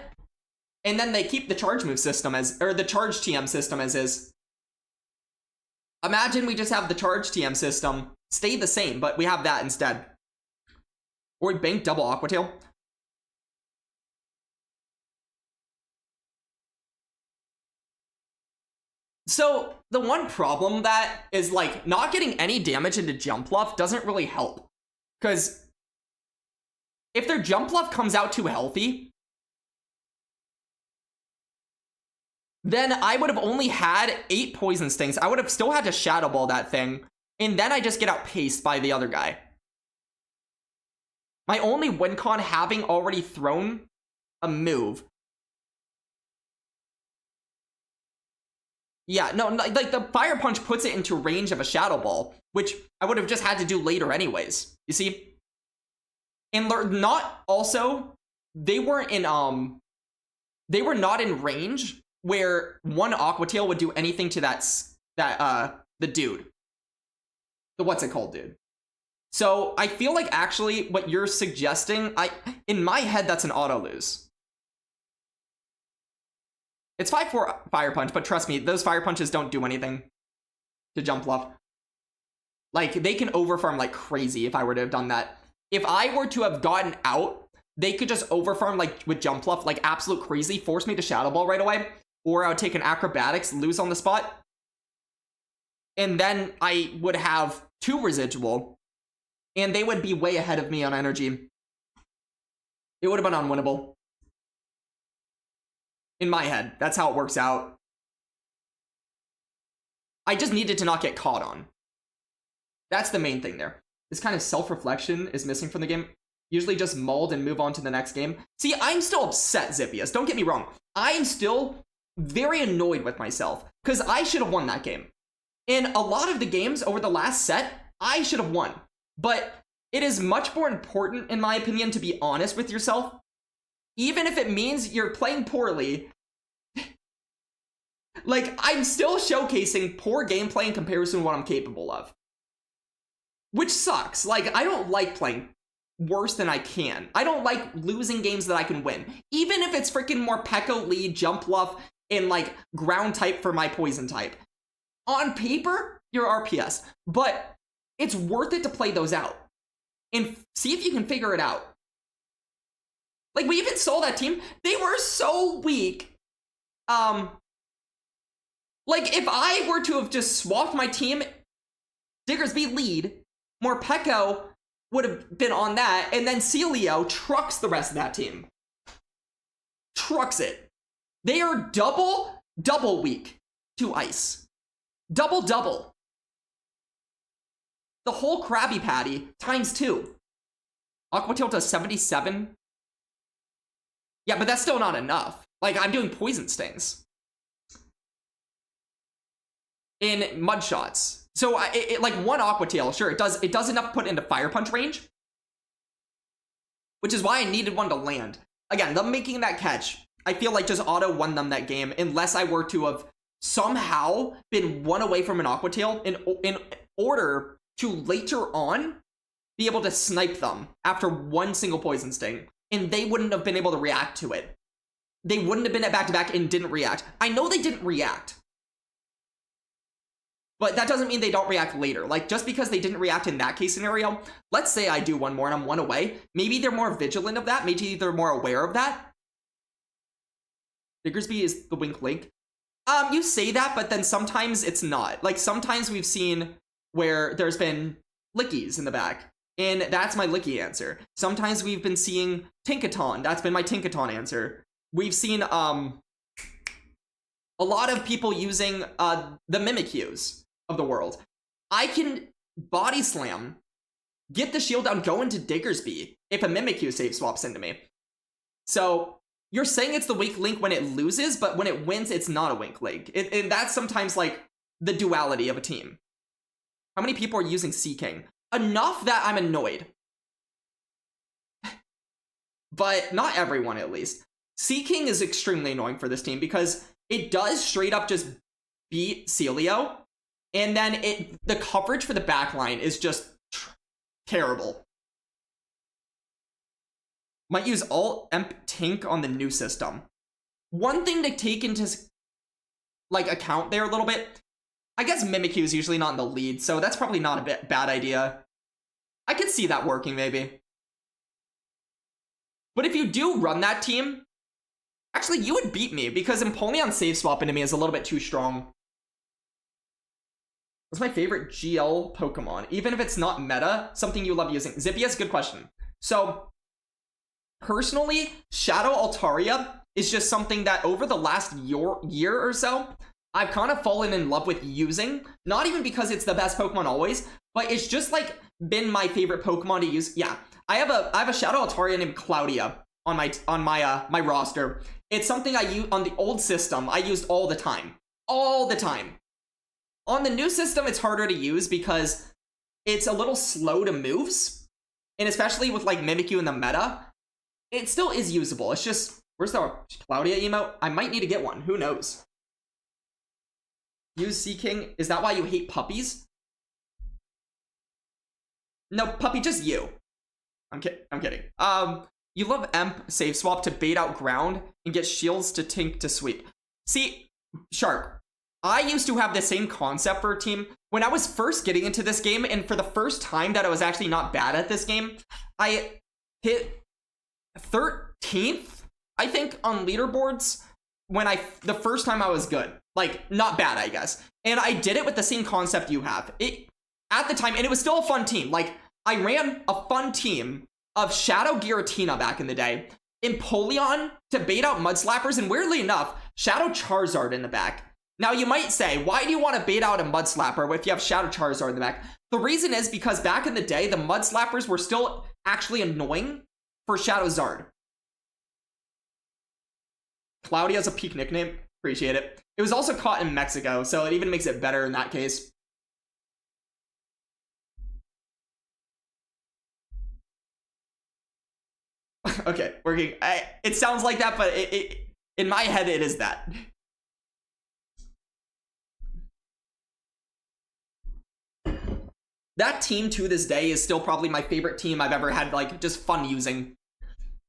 and then they keep the charge move system as, or the charge TM system as is. Imagine we just have the charge TM system stay the same, but we have that instead. Or we bank double Aqua Tail. So, the one problem that is, like, not getting any damage into Jump Fluff doesn't really help. Because if their Jump Fluff comes out too healthy, then I would have only had 8 Poison Stings. I would have still had to Shadow Ball that thing, and then I just get outpaced by the other guy. My only win con having already thrown a move. Yeah, no, like, the Fire Punch puts it into range of a Shadow Ball, which I would have just had to do later anyways, you see? And not, also, they weren't in, they were not in range where one Aqua Tail would do anything to the dude. The what's it called dude. So, I feel like actually what you're suggesting, in my head, that's an auto lose. It's 5-4 Fire Punch, but trust me, those Fire Punches don't do anything to Jump Fluff. Like, they can overfarm like crazy if I were to have done that. If I were to have gotten out, they could just overfarm like with Jump Fluff, like absolute crazy, force me to Shadow Ball right away, or I would take an Acrobatics, lose on the spot, and then I would have 2 residual, and they would be way ahead of me on energy. It would have been unwinnable. In my head, that's how it works out. I just needed to not get caught on. That's the main thing there. This kind of self-reflection is missing from the game. Usually just mauled and move on to the next game. See, I'm still upset, Zippius. Don't get me wrong. I'm still very annoyed with myself because I should have won that game. In a lot of the games over the last set, I should have won. But it is much more important, in my opinion, to be honest with yourself. Even if it means you're playing poorly, like, I'm still showcasing poor gameplay in comparison to what I'm capable of. Which sucks. Like, I don't like playing worse than I can. I don't like losing games that I can win. Even if it's freaking Morpeko lead, Jump Fluff, and, like, ground type for my poison type. On paper, you're RPS. But it's worth it to play those out. And see if you can figure it out. Like, we even saw that team. They were so weak. Like, if I were to have just swapped my team, Diggersby lead, Morpeko would have been on that, and then Celio trucks the rest of that team. Trucks it. They are double weak to ice. Double. The whole Krabby Patty times 2. Aqua Tail does 77. Yeah, but that's still not enough. Like, I'm doing Poison Stings. In Mud Shots. So, like, one Aqua Tail, sure, it does enough to put into Fire Punch range. Which is why I needed one to land. Again, them making that catch, I feel like just auto won them that game unless I were to have somehow been one away from an Aqua Tail in order to later on be able to snipe them after one single Poison Sting, and they wouldn't have been able to react to it. They wouldn't have been at back-to-back and didn't react. I know they didn't react, but that doesn't mean they don't react later. Like, just because they didn't react in that case scenario, let's say I do one more and I'm one away, maybe they're more vigilant of that, maybe they're more aware of that. Diggersby is the Wink Link. You say that, but then sometimes it's not. Like, sometimes we've seen where there's been Lickies in the back, and that's my Licky answer. Sometimes we've been seeing Tinkaton. That's been my Tinkaton answer. We've seen a lot of people using the Mimikyus of the world. I can body slam, get the shield down, go into Diggersby if a Mimikyu save swaps into me. So you're saying it's the weak link when it loses, but when it wins, it's not a weak link. And that's sometimes like the duality of a team. How many people are using Sea King? Enough that I'm annoyed. But not everyone, at least. Sea King is extremely annoying for this team because it does straight up just beat Celio, and then the coverage for the backline is just terrible. Might use alt emp tink on the new system. One thing to take into like account there a little bit, I guess Mimikyu is usually not in the lead, so that's probably not a bad idea. I could see that working maybe. But if you do run that team, actually, you would beat me because Empoleon save swap into me is a little bit too strong. What's my favorite GL Pokemon? Even if it's not meta, something you love using. Zippius, good question. So, personally, Shadow Altaria is just something that over the last year or so, I've kind of fallen in love with using. Not even because it's the best Pokemon always, but it's just like been my favorite Pokemon to use. Yeah, I have a Shadow Altaria named Claudia on my roster. It's something I use on the old system. I used all the time. All the time. On the new system, it's harder to use because it's a little slow to moves. And especially with like Mimikyu in the meta, it still is usable. It's just, where's the Claudia emote? I might need to get one. Who knows? Use Sea King. Is that why you hate puppies? No, puppy, just you. I'm kidding. You love Emp save swap to bait out ground and get shields to Tink to sweep. See, Shark, I used to have the same concept for a team. When I was first getting into this game, and for the first time that I was actually not bad at this game, I hit 13th, I think, on leaderboards the first time I was good. Like, not bad, I guess. And I did it with the same concept you have. At the time, and it was still a fun team. Like, I ran a fun team of Shadow Giratina back in the day, Empoleon to bait out Mudslappers, and weirdly enough, Shadow Charizard in the back. Now you might say, why do you want to bait out a Mudslapper if you have Shadow Charizard in the back? The reason is because back in the day, the Mudslappers were still actually annoying for Shadow Zard. Claudia's a peak nickname. Appreciate it. It was also caught in Mexico, so it even makes it better in that case. Okay, working. It sounds like that, but in my head, it is that. That team to this day is still probably my favorite team I've ever had, like, just fun using.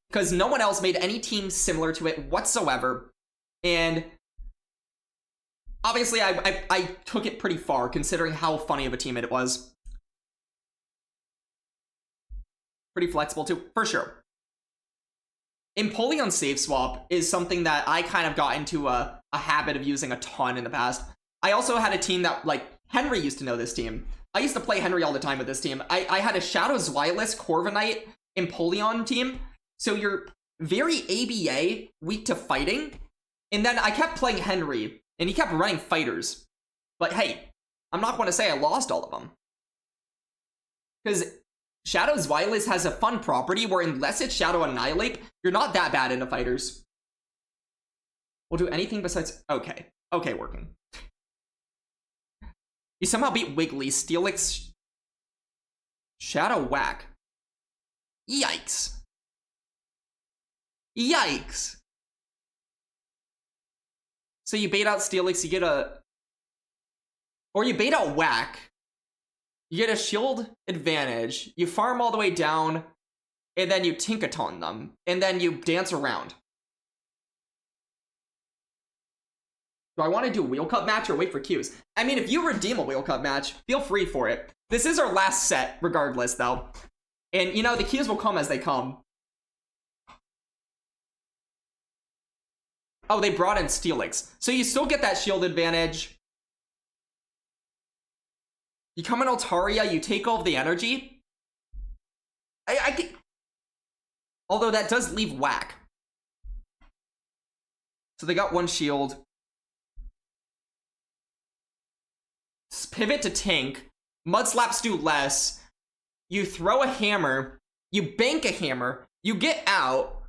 Because no one else made any team similar to it whatsoever. And obviously, I took it pretty far, considering how funny of a team it was. Pretty flexible, too, for sure. Empoleon save swap is something that I kind of got into a habit of using a ton in the past. I also had a team that, like, Henry used to know this team. I used to play Henry all the time with this team. I had a Shadow Zweilous, Corviknight, Empoleon team. So you're very ABA, weak to fighting. And then I kept playing Henry, and he kept running fighters. But hey, I'm not going to say I lost all of them. Because Shadow Zweilous has a fun property where unless it's Shadow Annihilate, you're not that bad into fighters. We'll do anything besides... Okay. Okay, working. You somehow beat Wiggly, Steelix... Shadow Whack. Yikes. Yikes. So you bait out Steelix, you get a... Or you bait out Whack. You get a shield advantage. You farm all the way down, and then you Tinkaton them. And then you dance around. Do I want to do a Wheel Cup match or wait for Qs? I mean, if you redeem a Wheel Cup match, feel free for it. This is our last set, regardless, though. And, you know, the Qs will come as they come. Oh, they brought in Steelix. So you still get that shield advantage. You come in Altaria, you take all of the energy. I think... Although that does leave Whack. So they got one shield. Pivot to Tank. Mudslaps do less. You throw a hammer. You bank a hammer. You get out.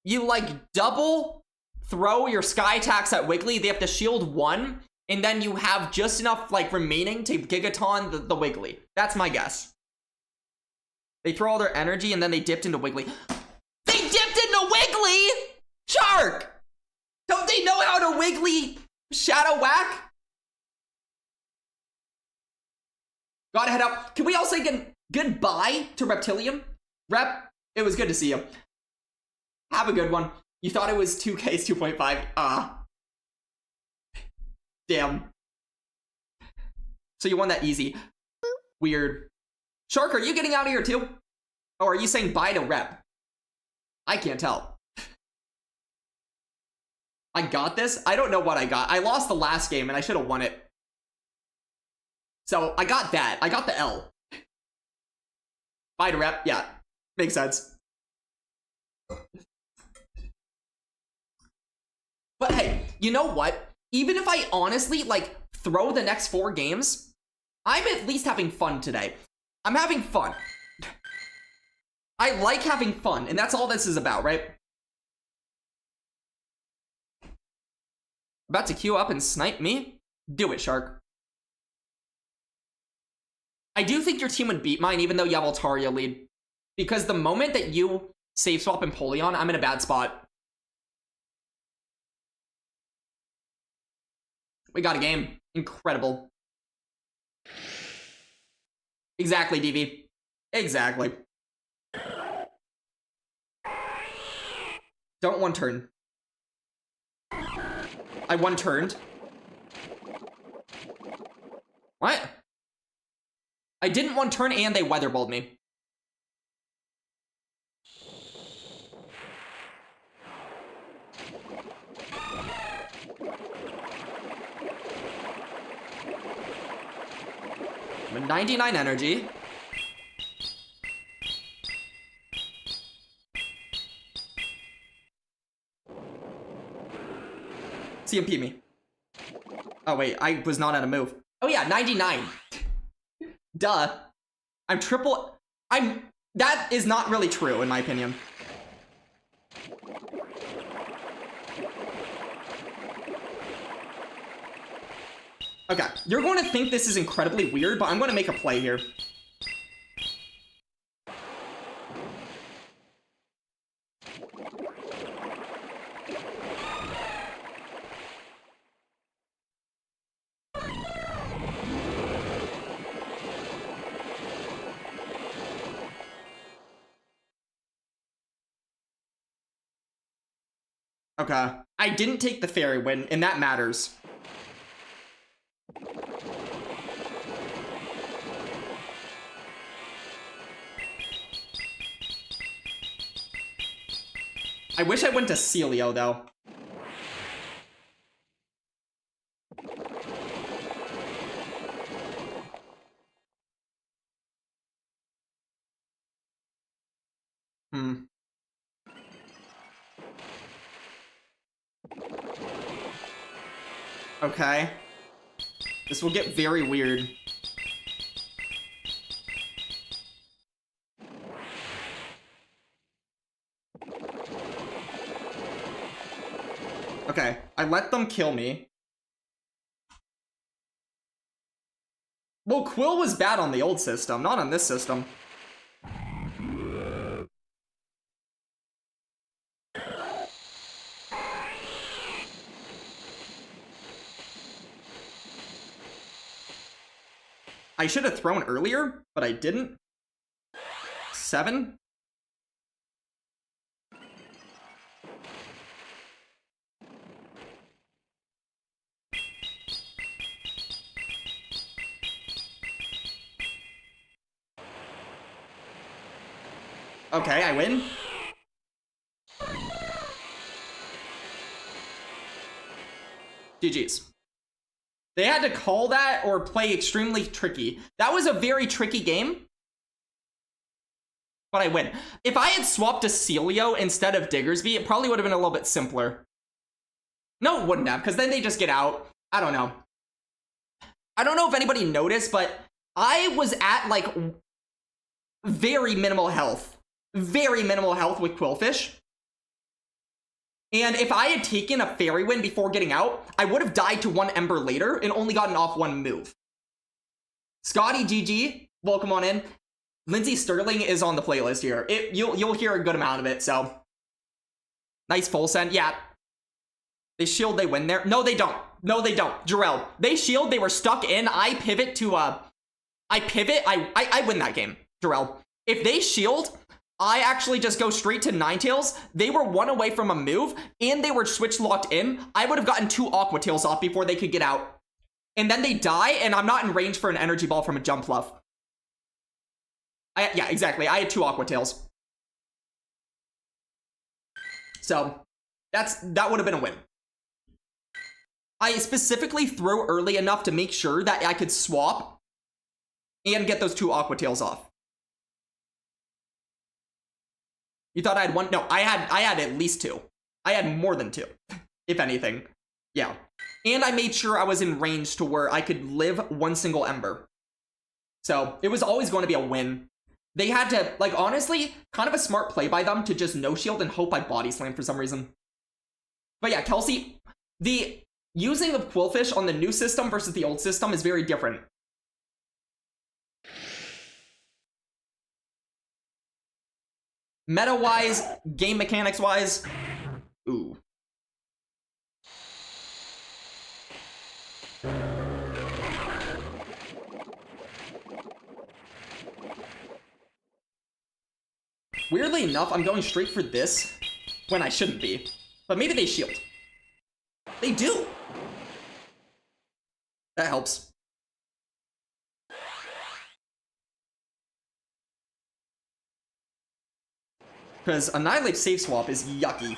You, like, double throw your Sky attacks at Wiggly. They have to shield one. And then you have just enough, like, remaining to Gigaton the Wiggly. That's my guess. They throw all their energy and then they dipped into Wiggly. They dipped into Wiggly! Shark! Don't they know how to Wiggly Shadow Whack? Gotta head up. Can we all say goodbye to Reptilium? Rep, it was good to see you. Have a good one. You thought it was 2K's 2.5. Damn. So you won that easy. Weird. Shark, are you getting out of here too? Or are you saying bye to Rep? I can't tell. I got this? I don't know what I got. I lost the last game and I should have won it. So I got that. I got the L. Bye to Rep. Yeah. Makes sense. But hey, you know what? Even if I honestly, like, throw the next 4 games, I'm at least having fun today. I'm having fun. I like having fun, and that's all this is about, right? About to queue up and snipe me? Do it, Shark. I do think your team would beat mine, even though you have Altaria lead. Because the moment that you save swap Empoleon, I'm in a bad spot. We got a game. Incredible. Exactly, DV. Exactly. Don't one turn. I one turned. What? I didn't one turn and they weatherballed me. I'm at 99 energy. CMP me. Oh wait, I was not at a move. Oh yeah, 99. Duh. That is not really true, in my opinion. Okay, you're going to think this is incredibly weird, but I'm going to make a play here. Okay. I didn't take the fairy win, and that matters. I wish I went to Celio, though. Okay. This will get very weird. Okay, I let them kill me. Well, Quill was bad on the old system, not on this system. I should have thrown earlier, but I didn't. 7. Okay, I win. GG's. They had to call that or play extremely tricky. That was a very tricky game. But I win. If I had swapped to Celio instead of Diggersby, it probably would have been a little bit simpler. No, it wouldn't have, because then they just get out. I don't know. I don't know if anybody noticed, but I was at, like, very minimal health. Very minimal health with Quillfish. And if I had taken a Fairy Wind before getting out, I would have died to 1 Ember later and only gotten off 1 move. Scotty GG, welcome on in. Lindsey Sterling is on the playlist here. You'll hear a good amount of it, so. Nice full send, yeah. They shield, they win there. No, they don't. No, they don't. Jarrell, they shield, they were stuck in. I pivot to, I win that game, Jarrell. If they shield, I actually just go straight to Ninetales. They were 1 away from a move, and they were switch locked in. I would have gotten 2 Aqua Tails off before they could get out. And then they die, and I'm not in range for an Energy Ball from a Jump Fluff. Yeah, exactly. I had 2 Aqua Tails. So, that would have been a win. I specifically threw early enough to make sure that I could swap and get those 2 Aqua Tails off. You thought I had 1? No, I had at least 2. I had more than 2, if anything. Yeah. And I made sure I was in range to where I could live 1 single Ember. So, it was always going to be a win. They had to, like, honestly, kind of a smart play by them to just no-shield and hope I body slam for some reason. But yeah, Kelsey, the using of Quillfish on the new system versus the old system is very different. Meta-wise, game mechanics-wise, ooh. Weirdly enough, I'm going straight for this when I shouldn't be. But maybe they shield. They do! That helps. Because Annihilate Safe Swap is yucky.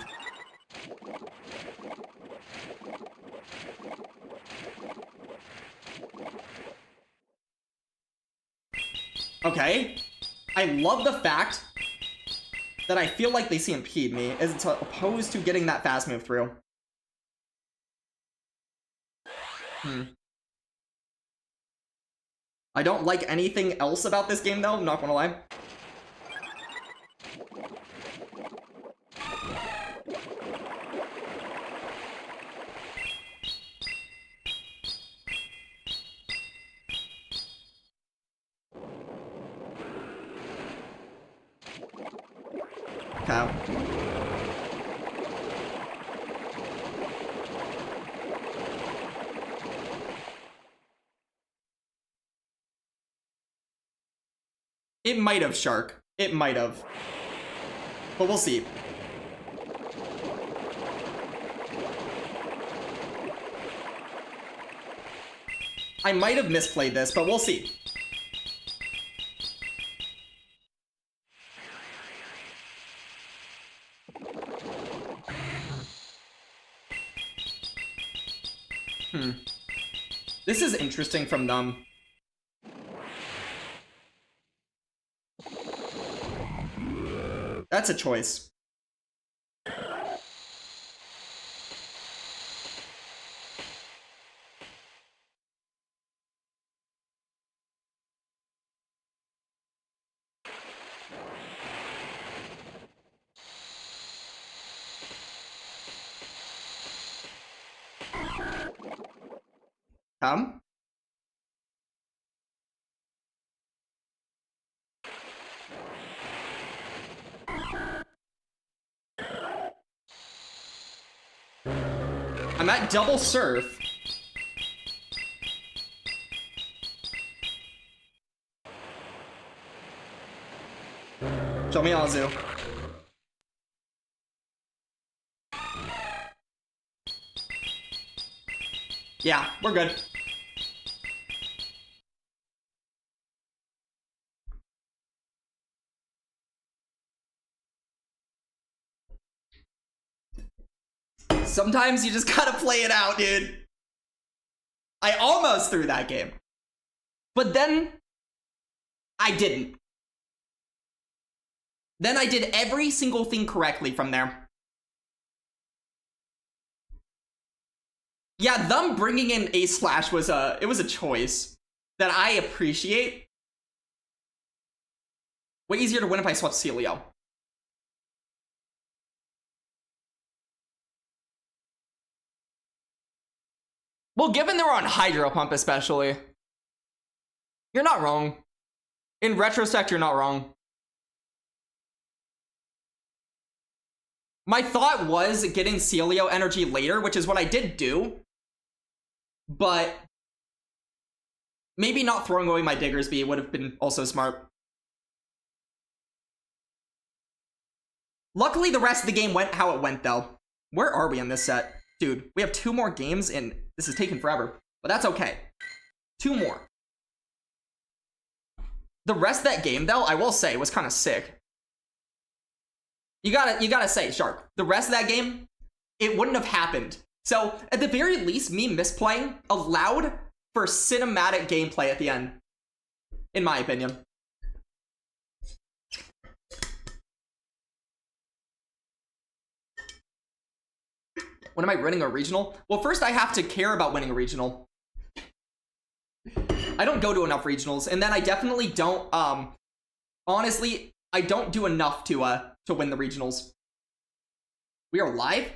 Okay. I love the fact that I feel like they CMP'd me as opposed to getting that fast move through. I don't like anything else about this game though, I'm not gonna lie. Okay. It might have, Shark. It might have. But we'll see. I might have misplayed this, but we'll see. This is interesting from them. That's a choice. Come. I'm at double surf. Show me Azu. Yeah, we're good. Sometimes you just gotta play it out, dude. I almost threw that game. But then I didn't. Then I did every single thing correctly from there. Yeah, them bringing in Ace Slash was it was a choice that I appreciate. Way easier to win if I swept Celio. Well, given they were on Hydro Pump especially. You're not wrong. In retrospect, you're not wrong. My thought was getting Celio energy later, which is what I did do. But maybe not throwing away my Diggersby would have been also smart. Luckily, the rest of the game went how it went, though. Where are we in this set? Dude, we have 2 more games, and this is taking forever. But that's okay. 2 more. The rest of that game, though, I will say, was kind of sick. You gotta say, Shark, the rest of that game, it wouldn't have happened. So, at the very least, me misplaying allowed for cinematic gameplay at the end. In my opinion. When am I winning a regional? Well, first I have to care about winning a regional. I don't go to enough regionals, and then I definitely don't, honestly, I don't do enough to win the regionals. We are live?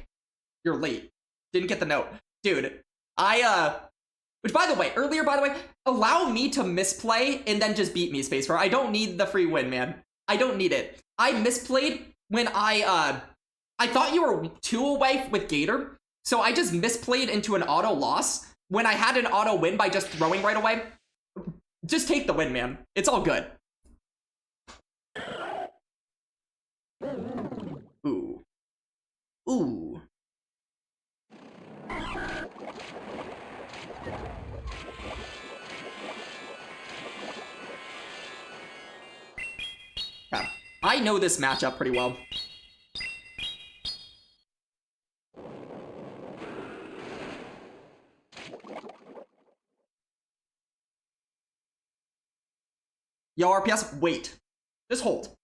You're late. Didn't get the note. Dude, which by the way, earlier, allow me to misplay and then just beat me, Spacebar. I don't need the free win, man. I don't need it. I misplayed when I thought you were 2 away with Gator, so I just misplayed into an auto loss when I had an auto win by just throwing right away. Just take the win, man. It's all good. Ooh. Ooh. Yeah. I know this matchup pretty well. Yo, RPS, wait. Just hold.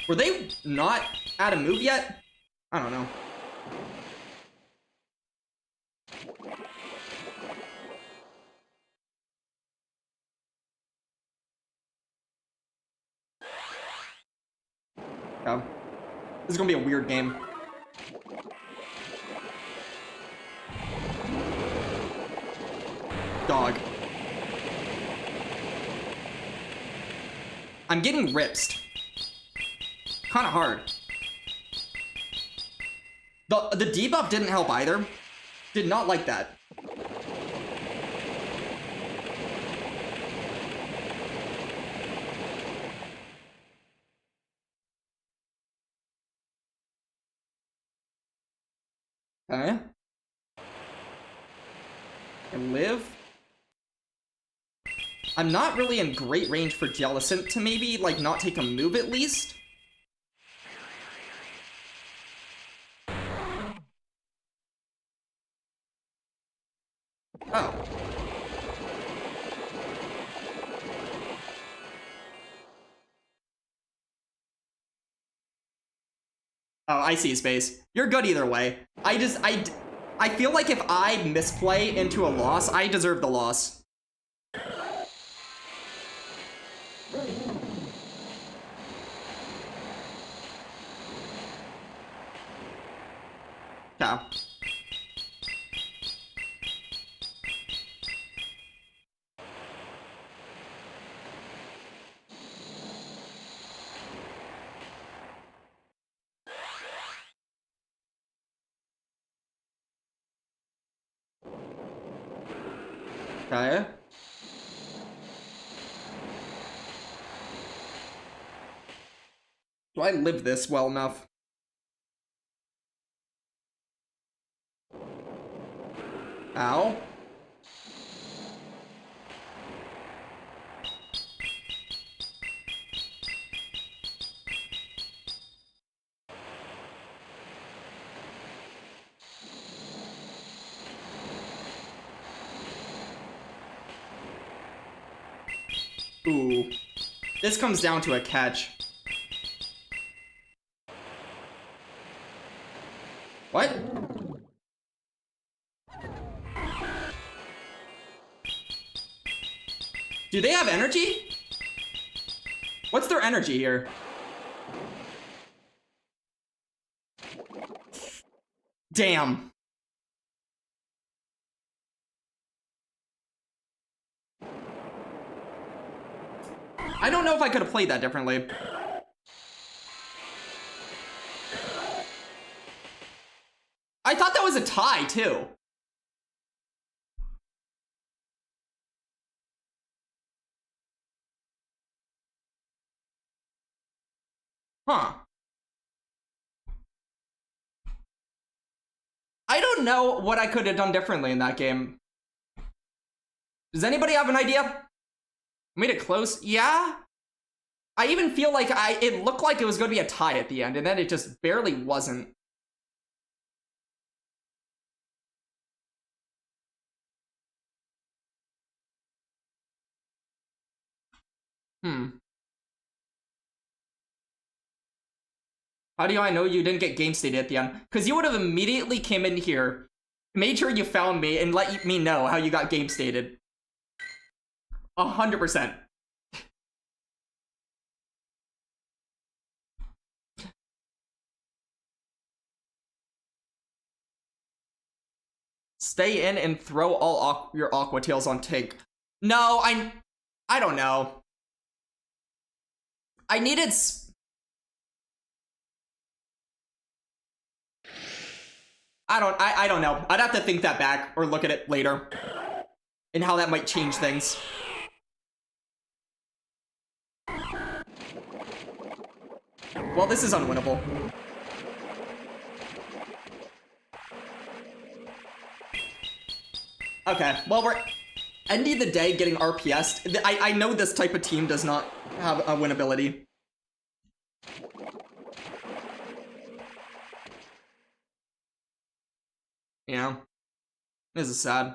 Were they not at a move yet? I don't know. Yeah. This is gonna be a weird game. Dog. I'm getting ripsed. Kinda hard. The debuff didn't help either. Did not like that. Okay. And live. I'm not really in great range for Jellicent to maybe, like, not take a move at least. Oh. Oh, I see, Space. You're good either way. I feel like if I misplay into a loss, I deserve the loss. Yeah. Okay. Do I live this well enough? Ow. Ooh. This comes down to a catch. What? Do they have energy? What's their energy here? Damn. I don't know if I could have played that differently. I thought that was a tie, too. Huh. I don't know what I could have done differently in that game. Does anybody have an idea? Made it close? Yeah? I even feel like it looked like it was going to be a tie at the end, and then it just barely wasn't. How do I know you didn't get game stated at the end? Because you would have immediately came in here, made sure you found me, and let me know how you got game stated. 100%. Stay in and throw all your Aqua Tails on Tink. No, I don't know. I needed... I don't know. I'd have to think that back or look at it later. And how that might change things. Well, this is unwinnable. Okay, well, we're ending the day getting RPS'd. I know this type of team does not have a winnability. You know? This is sad.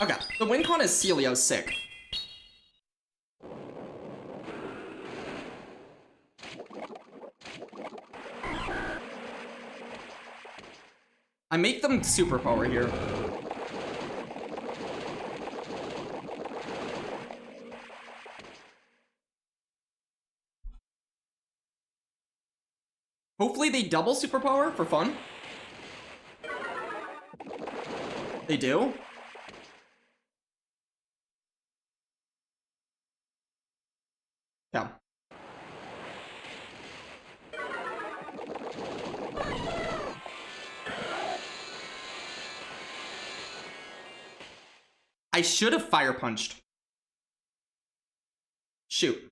Okay, the win con is Celio sick. I make them superpower here. Hopefully they double superpower for fun. They do? Yeah. I should have fire punched. Shoot.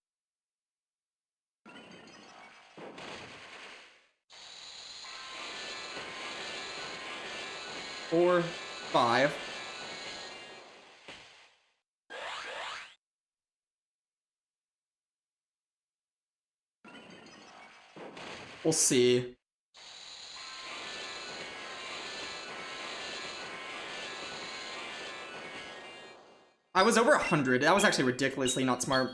Four, five. We'll see. I was over 100. That was actually ridiculously not smart.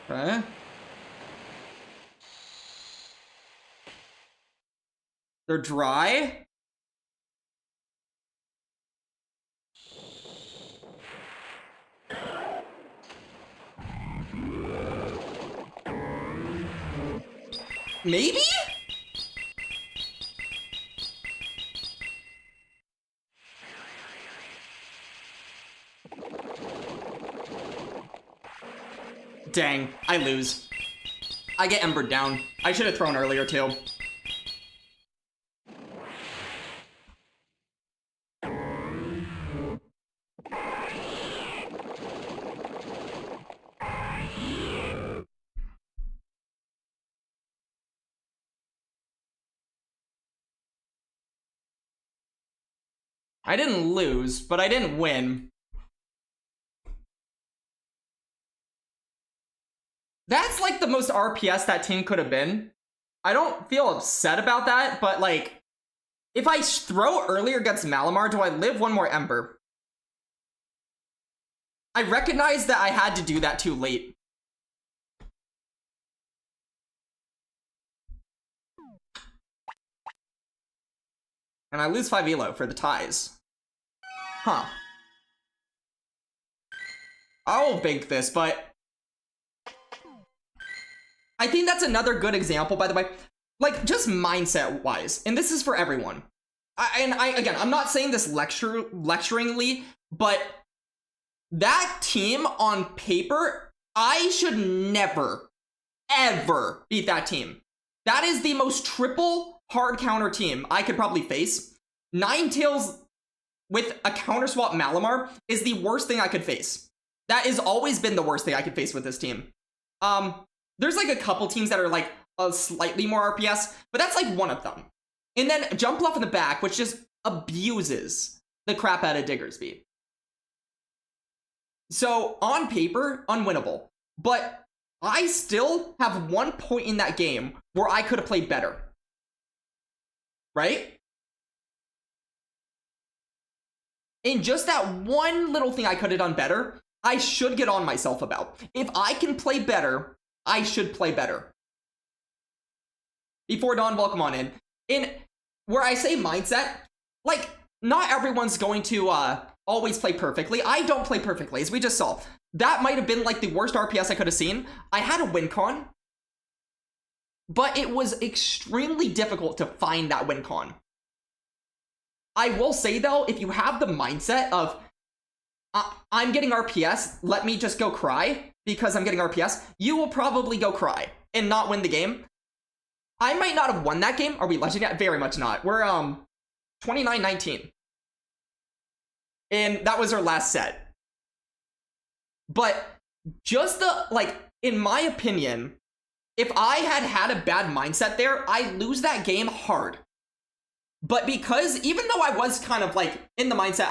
Okay. They're dry. Maybe? Dang, I lose. I get embered down. I should have thrown earlier too. I didn't lose, but I didn't win. That's like the most RPS that team could have been. I don't feel upset about that, but like, if I throw earlier against Malamar, do I live one more Ember? I recognize that I had to do that too late. And I lose 5 elo for the ties. Huh. I'll bank this, but I think that's another good example, by the way, like just mindset wise, and this is for everyone. Again, I'm not saying this lecturingly, but that team on paper, I should never, ever beat that team. That is the most triple hard counter team I could probably face. Ninetales with a counter swap Malamar is the worst thing I could face. That has always been the worst thing I could face with this team. There's like a couple teams that are like a slightly more RPS, but that's like one of them. And then Jump Bluff in the back, which just abuses the crap out of Diggersby. So on paper, unwinnable. But I still have 1 point in that game where I could have played better. Right? And just that one little thing I could have done better, I should get on myself about. If I can play better, I should play better. Before Dawn, welcome on in. In where I say mindset, like, not everyone's going to always play perfectly. I don't play perfectly, as we just saw. That might have been like the worst RPS I could have seen. I had a win con, but it was extremely difficult to find that win con. I will say though, if you have the mindset of, I'm getting RPS, let me just go cry because I'm getting RPS, you will probably go cry and not win the game. I might not have won that game. Are we legend yet? Very much not. We're 29-19. And that was our last set. But just the, like, in my opinion, if I had had a bad mindset there, I lose that game hard. But because, even though I was kind of like in the mindset,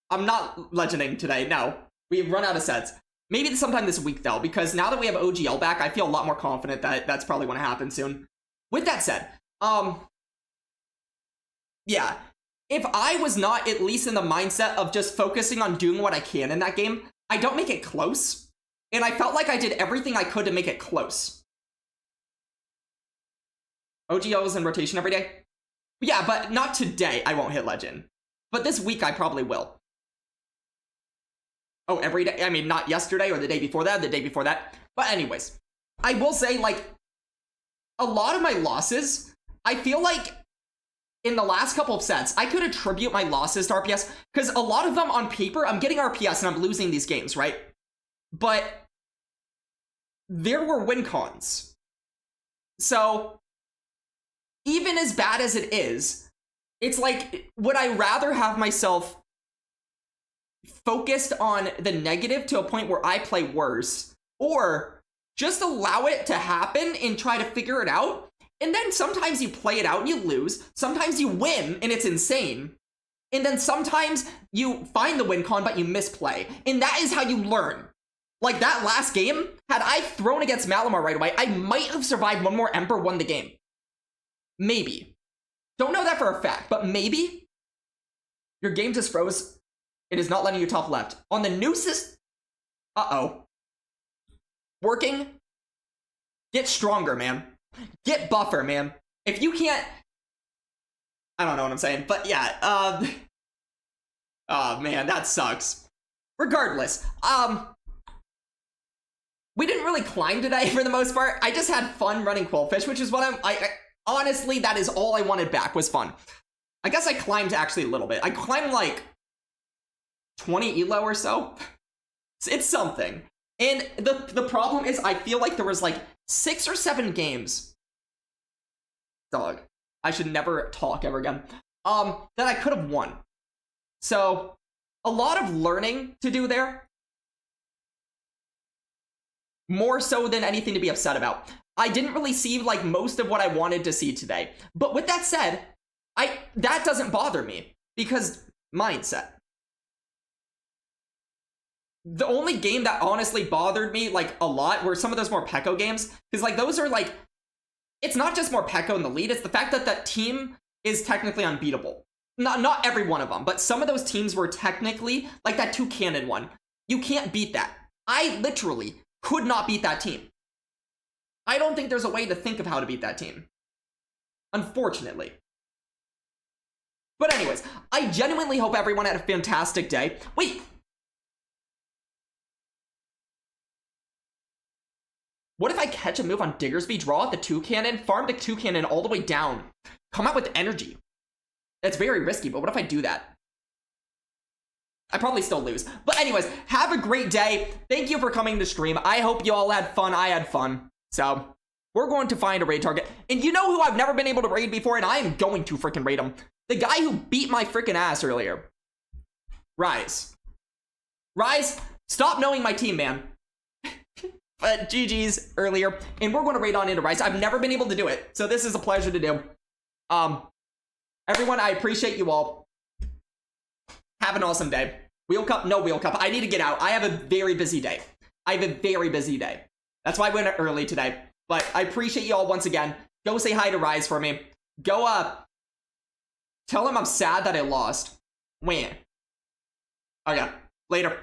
I'm not legending today. No, we've run out of sets. Maybe sometime this week though, because now that we have OGL back, I feel a lot more confident that that's probably going to happen soon. With that said, yeah, if I was not at least in the mindset of just focusing on doing what I can in that game, I don't make it close. And I felt like I did everything I could to make it close. OGL is in rotation every day. Yeah, but not today. I won't hit legend. But this week I probably will. Oh, every day? I mean, not yesterday or the day before that, the day before that. But anyways, I will say, like, a lot of my losses, I feel like in the last couple of sets, I could attribute my losses to RPS, because a lot of them on paper, I'm getting RPS and I'm losing these games, right? But there were win cons. So even as bad as it is, it's like, would I rather have myself focused on the negative to a point where I play worse, or just allow it to happen and try to figure it out? And then sometimes you play it out and you lose. Sometimes you win and it's insane. And then sometimes you find the win con but you misplay. And that is how you learn. Like that last game, had I thrown against Malamar right away, I might have survived one more Emperor, won the game. Maybe. Don't know that for a fact, but maybe. Your game just froze. It is not letting you top left. On the new system... Uh-oh. Working? Get stronger, man. Get buffer, man. If you can't... I don't know what I'm saying, but yeah, oh, man, that sucks. Regardless, we didn't really climb today for the most part. I just had fun running Quillfish, which is what honestly, that is all I wanted back, was fun. I guess I climbed actually a little bit. I climbed like 20 elo or so. It's something. And the problem is I feel like there was like 6 or 7 games. Dog. I should never talk ever again. That I could have won. So, a lot of learning to do there. More so than anything to be upset about. I didn't really see like most of what I wanted to see today. But with that said, that doesn't bother me, because mindset. The only game that honestly bothered me like a lot were some of those more Pekko games, because like those are like, it's not just more Pekko in the lead, it's the fact that that team is technically unbeatable. Not every one of them, but some of those teams were technically, like that 2 cannon one. You can't beat that. I literally could not beat that team. I don't think there's a way to think of how to beat that team. Unfortunately. But anyways, I genuinely hope everyone had a fantastic day. Wait. What if I catch a move on Diggersby, draw out the 2 cannon, farm the 2 cannon all the way down, come out with energy? That's very risky, but what if I do that? I probably still lose. But anyways, have a great day. Thank you for coming to stream. I hope you all had fun. I had fun. So, we're going to find a raid target. And you know who I've never been able to raid before, and I am going to freaking raid him. The guy who beat my freaking ass earlier. Rise. Rise, stop knowing my team, man. But GG's earlier, and we're going to raid on into Rise. I've never been able to do it, so this is a pleasure to do. Everyone, I appreciate you all. Have an awesome day. Wheel Cup? No Wheel Cup. I need to get out. I have a very busy day. I have a very busy day. That's why I went early today. But I appreciate you all once again. Go say hi to Rise for me. Go, tell him I'm sad that I lost. Win. Okay, later.